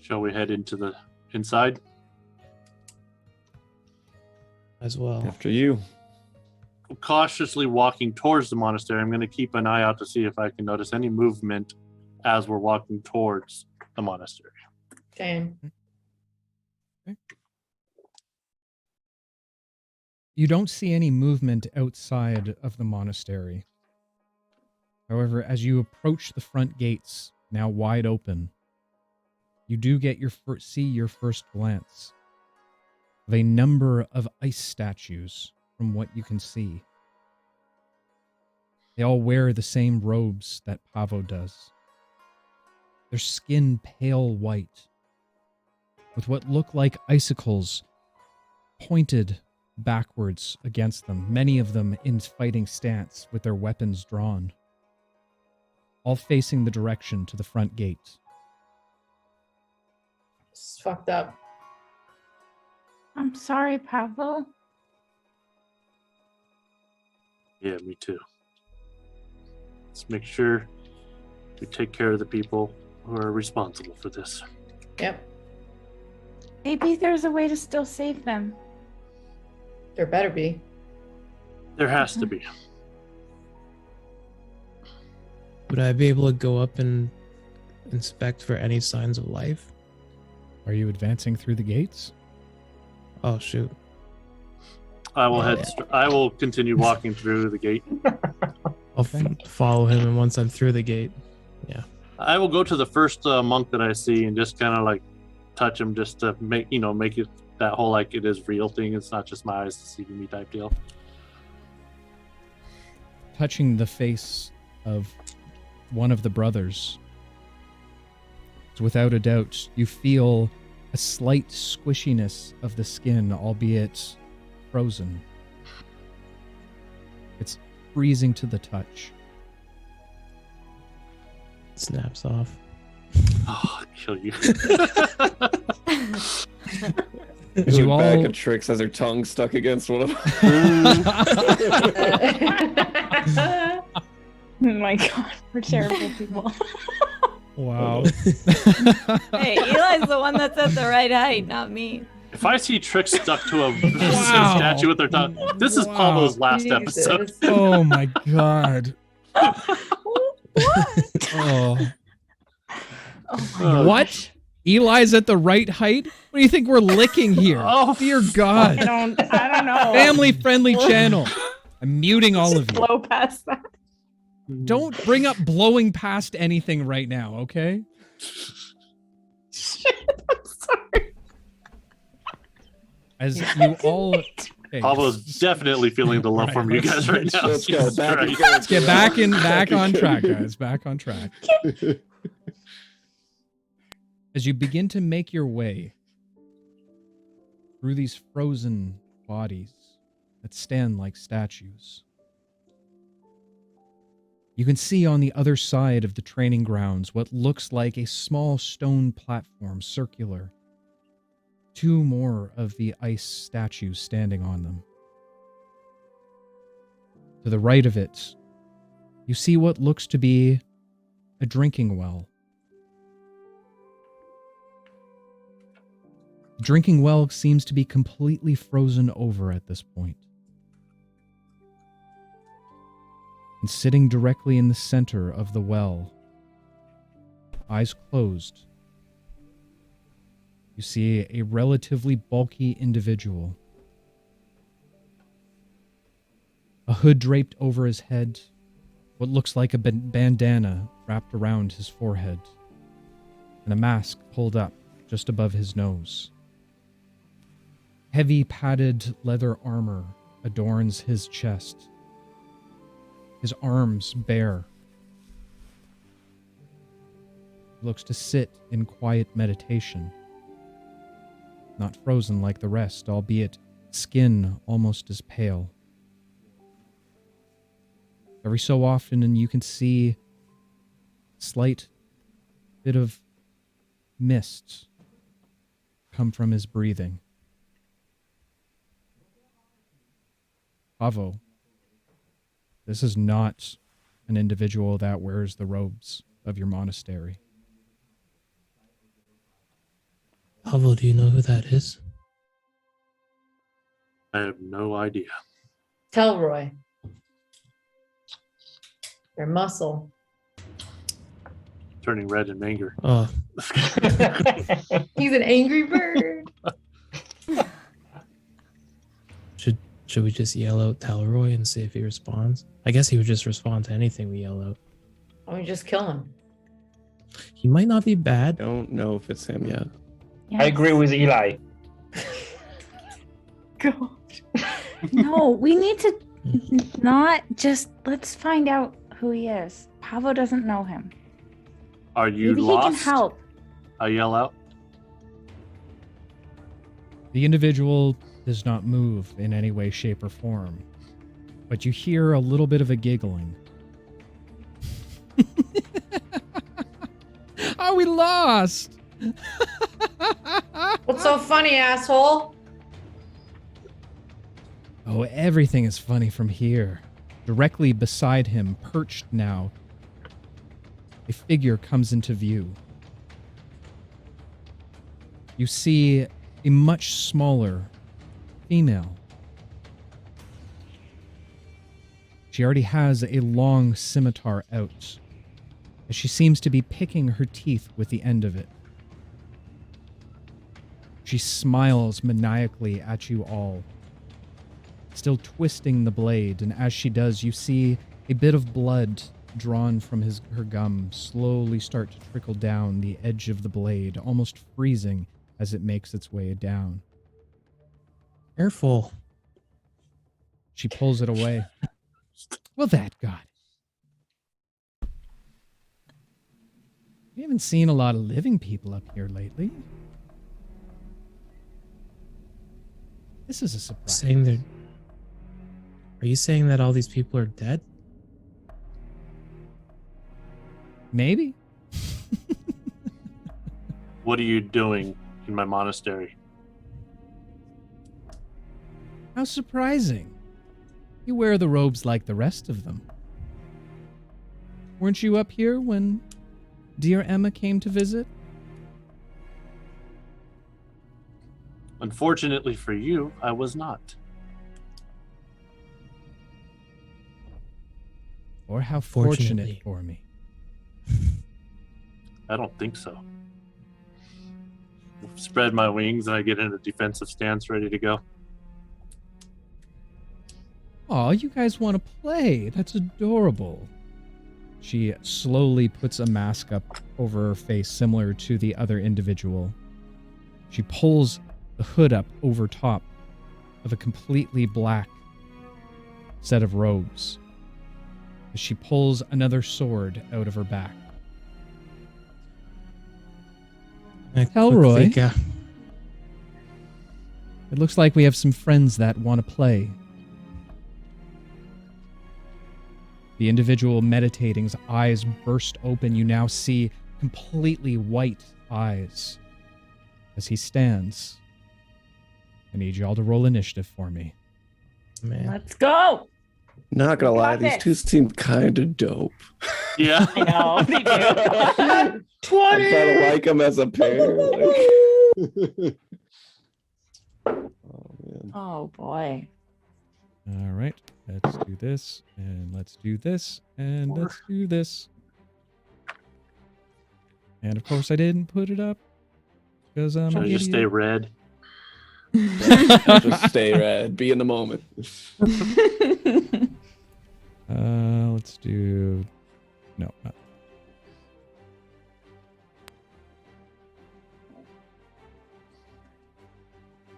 Shall we head into the inside? As well. After you. Cautiously walking towards the monastery, I'm going to keep an eye out to see if I can notice any movement as we're walking towards the monastery. Same. You don't see any movement outside of the monastery. However, as you approach the front gates, now wide open, you do get see your first glance of a number of ice statues from what you can see. They all wear the same robes that Pavo does. Their skin pale white, with what look like icicles pointed backwards against them, many of them in fighting stance with their weapons drawn, all facing the direction to the front gate. It's fucked up. I'm sorry, Pavo. Yeah, me too. Let's make sure we take care of the people who are responsible for this. Yep. Maybe there's a way to still save them. There better be. There has to be. Would I be able to go up and inspect for any signs of life? Are you advancing through the gates? Oh, shoot. I will Yeah. I will continue walking through the gate. I'll follow him, and once I'm through the gate, I will go to the first monk that I see and just kind of like touch him, just to make it that whole like it is real thing. It's not just my eyes deceiving me type deal. Touching the face of one of the brothers, without a doubt, you feel a slight squishiness of the skin, albeit frozen. It's freezing to the touch. snaps off. Oh, I'll kill you. As you Look all back at Trix has her tongue stuck against one of them. Oh my god, we're terrible people. Wow. Hey, Eli's the one that's at the right height, not me. If I see Trix stuck to a statue with her tongue, this is Wow. Pablo's last Jesus. episode. Oh my god. What? Oh. Oh, What? Eli's at the right height? What do you think we're licking here? Oh, Dear God. I don't know. Family-friendly channel. I'm muting all of you. Blow past that. Don't bring up blowing past anything right now, okay? Shit, I'm sorry. As you all... Okay, Pablo's definitely feeling the love from you guys right now. Let's go. Jesus Back, Christ. Let's get back on track, guys. Back on track. As you begin to make your way through these frozen bodies that stand like statues, you can see on the other side of the training grounds what looks like a small stone platform, circular. Two more of the ice statues standing on them. To the right of it, you see what looks to be a drinking well. The drinking well seems to be completely frozen over at this point. And sitting directly in the center of the well, eyes closed, you see a relatively bulky individual. A hood draped over his head, what looks like a bandana wrapped around his forehead, and a mask pulled up just above his nose. Heavy padded leather armor adorns his chest, his arms bare. He looks to sit in quiet meditation, not frozen like the rest, albeit skin almost as pale. Every so often, and you can see slight bit of mist come from his breathing. Pavo, this is not an individual that wears the robes of your monastery. Pavo, do you know who that is? I have no idea. Tell Roy. Your muscle. Turning red in anger. Oh, He's an angry bird. should we just yell out Talroy and see if he responds? I guess he would just respond to anything we yell out. Why don't we just kill him? He might not be bad. I don't know if it's him yet. I agree with Eli. God. No, we need to not just, let's find out who he is. Pavo doesn't know him. Are you Maybe lost? he can help. I yell out. The individual does not move in any way, shape, or form, but you hear a little bit of a giggling. Oh, we lost! What's so funny, asshole? Oh, everything is funny from here. Directly beside him, perched now, a figure comes into view. You see a much smaller female. She already has a long scimitar out, as she seems to be picking her teeth with the end of it. She smiles maniacally at you all, still twisting the blade, and as she does, you see a bit of blood drawn from her gum slowly start to trickle down the edge of the blade, almost freezing as it makes its way down. Careful. She pulls it away. Well, that got it. We haven't seen a lot of living people up here lately. This is a surprise. Are you saying that all these people are dead? Maybe. What are you doing in my monastery? How surprising. You wear the robes like the rest of them. Weren't you up here when dear Emma came to visit? Unfortunately for you, I was not. Or how fortunate Fortunately. for me. I don't think so. Spread my wings and I get in a defensive stance ready to go. Aw, you guys want to play. That's adorable. She slowly puts a mask up over her face, similar to the other individual. She pulls the hood up over top of a completely black set of robes. As she pulls another sword out of her back. Elroy. It looks like we have some friends that want to play. The individual meditating's eyes burst open. You now see completely white eyes as he stands. I need y'all to roll initiative for me. Man. Let's go. Not gonna lie, got these this. two seem kind of dope. Yeah. I know. They do. I 20! kind of like them as a pair. like- Oh man. Oh boy. All right, let's do this, and let's do this, and let's do this. And of course, I didn't put it up because I'm Should an I just stay idiot. red? Just stay red. Be in the moment. Let's do. No, not.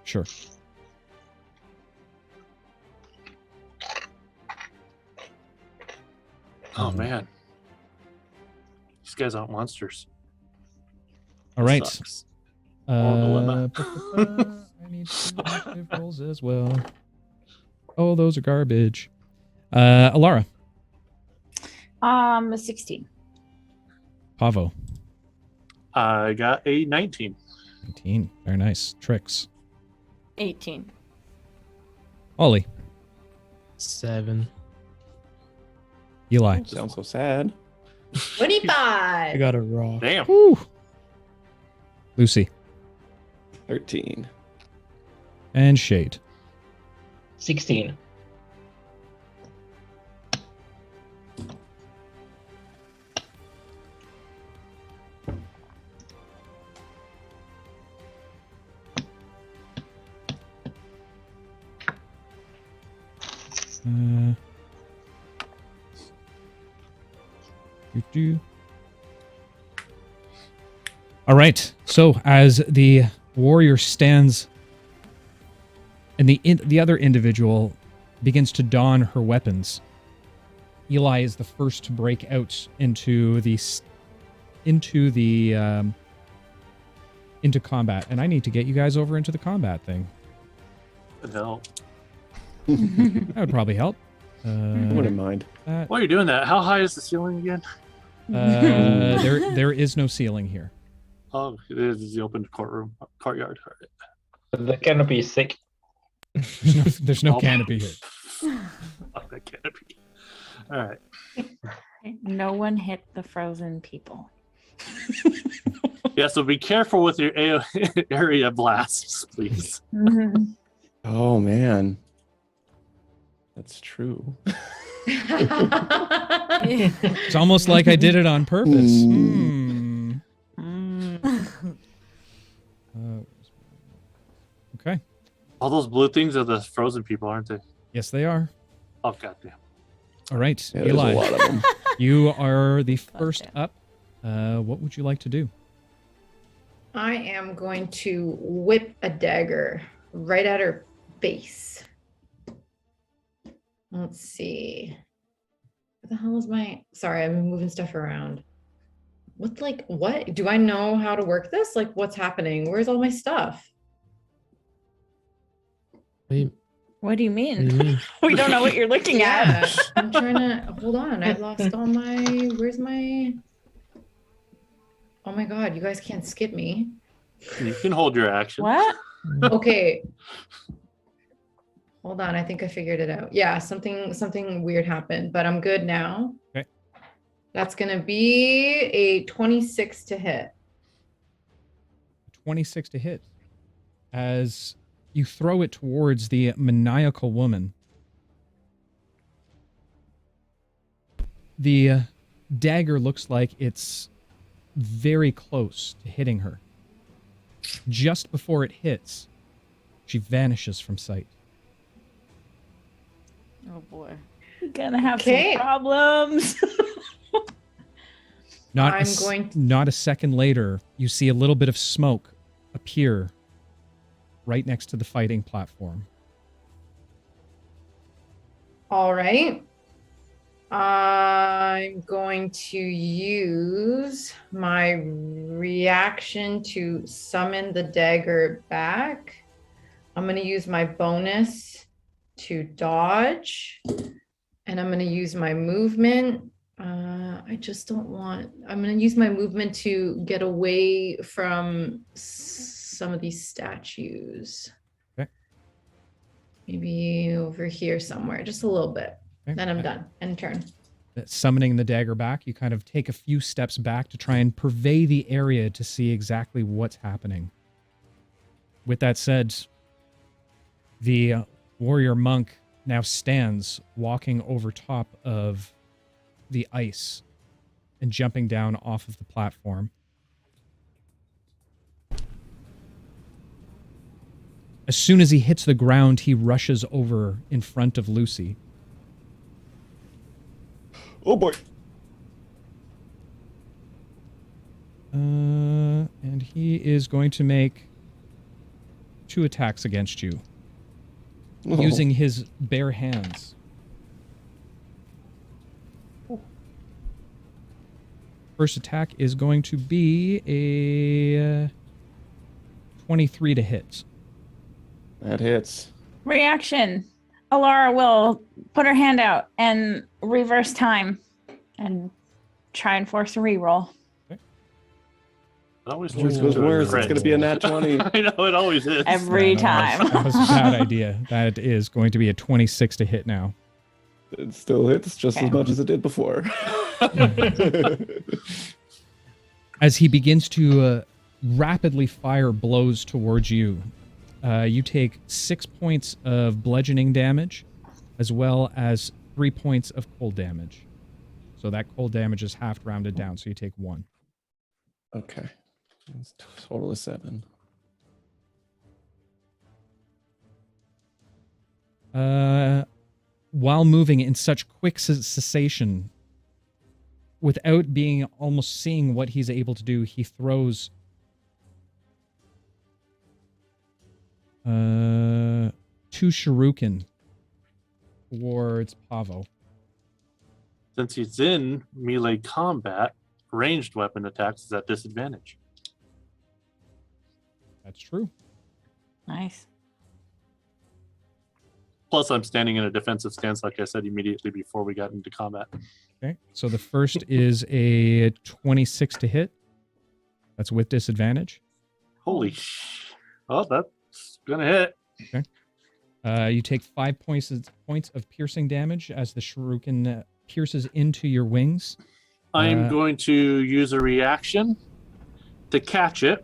Sure. Oh man. These guys aren't monsters. All right. Sucks. dilemma. I need two active rolls as well. Oh, those are garbage. Alara. 16. Pavo. I got a 19. 19. Very nice. Tricks. 18. Ollie. 7. Eli. Sounds so sad. 25. I got a raw. Damn. Woo. Lucy. 13. And Shade. 16. All right. So as the warrior stands and the other individual begins to don her weapons, Eli is the first to break out into combat, and I need to get you guys over into the combat thing. Good hell. That would probably help. I wouldn't mind. That, While you're doing that, how high is the ceiling again? there is no ceiling here. Oh, it is the open courtyard. All right. The canopy is thick. There's no Oh. canopy here. Fuck that canopy. All right. No one hit the frozen people. Yeah, so be careful with your area blasts, please. Oh man, that's true. It's almost like I did it on purpose. Okay. All those blue things are the frozen people, aren't they? Yes, they are. Oh, goddamn. All right, Yeah, there's Eli, a lot of them. you are the first up. What would you like to do? I am going to whip a dagger right at her face. Let's see. What the hell is my... Sorry, I've been moving stuff around. What do I know how to work this? Like, what's happening? Where's all my stuff? What do you mean? What do you mean? We don't know what you're looking at. Yeah, I'm trying to... Hold on, I've lost all my... Where's my... Oh my God, you guys can't skip me. You can hold your action. What? Okay. Hold on, I think I figured it out. Yeah, something weird happened, but I'm good now. Okay. That's gonna be a 26 to hit. 26 to hit. As you throw it towards the maniacal woman, the dagger looks like it's very close to hitting her. Just before it hits, she vanishes from sight. Oh boy. You're gonna have Okay. some problems. Not I'm going to- not a second later, you see a little bit of smoke appear right next to the fighting platform. All right. I'm going to use my reaction to summon the dagger back. I'm going to use my bonus to dodge, and I'm going to use my movement. I just don't want... I'm going to use my movement to get away from some of these statues. Okay. Maybe over here somewhere, just a little bit. Okay. Then I'm done. End turn. Summoning the dagger back, you kind of take a few steps back to try and purvey the area to see exactly what's happening. With that said, the warrior monk now stands walking over top of the ice and jumping down off of the platform. As soon as he hits the ground, he rushes over in front of Lucy. Oh boy. And he is going to make 2 attacks against you, Oh. using his bare hands. First attack is going to be a 23 to hit. That hits. Reaction. Alara will put her hand out and reverse time and try and force a reroll. It always Worse turns goes into a worse. It's crit. going to be a nat 20. I know it always is. Every Yeah, no, time. that was a bad idea. That is going to be a 26 to hit now. It still hits just Okay. as much as it did before. As he begins to rapidly fire blows towards you, you take 6 points of bludgeoning damage, as well as 3 points of cold damage. So that cold damage is half rounded down, so you take 1. Okay. It's total of 7. While moving in such quick cessation, without being almost seeing what he's able to do, he throws 2 shuriken towards Pavo. Since he's in melee combat, ranged weapon attacks is at disadvantage. That's true. Nice. Plus, I'm standing in a defensive stance, like I said immediately before we got into combat. Okay, so the first is a 26 to hit. That's with disadvantage. Holy Oh, that's gonna hit. You take 5 points of piercing damage as the shuriken pierces into your wings. I'm going to use a reaction to catch it.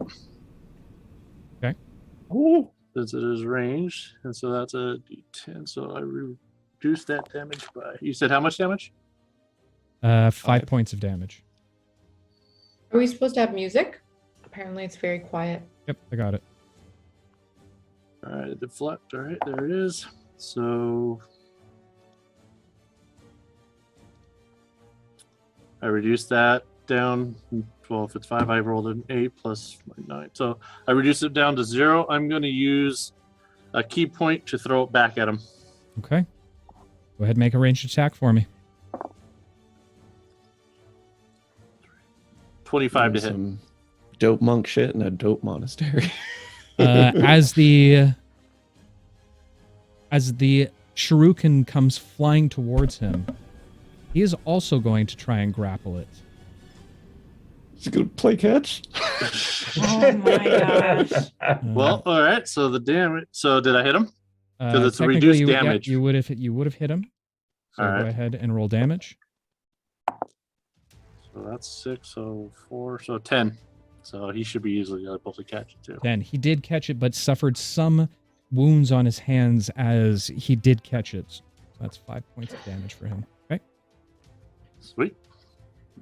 Okay. Ooh, since it is ranged, and so that's a D10. So I reduce that damage by. You said how much damage? 5 points of damage. Are we supposed to have music? Apparently, it's very quiet. Yep, I got it. All right, deflect. All right, there it is. So I reduced that down. Well, if it's 5, I rolled an 8 plus 9. So I reduced it down to 0. I'm going to use a key point to throw it back at him. Okay. Go ahead and make a ranged attack for me. 25 to hit. Some dope monk shit in a dope monastery. As the shuriken comes flying towards him, he is also going to try and grapple it. He's going to play catch. Oh my gosh. Well, all right. So the damage. So did I hit him? Because it's a technically reduced yeah, damage. you would have hit him. So All right. go ahead and roll damage. So that's 6. So 4. So 10. So he should be easily able to catch it too. 10. He did catch it, but suffered some wounds on his hands as he did catch it. So that's 5 points of damage for him. Okay. Sweet.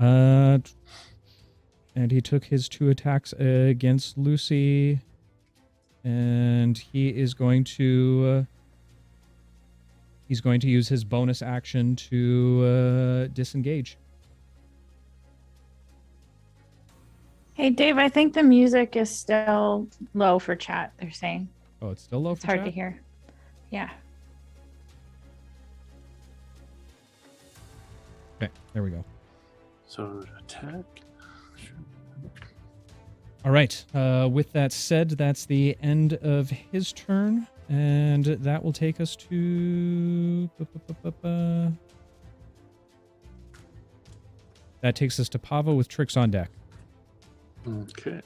And he took his 2 attacks against Lucy, and he is going to use his bonus action to disengage. Hey, Dave, I think the music is still low for chat, they're saying. Oh, it's still low. It's hard to hear. Yeah. Okay, there we go. So attack. All right. With that said, that's the end of his turn, and that will take us to. That takes us to Pavo with tricks on deck. Okay.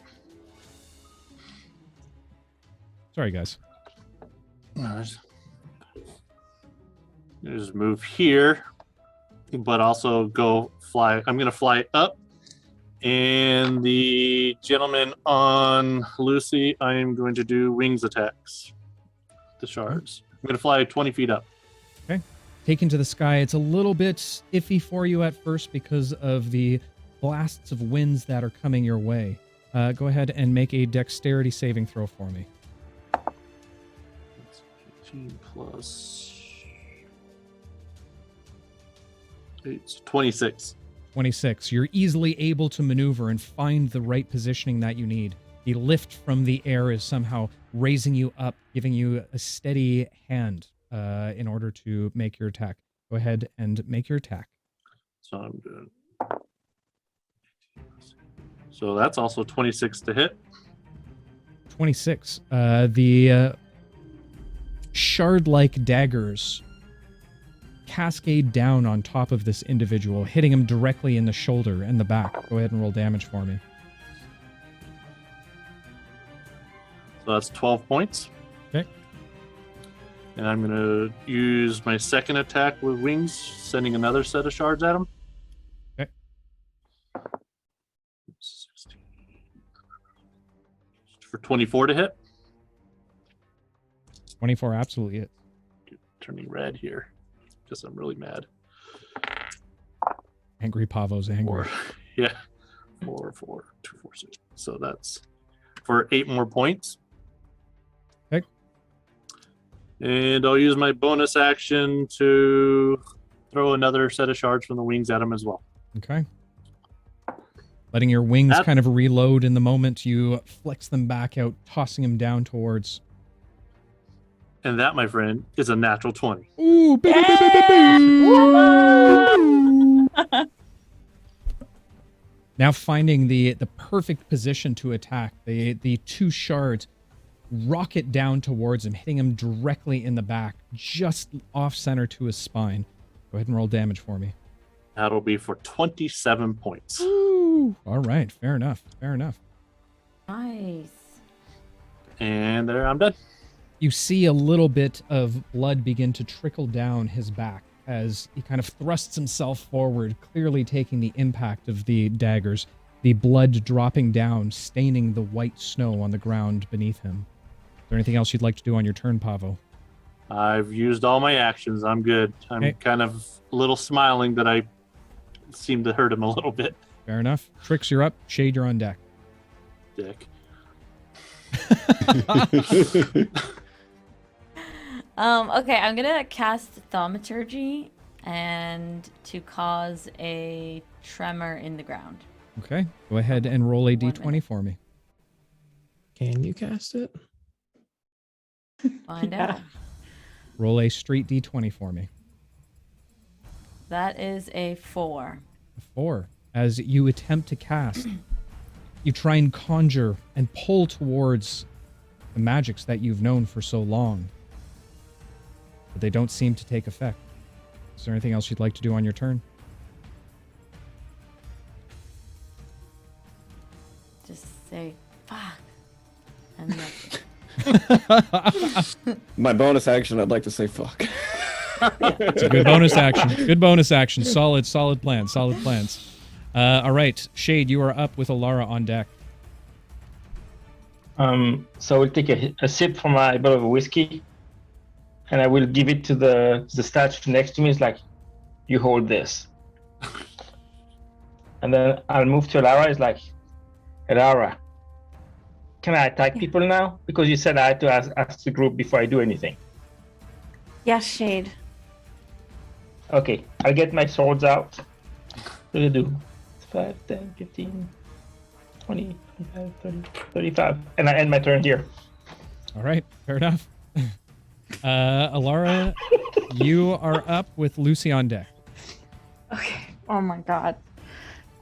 Sorry, guys. Nice. Just move here, but also go fly. I'm going to fly up. And the gentleman on Lucy, I am going to do wings attacks. The shards. I'm going to fly 20 feet up. Okay. Taken to the sky. It's a little bit iffy for you at first because of the blasts of winds that are coming your way. Go ahead and make a dexterity saving throw for me. That's 15 plus 8, 26. 26. You're easily able to maneuver and find the right positioning that you need. The lift from the air is somehow raising you up, giving you a steady hand in order to make your attack. Go ahead and make your attack. So I'm doing. So that's also 26 to hit. 26. The shard-like daggers cascade down on top of this individual, hitting him directly in the shoulder and the back. Go ahead and roll damage for me. So that's 12 points. Okay. And I'm going to use my second attack with wings, sending another set of shards at him. Okay. 16. For 24 to hit. 24 absolutely hits. Turning red here because I'm really mad. Angry Pavo's angry. 4, 2, 4, 6. So that's for 8 more points. Okay. And I'll use my bonus action to throw another set of shards from the wings at him as well. Okay. Letting your wings kind of reload in the moment, you flex them back out, tossing them down towards. And that, my friend, is a natural 20. Ooh, Now finding the perfect position to attack, the 2 shards rocket down towards him, hitting him directly in the back, just off center to his spine. Go ahead and roll damage for me. That'll be for 27 points. Ooh. All right, fair enough. Fair enough. Nice. And there, I'm done. You see a little bit of blood begin to trickle down his back as he kind of thrusts himself forward, clearly taking the impact of the daggers, the blood dropping down, staining the white snow on the ground beneath him. Is there anything else you'd like to do on your turn, Pavo? I've used all my actions. I'm good. I'm kind of a little smiling that I seem to hurt him a little bit. Fair enough. Trix, you're up. Shade, you're on deck. Dick. Okay, I'm gonna cast Thaumaturgy and to cause a tremor in the ground. Okay. Go ahead and roll a d20 for me. Can you cast it? Find out. Roll a straight d20 for me. That is a 4. A 4. As you attempt to cast, you try and conjure and pull towards the magics that you've known for so long. But they don't seem to take effect. Is there anything else you'd like to do on your turn? Just say, fuck. And that's it. My bonus action, I'd like to say fuck. It's a good bonus action. Good bonus action. Solid plan. Solid plans. All right. Shade, you are up with Alara on deck. So I will take a sip from my bottle of whiskey, and I will give it to the statue next to me. It's like, you hold this. And then I'll move to Alara. It's like, Alara, can I attack people now? Because you said I had to ask the group before I do anything. Yes, Shade. Okay, I'll get my swords out. What do I do? 5, 10, 15, 20, 25, 30, 35. And I end my turn here. All right. Fair enough. Alara, you are up with Lucy on deck. Okay. Oh my god.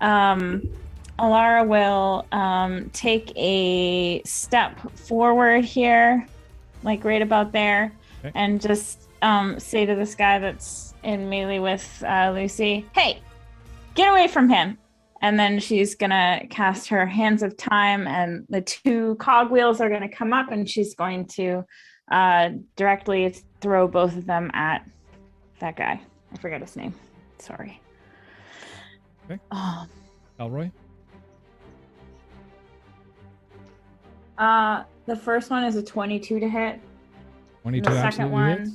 Alara will take a step forward here, like right about there, okay, and just say to this guy that's in melee with Lucy, "Hey, get away from him!" And then she's gonna cast her Hands of Time, and the 2 cogwheels are gonna come up, and she's going to directly throw both of them at that guy. I forget his name. Sorry. Okay. Elroy? The first one is a 22 to hit. 22 The second absolutely one, hits.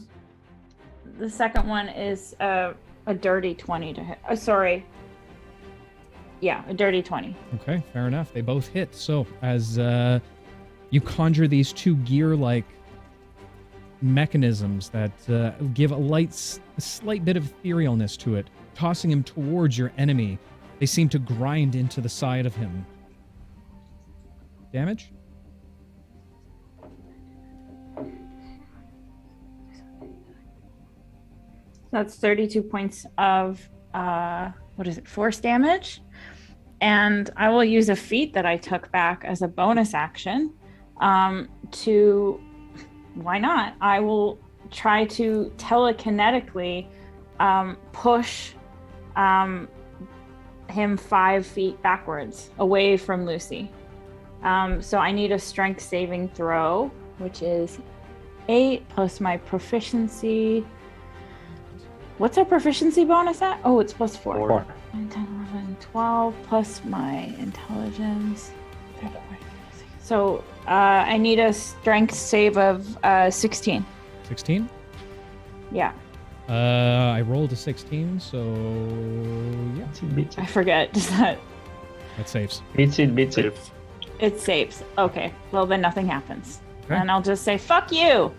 the second one is a dirty 20 to hit. Sorry. Yeah, a dirty 20. Okay, fair enough. They both hit. So as you conjure these 2 gear-like mechanisms that give a slight bit of etherealness to it, tossing him towards your enemy, they seem to grind into the side of him. Damage? That's 32 points of force damage. And I will use a feat that I took back as a bonus action to, why not? I will try to telekinetically push him 5 feet backwards away from Lucy. So I need a strength saving throw, which is 8 plus my proficiency. What's our proficiency bonus at? Oh, it's plus 4. 4. 9, 10, 11, 12 plus my intelligence. So I need a strength save of 16. 16? Yeah, I rolled a 16, so yeah, I forget. Does that? that saves. Beats it. Safe. It saves. Okay, well then nothing happens. Okay. And I'll just say, fuck you!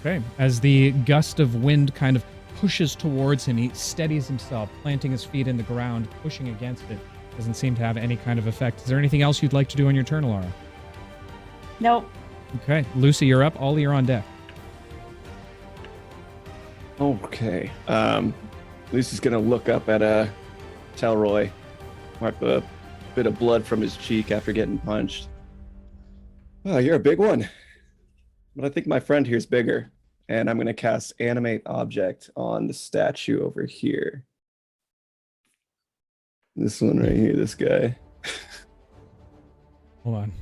Okay. As the gust of wind kind of pushes towards him, he steadies himself, planting his feet in the ground, pushing against it. Doesn't seem to have any kind of effect. Is there anything else you'd like to do on your turn, Alara? Nope. Okay. Lucy, you're up. Ollie, you're on deck. Okay. Lucy's gonna look up at Telroy, wipe a bit of blood from his cheek after getting punched. Oh, you're a big one. But I think my friend here's bigger. And I'm gonna cast Animate Object on the statue over here. This one right here, this guy. Hold on.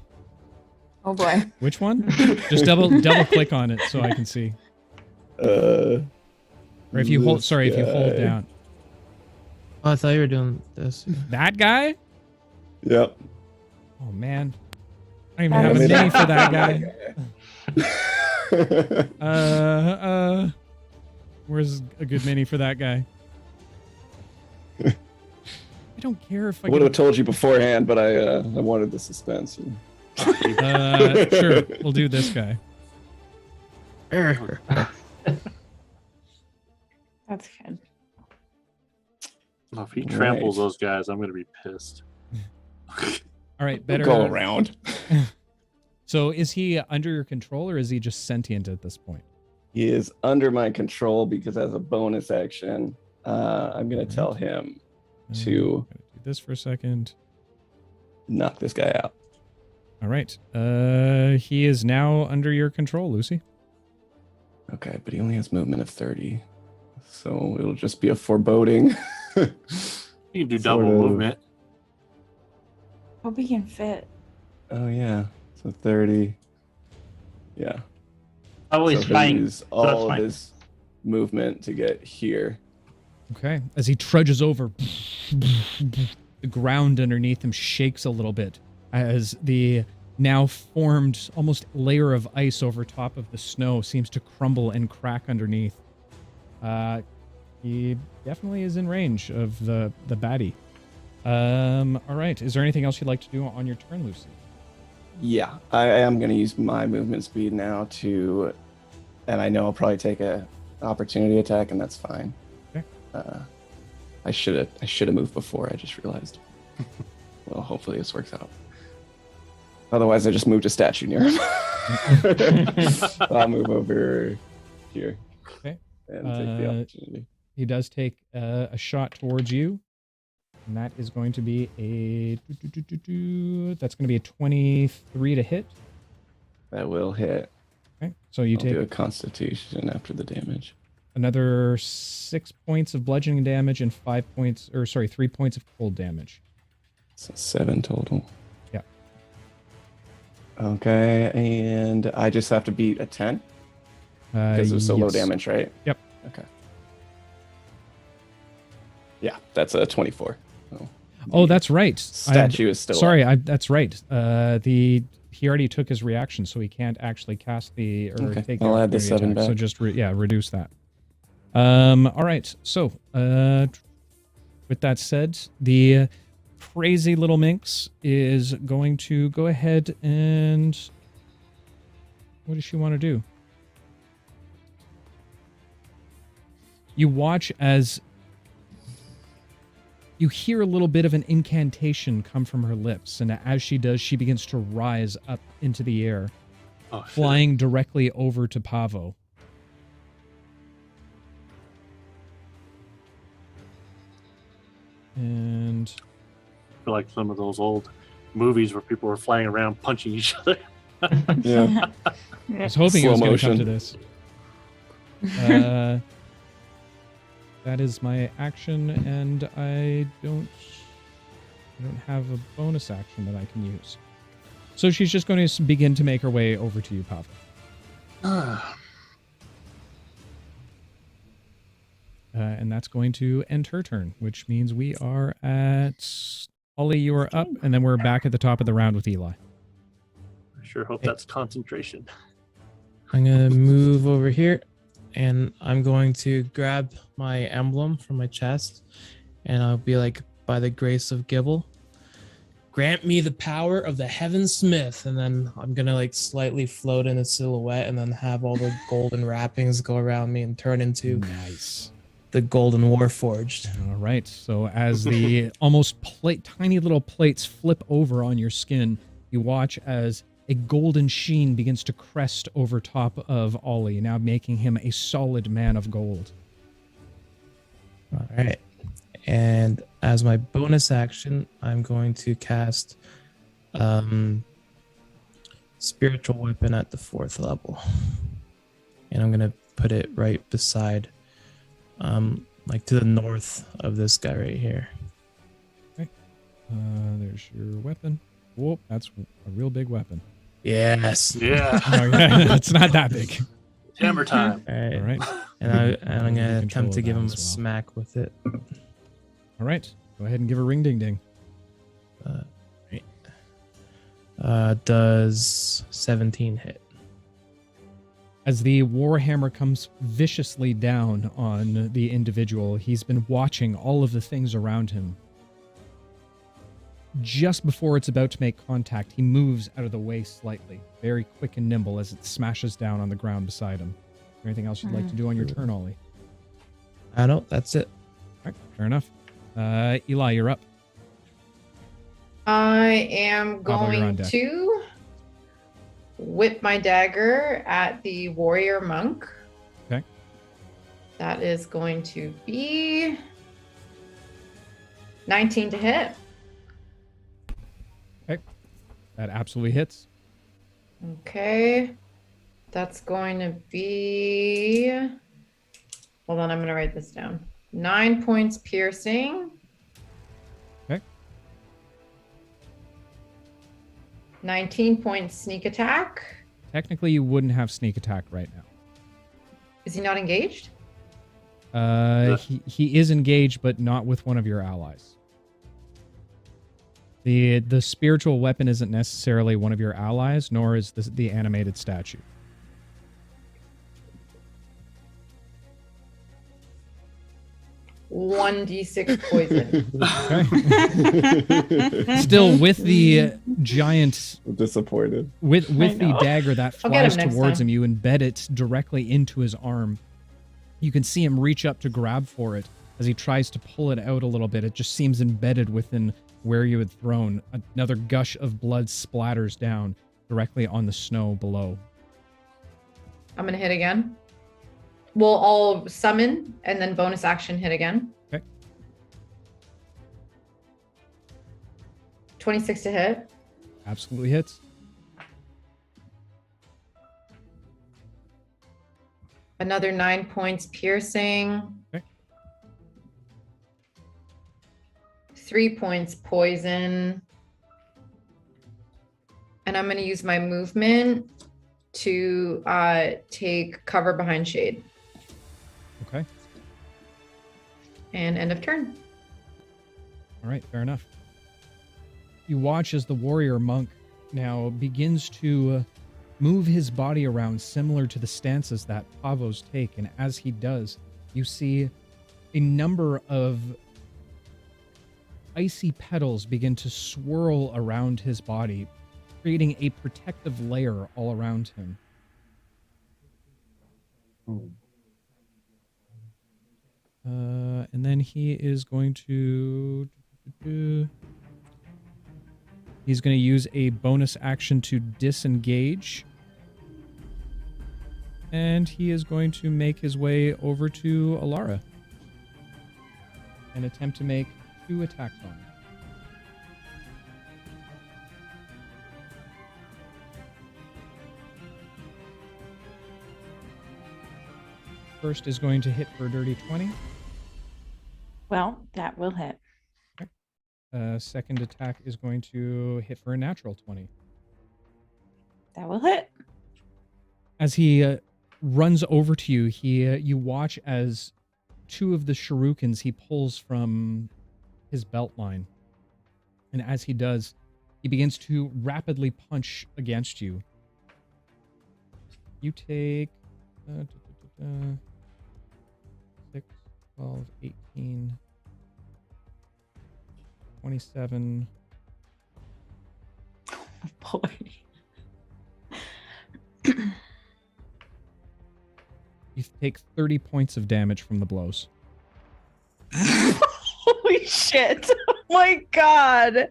Oh boy. Which one? Just double click on it so I can see. Or Or if you hold, if you hold down. Oh, I thought you were doing this. That guy? Yep. Oh man. I don't even have a mini for that guy. Where's a good mini for that guy? I don't care if I would have told you beforehand, but I wanted the suspense. Sure, we'll do this guy. That's good. If he tramples those guys, I'm gonna be pissed. All right, better go around. So is he under your control or is he just sentient at this point? He is under my control because as a bonus action, I'm going to tell him to do this for a second. knock this guy out. All right. He is now under your control, Lucy. Okay, but he only has movement of 30. So it'll just be a foreboding. You can do double Sort of. movement. Hope he can fit. Oh, yeah. So 30. Yeah. Oh, he's so flying. Use So all that's of fine. his movement to get here. Okay. As he trudges over, the ground underneath him shakes a little bit as the now formed almost layer of ice over top of the snow seems to crumble and crack underneath. He definitely is in range of the baddie. All right. Is there anything else you'd like to do on your turn, Lucy? Yeah, I am going to use my movement speed now to, and I know I'll probably take a opportunity attack, and that's fine. Okay. I should have moved before. I just realized. Well, hopefully this works out. Otherwise, I just moved a statue near him. I'll move over here. Okay. And take the opportunity. He does take a shot towards you. And that is going to be that's going to be a 23 to hit. That will hit. Okay. So you I'll take do a constitution after the damage. another 6 points of bludgeoning damage and 3 points of cold damage. So 7 total. Yeah. Okay, and I just have to beat a 10? Because it was so low yes. damage, right? Yep. Okay. Yeah, that's a 24. Oh, that's right. Statue is still sorry. up. That's right. He already took his reaction, so he can't actually cast the take. I'll add the opportunity 7 attack, back. So just reduce that. All right. So with that said, the crazy little minx is going to go ahead and what does she want to do? You watch as you hear a little bit of an incantation come from her lips, and as she does, she begins to rise up into the air, flying directly over to Pavo. And I feel like some of those old movies where people were flying around punching each other. Yeah. I was hoping it was going to come to this. That is my action, and I don't have a bonus action that I can use. So she's just going to begin to make her way over to you, Pavo. And that's going to end her turn, which means we are at... Ollie, you are up, and then we're back at the top of the round with Eli. I sure hope that's concentration. I'm going to move over here, and I'm going to grab my emblem from my chest, and I'll be like, by the grace of Gibble, grant me the power of the Heaven Smith. And then I'm going to like slightly float in a silhouette and then have all the golden wrappings go around me and turn into the golden Warforged. All right. So as the almost tiny little plates flip over on your skin, you watch as a golden sheen begins to crest over top of Ollie, now making him a solid man of gold. All right. And as my bonus action, I'm going to cast Spiritual Weapon at the 4th level. And I'm going to put it right beside, like to the north of this guy right here. Okay. There's your weapon. Whoop, that's a real big weapon. Yes. Yeah. Oh, yeah, it's not that big. Hammer time. All right. All right. And I'm going to Control attempt to of give that him as a well. smack with it. All right. Go ahead and give a ring ding ding. Does 17 hit? As the warhammer comes viciously down on the individual, he's been watching all of the things around him. Just before it's about to make contact, he moves out of the way slightly, very quick and nimble as it smashes down on the ground beside him. Is there anything else you'd like to do on your turn, Ollie? I don't. That's it. All right, fair enough. Eli, you're up. I am Pavo, you're on going deck. to whip my dagger at the warrior monk. Okay. That is going to be 19 to hit. That absolutely hits. Okay. That's going to be... Hold on, I'm going to write this down. 9 points piercing. Okay. 19 points sneak attack. Technically, you wouldn't have sneak attack right now. Is he not engaged? He is engaged, but not with one of your allies. The spiritual weapon isn't necessarily one of your allies, nor is the animated statue. One d6 poison. Okay. Still, with the giant, Disappointed. with the dagger that I'll get him flies next towards time. him, you embed it directly into his arm. You can see him reach up to grab for it. As he tries to pull it out a little bit, it just seems embedded within where you had thrown. Another gush of blood splatters down directly on the snow below. I'm going to hit again. We'll all summon and then bonus action hit again. Okay. 26 to hit. Absolutely hits. Another 9 points piercing. Okay. 3 points poison. And I'm going to use my movement to take cover behind shade. Okay. And end of turn. All right, fair enough. You watch as the warrior monk now begins to move his body around similar to the stances that Pavos take, and as he does, you see a number of icy petals begin to swirl around his body, creating a protective layer all around him. And then he is going to... He's going to use a bonus action to disengage. And he is going to make his way over to Alara and attempt to make 2 attacks on him. First is going to hit for a dirty 20. Well, that will hit. Second attack is going to hit for a natural 20. That will hit. As he runs over to you, you watch as two of the shurikens he pulls from his belt line. And as he does, he begins to rapidly punch against you. You take 6, 12, 18, 27. Boy. You take 30 points of damage from the blows. Holy shit. Oh my god.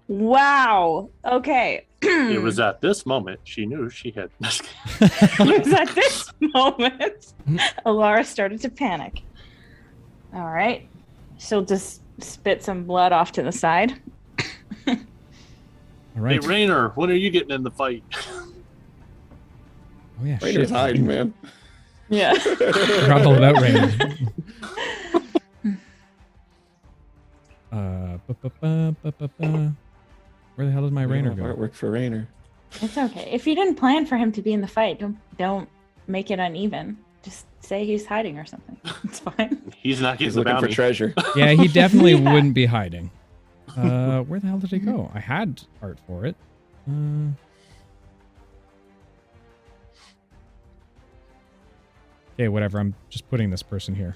Wow. Okay. It was at this moment she knew she had. It was at this moment Alara started to panic. All right. She'll just spit some blood off to the side. All right. Hey, Rayner, when are you getting in the fight? Oh yeah, Rainer's shit. hiding, man. Yeah. Forgot all about Rayner. Where the hell did my Rayner go? Artwork for Rayner. It's okay. If you didn't plan for him to be in the fight, don't make it uneven. Just say he's hiding or something. It's fine. He's not getting He's the looking bounty. for treasure. Yeah, he definitely Yeah. wouldn't be hiding. Where the hell did he go? I had art for it. Okay, whatever. I'm just putting this person here.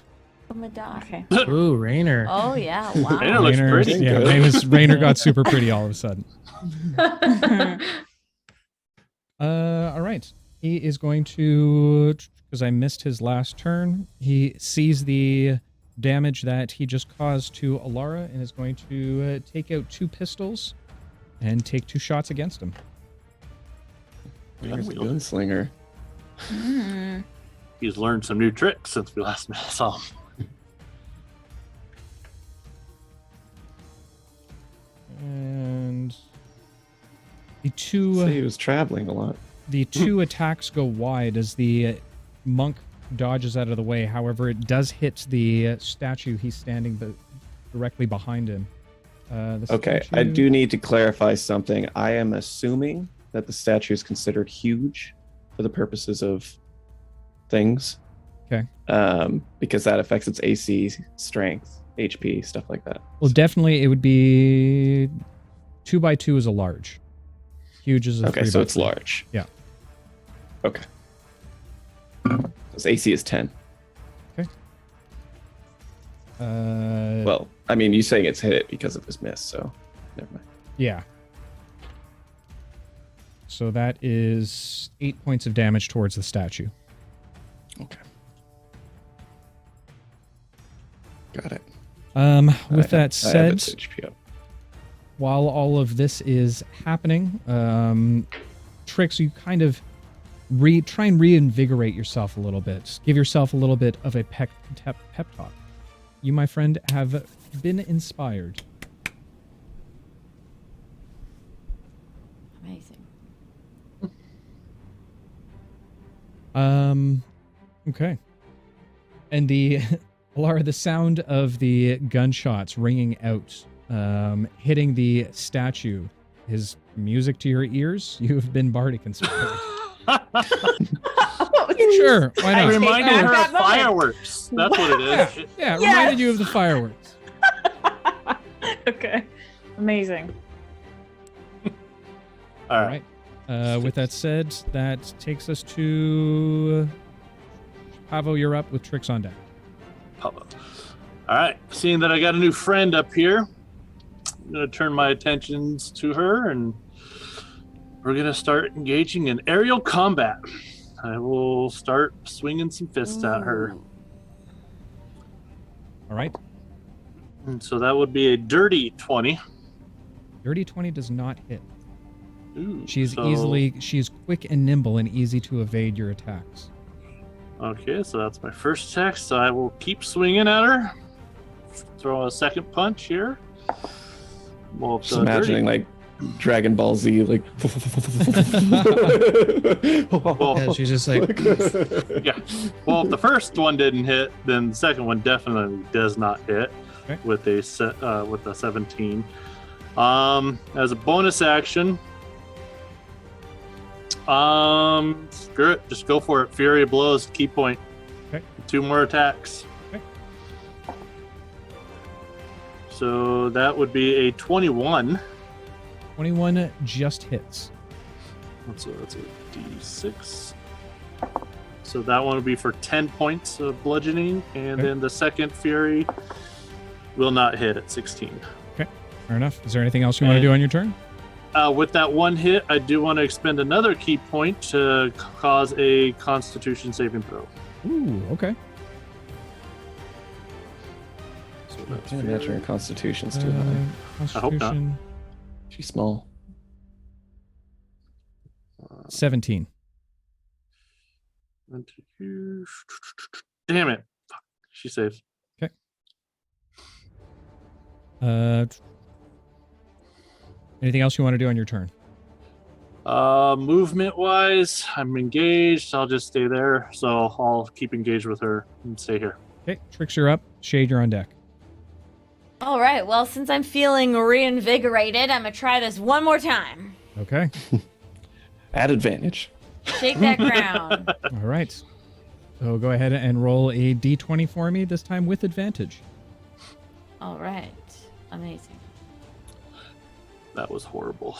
Oh my god. Okay. Ooh, Rayner. Oh yeah, wow. Rayner looks pretty. Yeah, Rayner got super pretty all of a sudden. All right. He is going to, because I missed his last turn, he sees the damage that he just caused to Alara and is going to take out 2 pistols and take 2 shots against him. Rayner's a gunslinger. Mm. He's learned some new tricks since we last saw him. And the Say he was traveling a lot. the 2 attacks go wide as the monk dodges out of the way. However, it does hit the statue he's standing directly behind him. Okay, I do need to clarify something. I am assuming that the statue is considered huge for the purposes of things. Okay. Because that affects its AC, strength, HP, stuff like that. Well, definitely it would be 2x2 is a large. Huge is a 3x3. Okay, so it's large. Yeah. Okay. Its AC is 10. Well, I mean, you're saying it's hit it because of his miss, so never mind. Yeah. So that is 8 points of damage towards the statue. Okay. Got it. With that I have said, its HP up. while all of this is happening, Trix, you kind of try and reinvigorate yourself a little bit. Just give yourself a little bit of a pep talk. You, my friend, have been inspired. Amazing. Okay. And the Alara, the sound of the gunshots ringing out, hitting the statue, is music to your ears. You have been bardic inspired. Sure, why I not? reminded back her that of moment. fireworks. That's what it is. Yeah, Yes. reminded you of the fireworks. Okay. Amazing. All All right. right. With that said, that takes us to Pavo. You're up with Trix on deck. Pavo. All right. Seeing that I got a new friend up here, I'm going to turn my attentions to her and we're going to start engaging in aerial combat. I will start swinging some fists at her. All right. And so that would be a dirty 20. Dirty 20 does not hit. Ooh, She is so- she is quick and nimble and easy to evade your attacks. Okay, so that's my first attack. So I will keep swinging at her. Throw a second punch here. Well, Just imagining like Dragon Ball Z, like. Yeah, she's just like, Yeah. Well, if the first one didn't hit, then the second one definitely does not hit Okay. with a 17. As a bonus action, Screw it. Just go for it. Fury of blows, key point. Okay. 2 more attacks. Okay. So that would be a 21. 21 just hits. That's a D6. So that one would be for 10 points of bludgeoning, and Okay. then the second fury will not hit at 16. Okay, fair enough. Is there anything else you want to do on your turn? With that one hit, I do want to expend another key point to cause a Constitution saving throw. Ooh, okay. So I that's can't imagine her constitution's too high. Constitution. She's small. 17. Damn it. Fuck. She saves. Anything else you want to do on your turn? Movement wise, I'm engaged. I'll just stay there. So I'll keep engaged with her and stay here. Okay, Tricks, you're up. Shade, you're on deck. All right. Well, since I'm feeling reinvigorated, I'm gonna try this one more time. Okay. At advantage. Shake that ground. All right. So go ahead and roll a d20 for me, this time with advantage. All right. Amazing. That was horrible.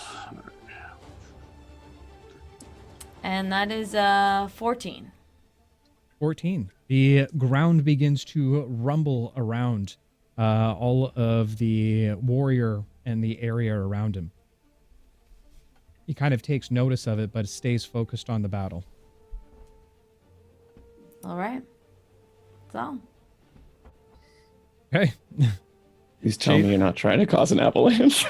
And that is 14. 14. The ground begins to rumble around all of the warrior and the area around him. He kind of takes notice of it, but stays focused on the battle. All right. That's all. Okay. Please tell me you're not trying to cause an avalanche.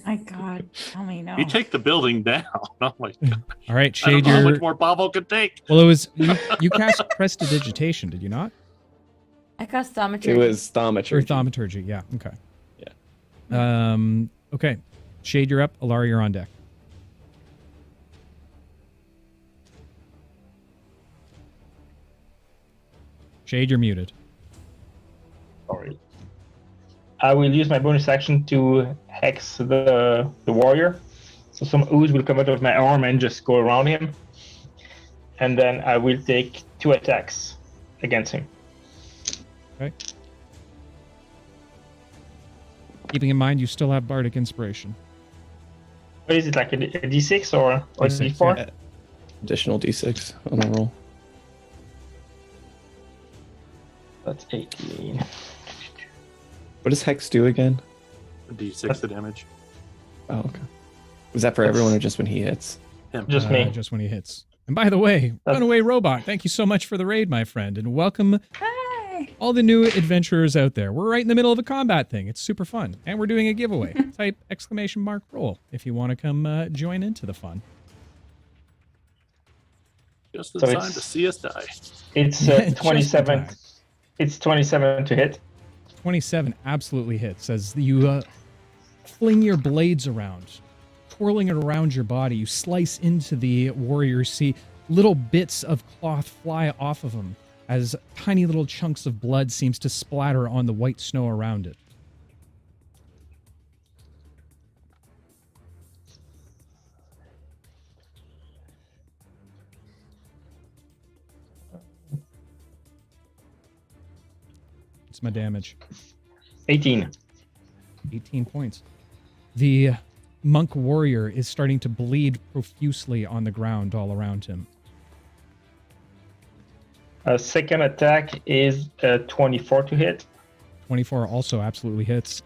My God, tell me no. You take the building down. Oh my God. All right, I don't Shade, know how you're... much more Pavo can take. Well, it was... You cast Prestidigitation, did you not? I cast thaumaturgy. It was thaumaturgy. Or Thaumaturgy, yeah. Okay. Yeah. Okay. Shade, you're up. Alara, you're on deck. Shade, you're muted. Sorry. I will use my bonus action to hex the warrior. So some ooze will come out of my arm and just go around him. And then I will take 2 attacks against him. Okay. Keeping in mind, you still have Bardic Inspiration. What is it, like a D6 or a D6, D4? yeah. Additional d6 on the roll. That's 18. What does Hex do again? D6 the damage. Oh, okay. Was that for everyone or just when he hits? Him. Just me. Just when he hits. And by the way, Runaway Robot, thank you so much for the raid, my friend, and welcome Hi. all the new adventurers out there. We're right in the middle of a combat thing. It's super fun. And we're doing a giveaway. Type !roll if you want to come join into the fun. Just in So time it's- to see us die. It's Just in 27. time. It's 27 to hit. 27 absolutely hits as you fling your blades around, twirling it around your body. You slice into the warrior, see little bits of cloth fly off of him as tiny little chunks of blood seems to splatter on the white snow around it. It's my damage. 18. 18 points. The monk warrior is starting to bleed profusely on the ground all around him. Second attack is 24 to hit. 24 also absolutely hits.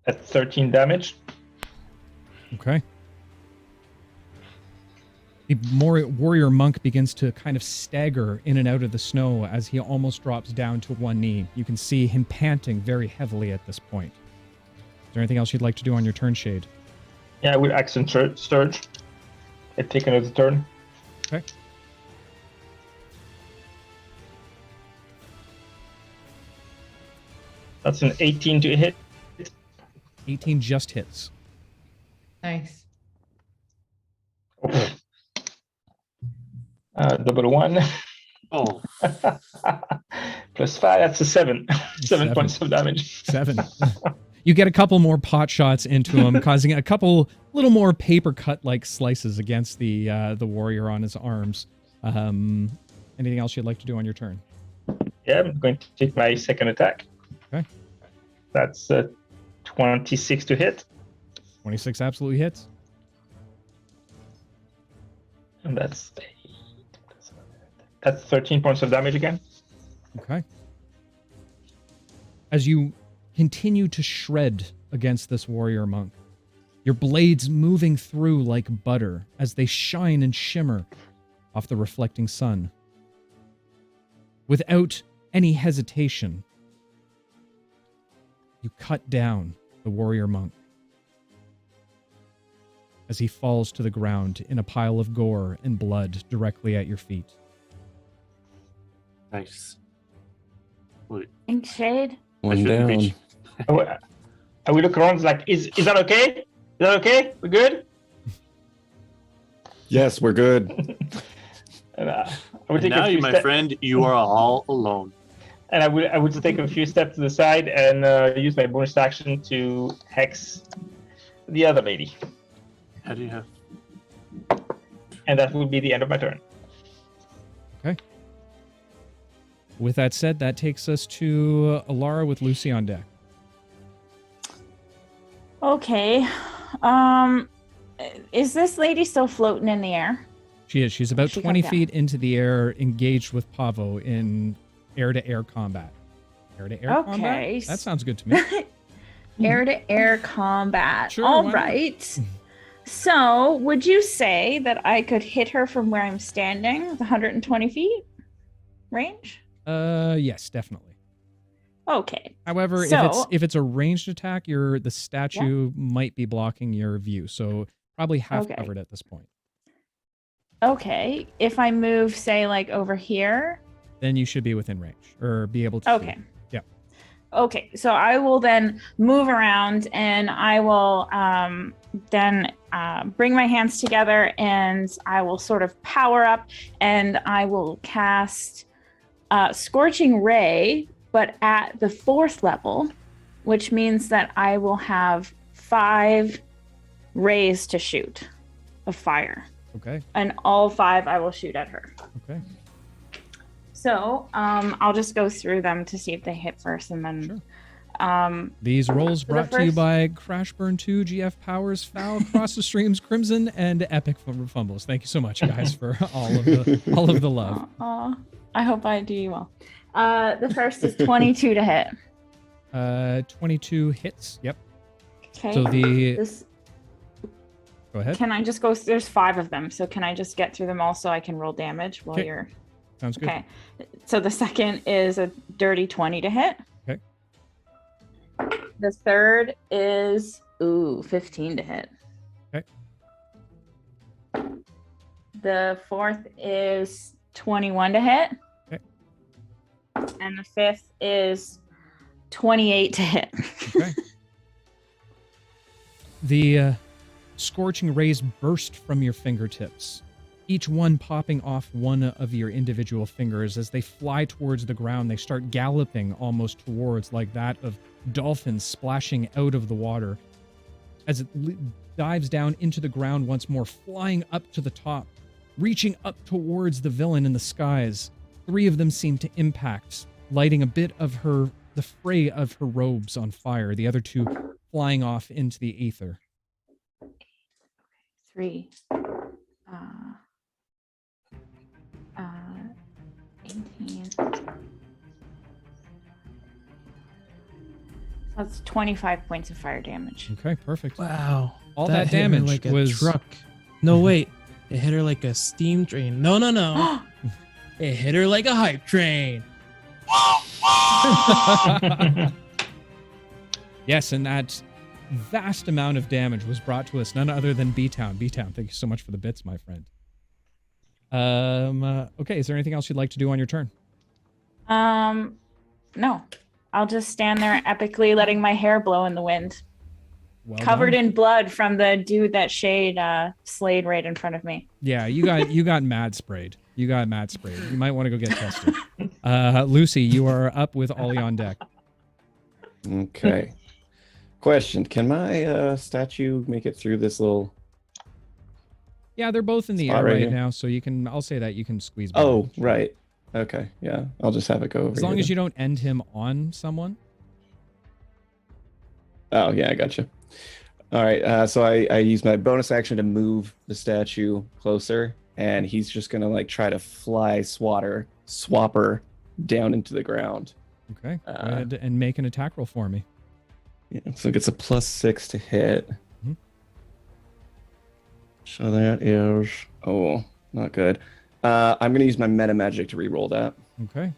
At 13 damage. Okay. The warrior monk begins to kind of stagger in and out of the snow as he almost drops down to one knee. You can see him panting very heavily at this point. Is there anything else you'd like to do on your turn, Shade? Yeah, I will action surge. I take another turn. Okay. That's an 18 to hit. 18 just hits. Nice. Double 1. Oh, Plus 5, that's a 7. 7 Seven. points of damage. 7. You get a couple more pot shots into him, causing a couple little more paper cut like slices against the warrior on his arms. Anything else you'd like to do on your turn? Yeah, I'm going to take my second attack. Okay. That's 26 to hit. 26 absolutely hits. And that's 13 points of damage again. Okay. As you continue to shred against this warrior monk, your blades moving through like butter as they shine and shimmer off the reflecting sun. Without any hesitation, you cut down the warrior monk as he falls to the ground in a pile of gore and blood directly at your feet. Nice. Wait, Thanks, Shade. One shouldn't down. reach. I will look around like, is that okay? Is that okay? We good? Yes, we're good. And, I would take Now, a few you, my steps, friend, you are all alone. and I would take a few steps to the side and use my bonus action to hex the other lady, How do you have? and that would be the end of my turn. Okay. With that said, that takes us to Alara with Lucy on deck. Okay. Is this lady still floating in the air? She is. She's about She 20 come feet into the air, engaged with Pavo in air-to-air combat. Air-to-air combat? Okay. That sounds good to me. Air-to-air combat. Sure, All why not? right. So, would you say that I could hit her from where I'm standing with 120 feet range? Yes, definitely. Okay. However, So- if it's a ranged attack, the statue might be blocking your view, so probably half Okay. covered at this point. Okay. If I move, say, like over here. Then you should be within range or be able to. Okay. Yeah. Okay. So I will then move around and I will then bring my hands together and I will sort of power up and I will cast Scorching Ray, but at the 4th level, which means that I will have 5 rays to shoot of fire. Okay. And all 5 I will shoot at her. Okay. So I'll just go through them to see if they hit first, and then These rolls So the brought to you first- by Crashburn 2, GF Powers, Foul, Cross the Streams, Crimson, and Epic Fumbles. Thank you so much, guys, for all of the love. I hope I do you well. The first is 22 to hit. 22 hits. Yep. Okay. So This, go ahead. can I just go? There's 5 of them, so can I just get through them all so I can roll damage while Okay. you're? Sounds good. Okay. So the second is a dirty 20 to hit. Okay. The third is 15 to hit. Okay. The fourth is 21 to hit. Okay. And the fifth is 28 to hit. Okay. The scorching rays burst from your fingertips, each one popping off one of your individual fingers. As they fly towards the ground, they start galloping almost towards, like that of dolphins splashing out of the water. As it dives down into the ground once more, flying up to the top, reaching up towards the villain in the skies. 3 of them seem to impact, lighting a bit of the fray of her robes on fire. The other 2 flying off into the ether. 3. 18. That's 25 points of fire damage. Okay, perfect. Wow. All that hit her damage like a was truck. No, wait. It hit her like a steam train. No. It hit her like a hype train. Yes, and that vast amount of damage was brought to us none other than B-Town. B-Town, thank you so much for the bits, my friend. Okay, is there anything else you'd like to do on your turn? No. I'll just stand there epically letting my hair blow in the wind. Well Covered done. in blood from the dude that Shade slayed right in front of me. Yeah, you got mad sprayed. You got mad sprayed. You might want to go get tested. Lucy, you are up with Ollie on deck. Okay. Question: can my statue make it through this little? Yeah, they're both in the Spot air right right here. now, so you can. I'll say that you can squeeze. by. Oh, right. Okay, yeah. I'll just have it go over. As long as you don't end him on someone. Oh, yeah, I gotcha. All right, so I use my bonus action to move the statue closer, and he's just gonna like try to fly swapper down into the ground. Okay. Go ahead and make an attack roll for me. Yeah, so it gets a +6 to hit. Mhm. So that is not good. I'm gonna use my meta magic to re-roll that. Okay.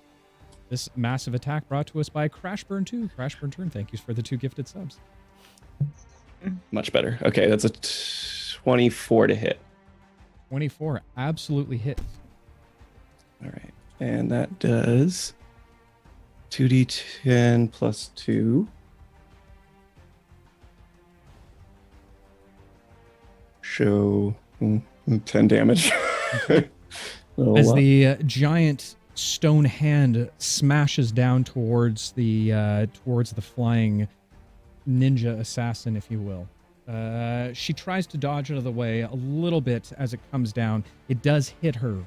This massive attack brought to us by Crashburn 2. Crashburn Turn, thank you for the 2 gifted subs. Much better. Okay, that's a 24 to hit. 24 absolutely hits. All right, and that does 2d10 plus 2. Show 10 damage. As the giant stone hand smashes down towards the flying ninja assassin, if you will. She tries to dodge out of the way a little bit as it comes down. It does hit her,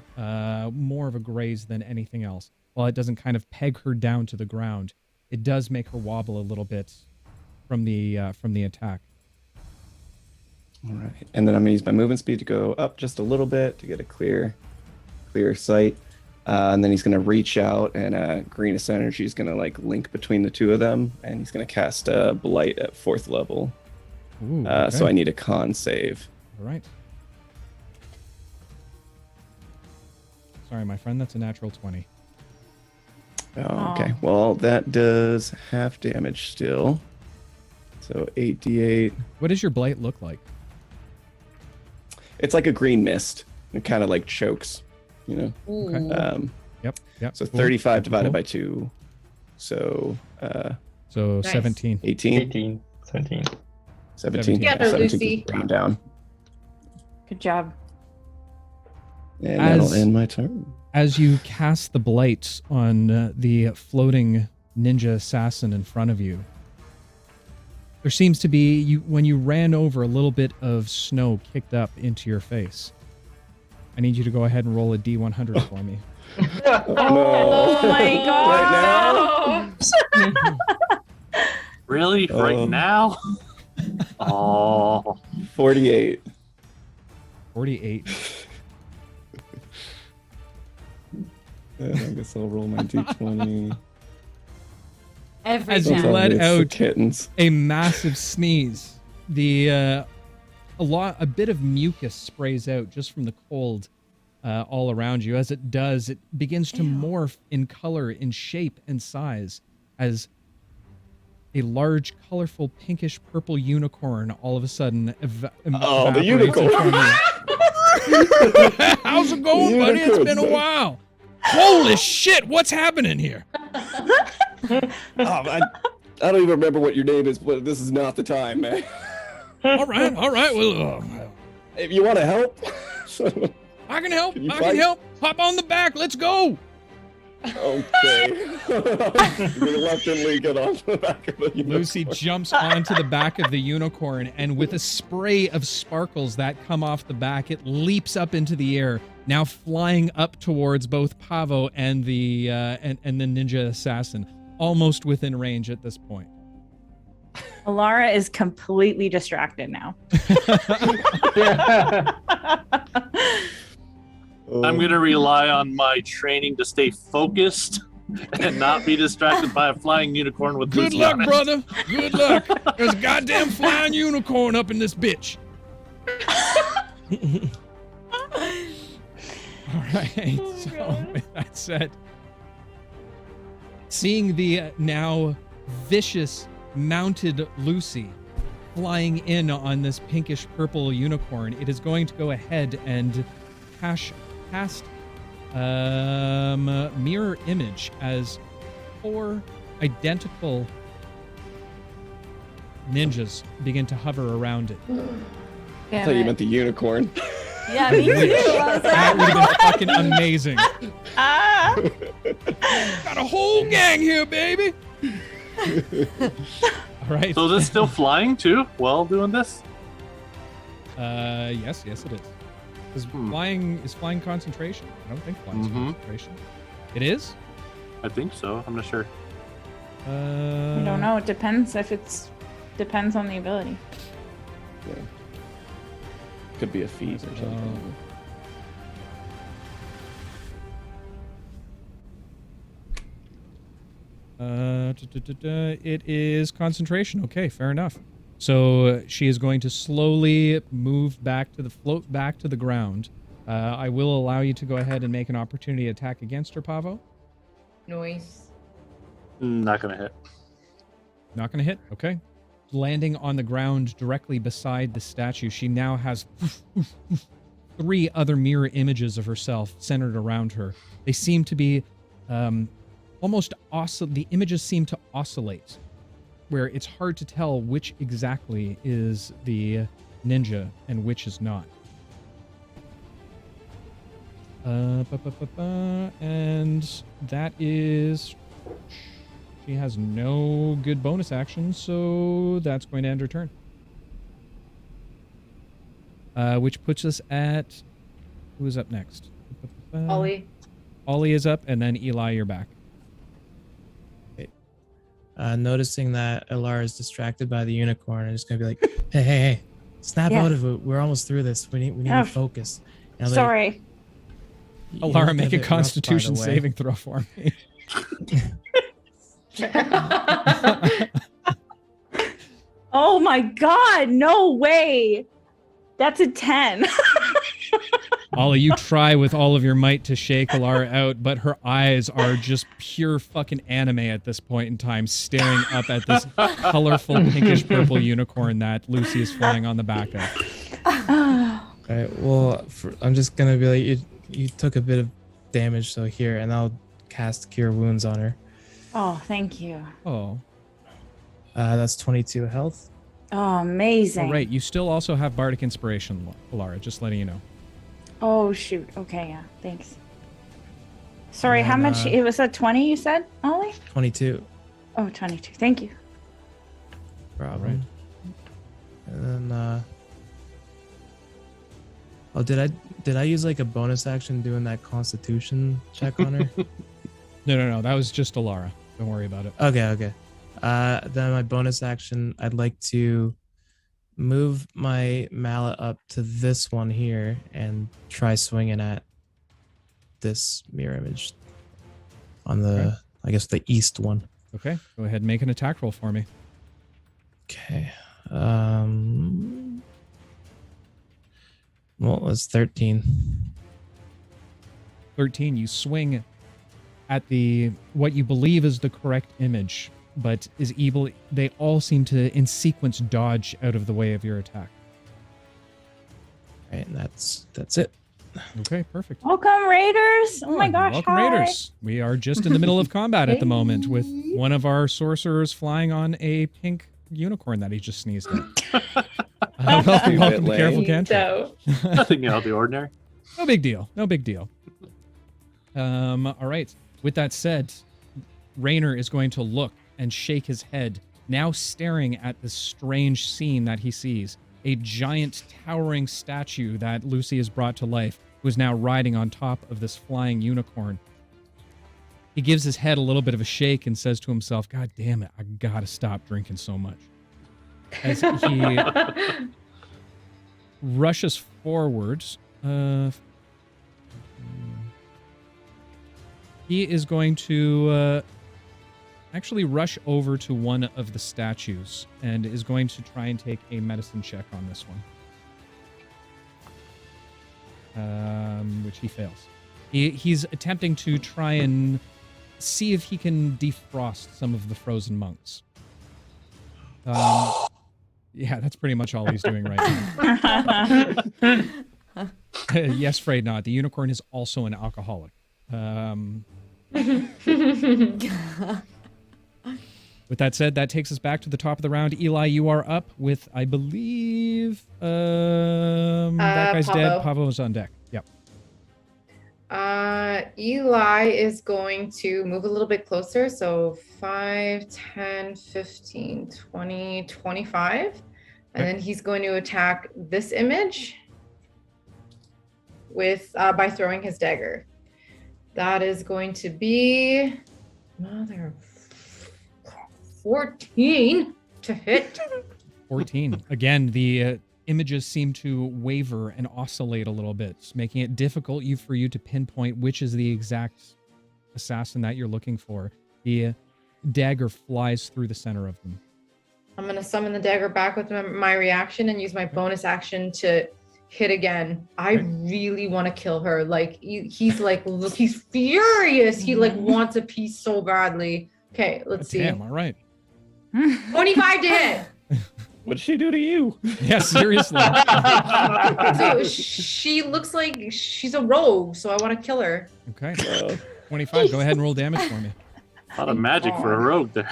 more of a graze than anything else. While it doesn't kind of peg her down to the ground, it does make her wobble a little bit from the attack. All right, and then I'm gonna use my movement speed to go up just a little bit to get a clear sight. And then he's gonna reach out, and Greenest Energy is gonna like link between the two of them, and he's gonna cast Blight at 4th level. Ooh, okay. So I need a con save. All right. Sorry, my friend, that's a natural 20. Oh, okay. Well, that does half damage still. So 8d8. What does your blight look like? It's like a green mist. It kind of like chokes, you know. Ooh. Yep. So Cool. 35 divided Cool. by 2. So So Nice. 17. 18. 18, 17. 17. Together, 17 Lucy. round down. Good job. And As- that'll end my turn. As you cast the blight on the floating ninja assassin in front of you, there seems to be, when you ran over, a little bit of snow kicked up into your face. I need you to go ahead and roll a D100 for me. Oh my god! Right now? Really? Right now? Oh. 48. 48. And I guess I'll roll my d20. Every As you time. Sometimes let it's the out kittens. a massive sneeze, a bit of mucus sprays out just from the cold all around you. As it does, it begins to morph in color, in shape, and size as a large, colorful, pinkish purple unicorn all of a sudden the evaporates unicorn. in front of you. How's it going, buddy? It's been a while. Holy shit, what's happening here? I don't even remember what your name is, but this is not the time, man. All right. Well, If you want to help, I can help. Can you I fight? can help. Hop on the back. Let's go. okay. Reluctantly get on the back of the unicorn. Lucy jumps onto the back of the unicorn, and with a spray of sparkles that come off the back, it leaps up into the air, now flying up towards both Pavo and the ninja assassin, almost within range at this point. Alara is completely distracted now. I'm going to rely on my training to stay focused and not be distracted by a flying unicorn with Good Lucy luck, on it. brother. Good luck. There's a goddamn flying unicorn up in this bitch. All right. So with that said, seeing the now vicious mounted Lucy flying in on this pinkish purple unicorn, it is going to go ahead and cast mirror image as 4 identical ninjas begin to hover around it. I thought you meant the unicorn. Yeah, me too. I was That would have been fucking amazing. Ah! Got a whole gang here, baby. All All right. So is it still flying too while doing this? Yes, it is. Is flying concentration? I don't think flying is concentration. It is? I think so. I'm not sure. I don't know. It depends depends on the ability. Yeah. Could be a feat or something. It is concentration. Okay, fair enough. So she is going to slowly float back to the ground. I will allow you to go ahead and make an opportunity attack against her, Pavo. Noise. Not gonna hit. Not going to hit. Okay. Landing on the ground directly beside the statue, she now has 3 other mirror images of herself centered around her. They seem to be almost the images seem to oscillate, where it's hard to tell which exactly is the ninja and which is not. And that is... She has no good bonus action, so that's going to end her turn. Which puts us at... Who is up next? Ollie. Ollie is up, and then Eli, you're back. Noticing that Alara is distracted by the unicorn, I'm just gonna be like, hey, snap out of it. We're almost through this. We need to focus. And Sorry. Alara, make a Constitution saving throw for me. Oh my god, no way. That's a 10. Ollie, you try with all of your might to shake Alara out, but her eyes are just pure fucking anime at this point in time, staring up at this colorful pinkish purple unicorn that Lucy is flying on the back of. Alright, well, I'm just gonna be like, you took a bit of damage, so here, and I'll cast Cure Wounds on her. Oh, thank you. Oh. That's 22 health. Oh, amazing. Oh, right, you still also have Bardic Inspiration, Alara, just letting you know. Oh, shoot. Okay, yeah, thanks. Sorry, how much? It was a 20 you said, Ollie? 22. Oh, 22. Thank you. Problem. Right. And then, oh, did I use like a bonus action doing that Constitution check on her? No. That was just Alara. Don't worry about it. Okay. Then my bonus action, I'd like to move my mallet up to this one here and try swinging at this mirror image on the, I guess, the east one. Okay, go ahead and make an attack roll for me. Okay. Well, it's 13. 13, you swing at what you believe is the correct image, but is able. They all seem to, in sequence, dodge out of the way of your attack. All right, and that's it. Okay, perfect. Welcome, Raiders! Oh my gosh, welcome, hi. Raiders. We are just in the middle of combat at the moment, with one of our sorcerers flying on a pink unicorn that he just sneezed at. Welcome to Careful Cantrip. Nothing out of the ordinary. No big deal. All right. With that said, Rayner is going to look and shake his head, now staring at this strange scene that he sees. A giant towering statue that Lucy has brought to life, who is now riding on top of this flying unicorn. He gives his head a little bit of a shake and says to himself, God damn it, I gotta stop drinking so much. As he rushes forwards, he is going to actually rush over to one of the statues and is going to try and take a medicine check on this one, which he fails. He's attempting to try and see if he can defrost some of the frozen monks. Yeah, that's pretty much all he's doing right now. Yes, afraid not. The unicorn is also an alcoholic. With that said, that takes us back to the top of the round. Eli, you are up with, I believe, that guy's Pavo. dead. Pavo's on deck. Yep. Eli is going to move a little bit closer. So 5, 10, 15, 20, 25. And then he's going to attack this image with by throwing his dagger. That is going to be 14 to hit. 14. Again, the images seem to waver and oscillate a little bit, making it difficult for you to pinpoint which is the exact assassin that you're looking for. The dagger flies through the center of them. I'm going to summon the dagger back with my reaction and use my bonus action to hit again. I really want to kill her. Like, he's like, look, he's furious. He like wants a piece so badly. Okay, let's see. Damn, all right. 25 to hit. What'd she do to you? Yeah, seriously. So she looks like she's a rogue, so I want to kill her. Okay. 25. Go ahead and roll damage for me. A lot of magic for a rogue there.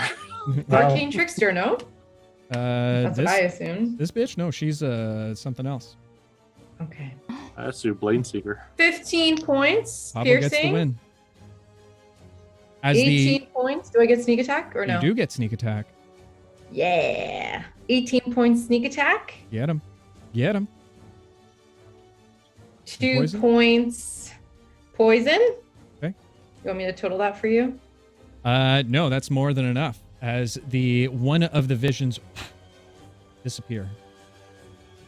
Arcane trickster, no? That's what I assumed. This bitch? No, she's something else. Okay. I assume Bladeseeker. 15 points. Pavo Piercing. gets the win. As 18 points. Do I get sneak attack or no? You do get sneak attack. Yeah. 18 points sneak attack. Get him. Get him. 2 Poison? points poison. Okay. You want me to total that for you? No, that's more than enough. As the one of the visions disappear.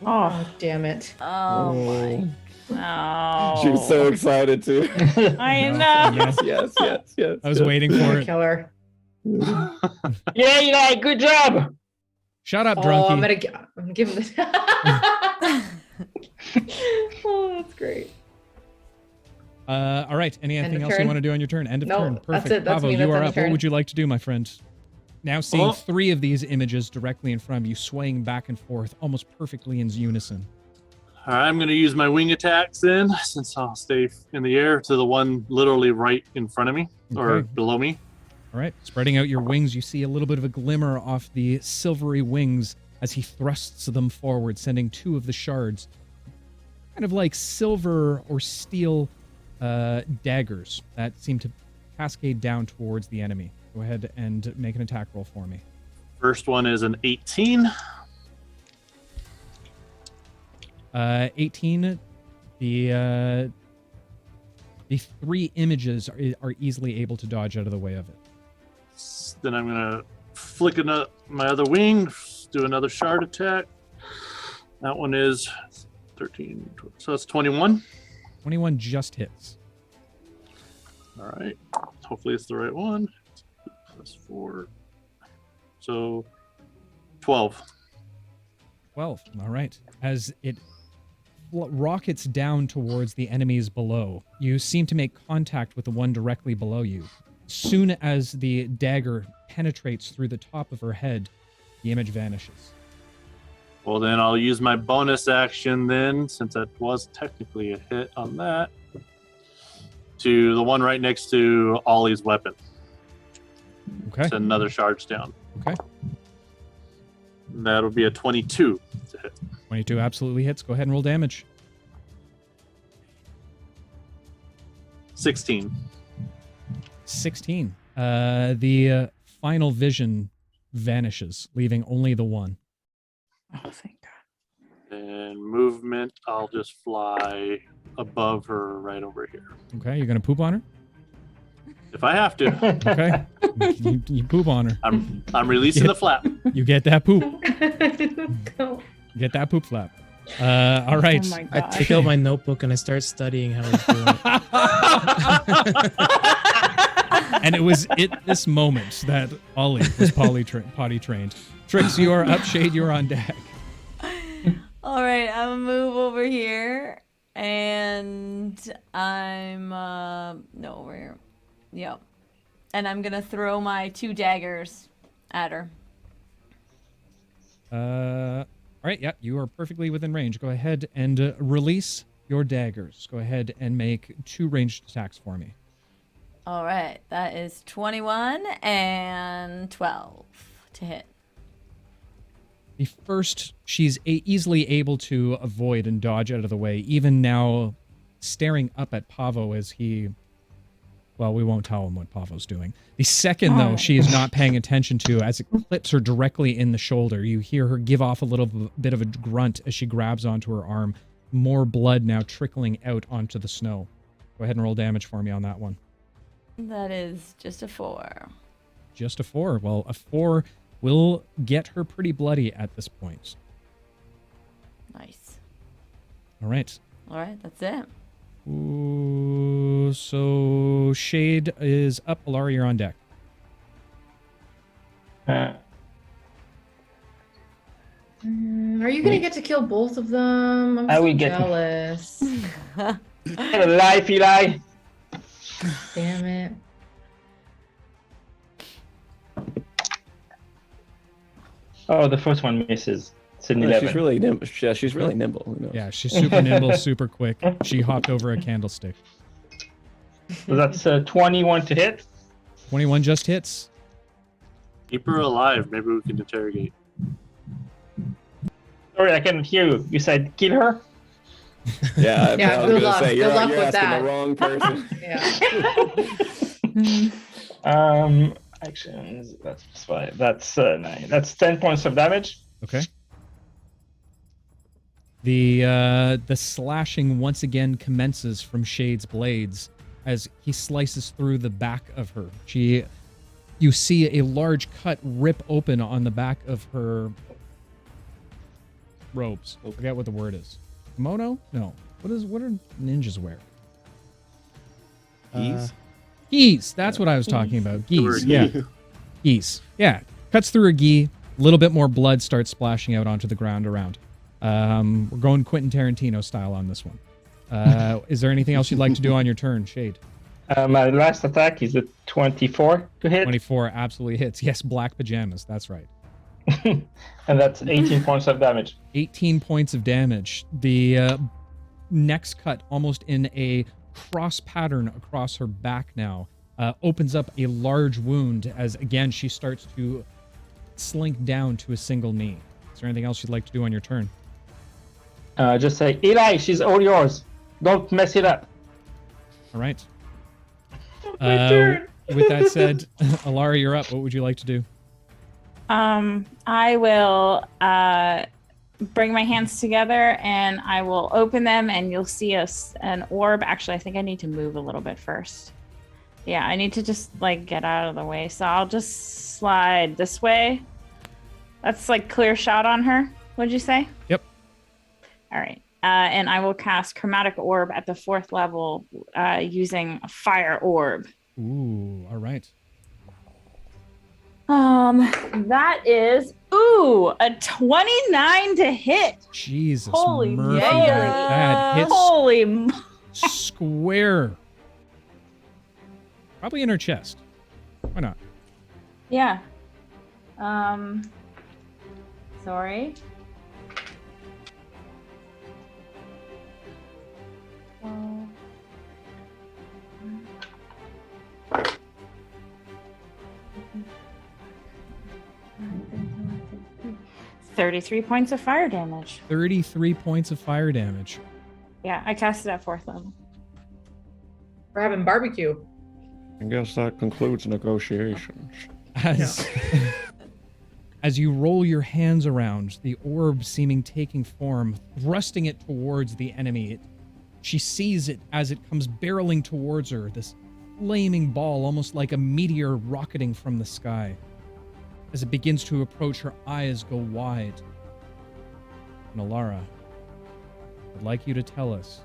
Oh, damn it. Oh my. Oh. She was so excited too. I know. yes. I was waiting for it. Kill her. Yeah, Eli, good job. Shut up, Oh, drunkie. I'm gonna give him this. Oh, that's great. All right. Anything else you turn? want to do on your turn? End of No, turn. that's Perfect. it. That's Pavo, me. you That's are end of up. What turn. would you like to do, my friend? Now seeing Oh. 3 of these images directly in front of you, swaying back and forth, almost perfectly in unison. All right, I'm going to use my wing attacks then, since I'll stay in the air to the one literally right in front of me or Okay. below me. All right. Spreading out your wings, you see a little bit of a glimmer off the silvery wings as he thrusts them forward, sending 2 of the shards, kind of like silver or steel daggers that seem to cascade down towards the enemy. Go ahead and make an attack roll for me. First one is an 18. 18. The 3 images are easily able to dodge out of the way of it. Then I'm going to flick my other wing, do another shard attack. That one is 13, so that's 21. 21 just hits. All right, hopefully it's the right one. Plus 4, so 12. 12. All right. As it rockets down towards the enemies below, you seem to make contact with the one directly below you. Soon as the dagger penetrates through the top of her head, the image vanishes. Well, then I'll use my bonus action then, since that was technically a hit on that, to the one right next to Ollie's weapon. Okay. Send another charge down. Okay. That'll be a 22 to hit. 22 absolutely hits. Go ahead and roll damage. 16. 16. The final vision vanishes, leaving only the one. Oh, thank God. And movement, I'll just fly above her right over here. Okay, you're going to poop on her? If I have to. Okay. you poop on her. I'm releasing the flap. You get that poop. Go. Get that poop flap. All right. Oh my I God. take out my notebook and I start studying how he's doing it. And it was at this moment that Ollie was potty trained. Trix, you are up. Shade, you're on deck. All right, I'm gonna move over here, and I'm no, over here. Yep. And I'm gonna throw my 2 daggers at her. All right. Yeah, you are perfectly within range. Go ahead and release your daggers. Go ahead and make 2 ranged attacks for me. All right, that is 21 and 12 to hit. The first, she's easily able to avoid and dodge out of the way, even now staring up at Pavo as he... Well, we won't tell him what Pavo's doing. The second, though, she is not paying attention to, as it clips her directly in the shoulder. You hear her give off a little bit of a grunt as she grabs onto her arm. More blood now trickling out onto the snow. Go ahead and roll damage for me on that one. That is just a 4. Just a 4. Well, a 4 will get her pretty bloody at this point. Nice. All right. All right, that's it. Ooh, so Shade is up. Alara, you're on deck. Are you gonna get to kill both of them? I'm I so will get- jealous. Get a life, Eli. Damn it. Oh, the first one misses. It's an 11. She's really nimble. Yeah, she's really nimble. Who knows? Yeah, she's super nimble, super quick. She hopped over a candlestick. So that's 21 to hit. 21 just hits. Keep her alive. Maybe we can interrogate. Sorry, I couldn't hear you. You said kill her? Yeah, Yeah, I was good gonna luck. say, Good you're, luck you're with asking that. the wrong person. Yeah. Actions. That's 5. That's 9. That's 10 points of damage. Okay. The slashing once again commences from Shade's blades as he slices through the back of her. You see a large cut rip open on the back of her robes. I forget what the word is. Kimono? No. What do ninjas wear? Geese? Gis. That's what I was talking about. The Gis. word Yeah. gi. Gis. Yeah. Cuts through a gi. A little bit more blood starts splashing out onto the ground around. We're going Quentin Tarantino style on this one. Is there anything else you'd like to do on your turn, Shade? My last attack is a 24 to hit. 24 absolutely hits. Yes, black pajamas. That's right. And that's 18 points of damage. 18 points of damage. The next cut, almost in a cross pattern across her back now, opens up a large wound as, again, she starts to slink down to a single knee. Is there anything else you'd like to do on your turn? Just say, Eli, she's all yours. Don't mess it up. All right. My turn. With that said, Alara, you're up. What would you like to do? I will bring my hands together and I will open them and you'll see an orb. Actually, I think I need to move a little bit first. Yeah, I need to just like get out of the way. So I'll just slide this way. That's like clear shot on her. What'd you say? Yep. All right. And I will cast Chromatic Orb at the 4th level using a Fire Orb. Ooh, all right. That is a 29 to hit. Jesus, Holy Murphy, moly. that hits Holy square. Probably in her chest. Why not? Yeah. Sorry. Oh. 33 points of fire damage. 33 points of fire damage. Yeah, I cast it at 4th level. We're having barbecue. I guess that concludes negotiations. As you roll your hands around, the orb seeming taking form, thrusting it towards the enemy. She sees it as it comes barreling towards her, this flaming ball, almost like a meteor rocketing from the sky. As it begins to approach, her eyes go wide. And Alara, I'd like you to tell us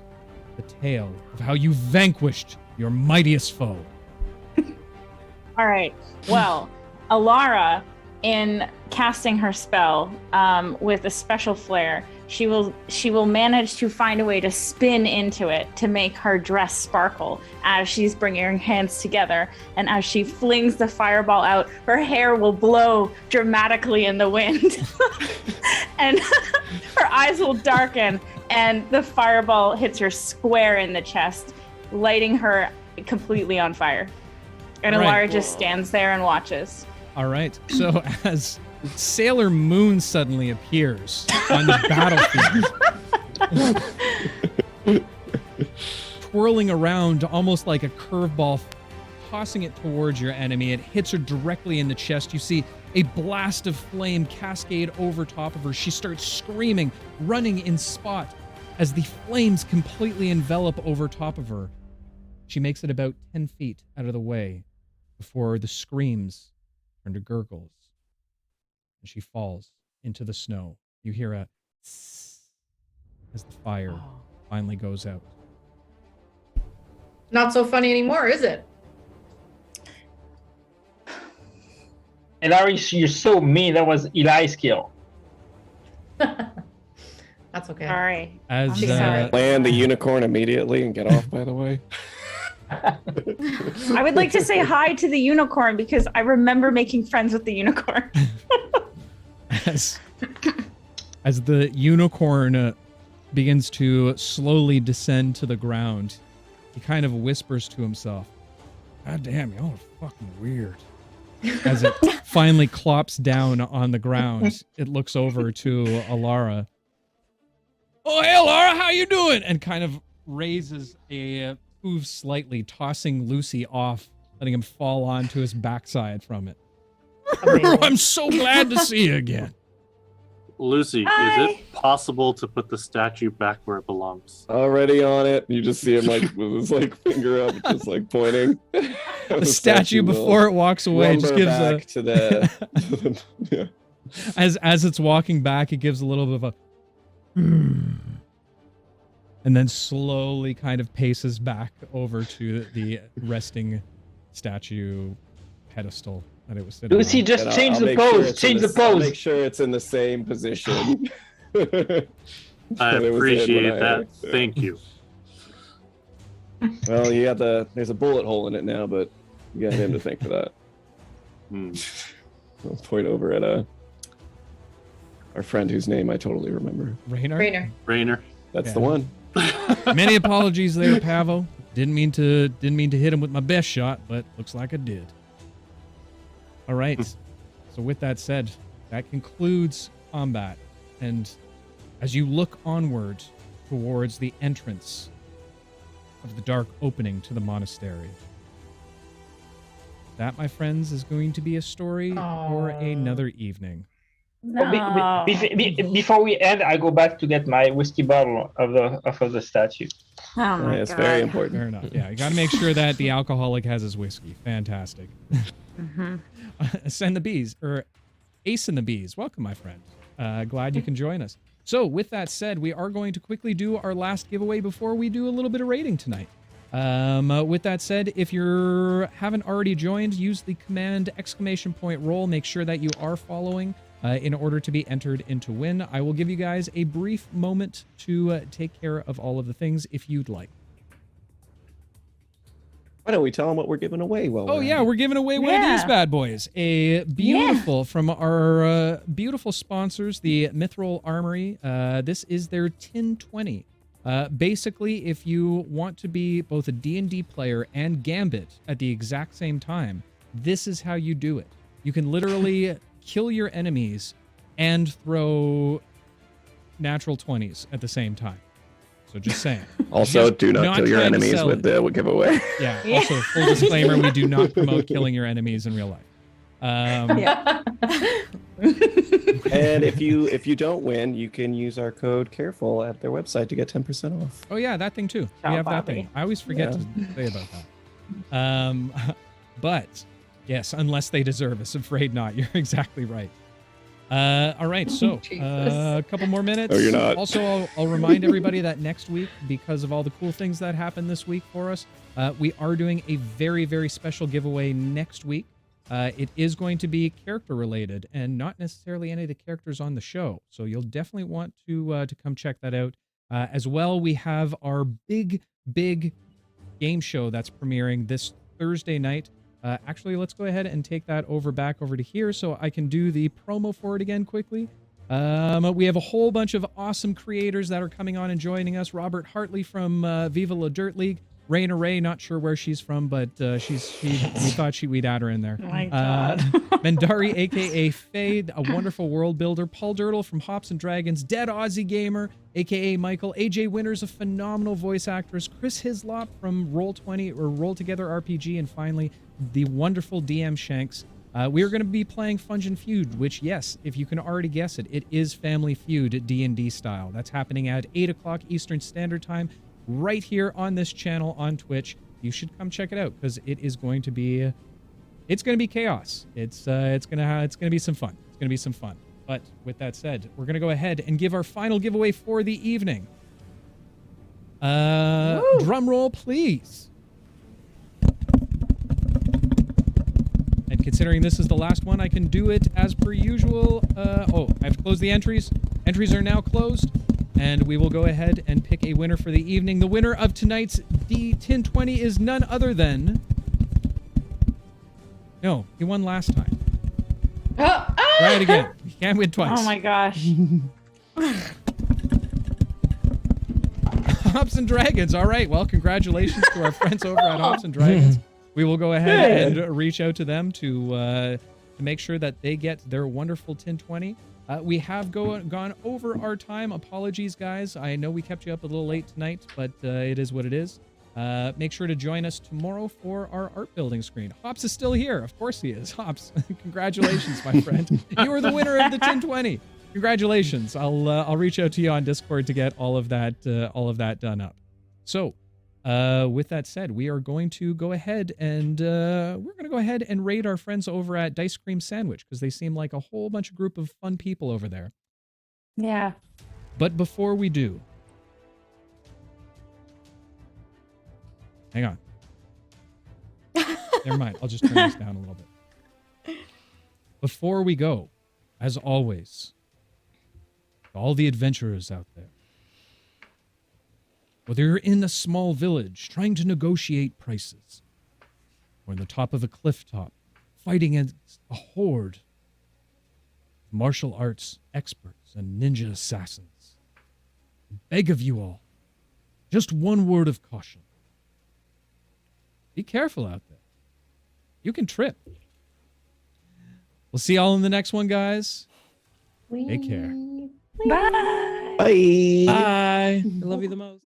the tale of how you vanquished your mightiest foe. All right. Well, Alara, in casting her spell with a special flare, she will manage to find a way to spin into it to make her dress sparkle as she's bringing her hands together. And as she flings the fireball out, her hair will blow dramatically in the wind. And her eyes will darken and the fireball hits her square in the chest, lighting her completely on fire. And Right. Alara just stands there and watches. All right. So as Sailor Moon suddenly appears on the battlefield, swirling around almost like a curveball, tossing it towards your enemy. It hits her directly in the chest. You see a blast of flame cascade over top of her. She starts screaming, running in spot as the flames completely envelop over top of her. She makes it about 10 feet out of the way before the screams turn to gurgles. And she falls into the snow. You hear a tss as the fire finally goes out. Not so funny anymore, is it? Larry, you're so mean. That was Eli's kill. That's okay. Sorry. As I'm sorry. Land the unicorn immediately and get off, by the way. I would like to say hi to the unicorn because I remember making friends with the unicorn. As the unicorn begins to slowly descend to the ground, he kind of whispers to himself, "God damn, y'all are fucking weird." As it finally clops down on the ground, it looks over to Alara. "Oh, hey, Alara, how you doing?" And kind of raises a hoof slightly, tossing Lucy off, letting him fall onto his backside from it. "I'm so glad to see you again." Lucy, Hi. is it possible to put the statue back where it belongs? Already on it. You just see him like with his like finger up, just like pointing. The statue before it walks away just gives back to the yeah. as it's walking back, it gives a little bit of a and then slowly kind of paces back over to the resting statue pedestal that it was sitting Lucy, on. just And change I'll the make sure pose. it's in Change the I'll pose. make sure it's in the same position. I That it was in appreciate when that. Thank you. Well, there's a bullet hole in it now, but you got him to thank for that. Hmm. I'll point over at our friend whose name I totally remember. Rayner? Rayner. That's Yeah. the one. Many apologies there, Pavo. Didn't mean to hit him with my best shot, but looks like I did. All right. So with that said, that concludes combat. And as you look onward towards the entrance of the dark opening to the monastery, that, my friends, is going to be a story for another evening. No. Before we end, I go back to get my whiskey bottle of the statue. Oh my It's God. very important. Fair enough. Yeah, you got to make sure that the alcoholic has his whiskey. Fantastic. Mhm. Send the bees, or Ace and the Bees. Welcome, my friend. Glad you can join us. So, with that said, we are going to quickly do our last giveaway before we do a little bit of rating tonight. With that said, if you haven't already joined, use the command !roll. Make sure that you are following in order to be entered into win. I will give you guys a brief moment to take care of all of the things if you'd like. Why don't we tell them what we're giving away? Oh yeah, we're giving away one of these Yeah. bad boys. A beautiful from our beautiful sponsors, the Mithril Armory. This is their Tin 20. Basically, if you want to be both a D&D player and Gambit at the exact same time, this is how you do it. You can literally kill your enemies and throw natural 20s at the same time. So just saying. Also, Just do not kill your trying to enemies sell with the giveaway. Yeah. Also, full disclaimer: we do not promote killing your enemies in real life. Yeah. And if you don't win, you can use our code CAREFUL at their website to get 10% off. Oh yeah, that thing too. Ciao, We have that Bobby. thing. I always forget to say about that. But yes, unless they deserve us, afraid not. You're exactly right. All right, so Jesus. a couple more minutes. Oh, you're not. Also, I'll remind everybody that next week, because of all the cool things that happened this week for us, we are doing a very, very special giveaway next week. It is going to be character related and not necessarily any of the characters on the show. So you'll definitely want to come check that out. As well, we have our big game show that's premiering this Thursday night. Actually, let's go ahead and take that back over to here so I can do the promo for it again quickly. We have a whole bunch of awesome creators that are coming on and joining us. Robert Hartley from Viva La Dirt League, Rayner Ray, not sure where she's from, but we thought we'd add her in there. Oh my God. Mendari, aka Fade, a wonderful world builder. Paul Dirtle from Hops and Dragons. Dead Aussie Gamer, aka Michael. AJ Winters, a phenomenal voice actress. Chris Hislop from Roll20 or Roll Together RPG, and finally the wonderful DM Shanks. We are going to be playing Fungeon Feud, which, yes, if you can already guess it, it is Family Feud D&D style. That's happening at 8 o'clock Eastern Standard Time, right here on this channel on Twitch. You should come check it out because it is going to be, it's going to be chaos. It's going to be some fun. It's going to be some fun. But with that said, we're going to go ahead and give our final giveaway for the evening. Drum roll, please. And considering this is the last one, I can do it as per usual. I have to close the entries. Entries are now closed. And we will go ahead and pick a winner for the evening. The winner of tonight's D1020 is none other than... No, he won last time. Try it again. You can't win twice. Oh my gosh. Hops and Dragons. All right. Well, congratulations to our friends over at Hops and Dragons. We will go ahead and reach out to them to make sure that they get their wonderful 1020. We have gone over our time. Apologies, guys. I know we kept you up a little late tonight, but it is what it is. Make sure to join us tomorrow for our art building screen. Hops is still here. Of course he is. Hops, congratulations, my friend. You are the winner of the 1020. Congratulations. I'll reach out to you on Discord to get all of that done up. So, with that said, we are going to go ahead and raid our friends over at Dice Cream Sandwich because they seem like a whole bunch of group of fun people over there. Yeah. But before we do, hang on. Never mind. I'll just turn this down a little bit. Before we go, as always, to all the adventurers out there, whether you're in a small village trying to negotiate prices, or in the top of a cliff top fighting against a horde of martial arts experts and ninja assassins, I beg of you all, just one word of caution. Be careful out there. You can trip. We'll see y'all in the next one, guys. Take care. Bye. Bye. Bye. I love you the most.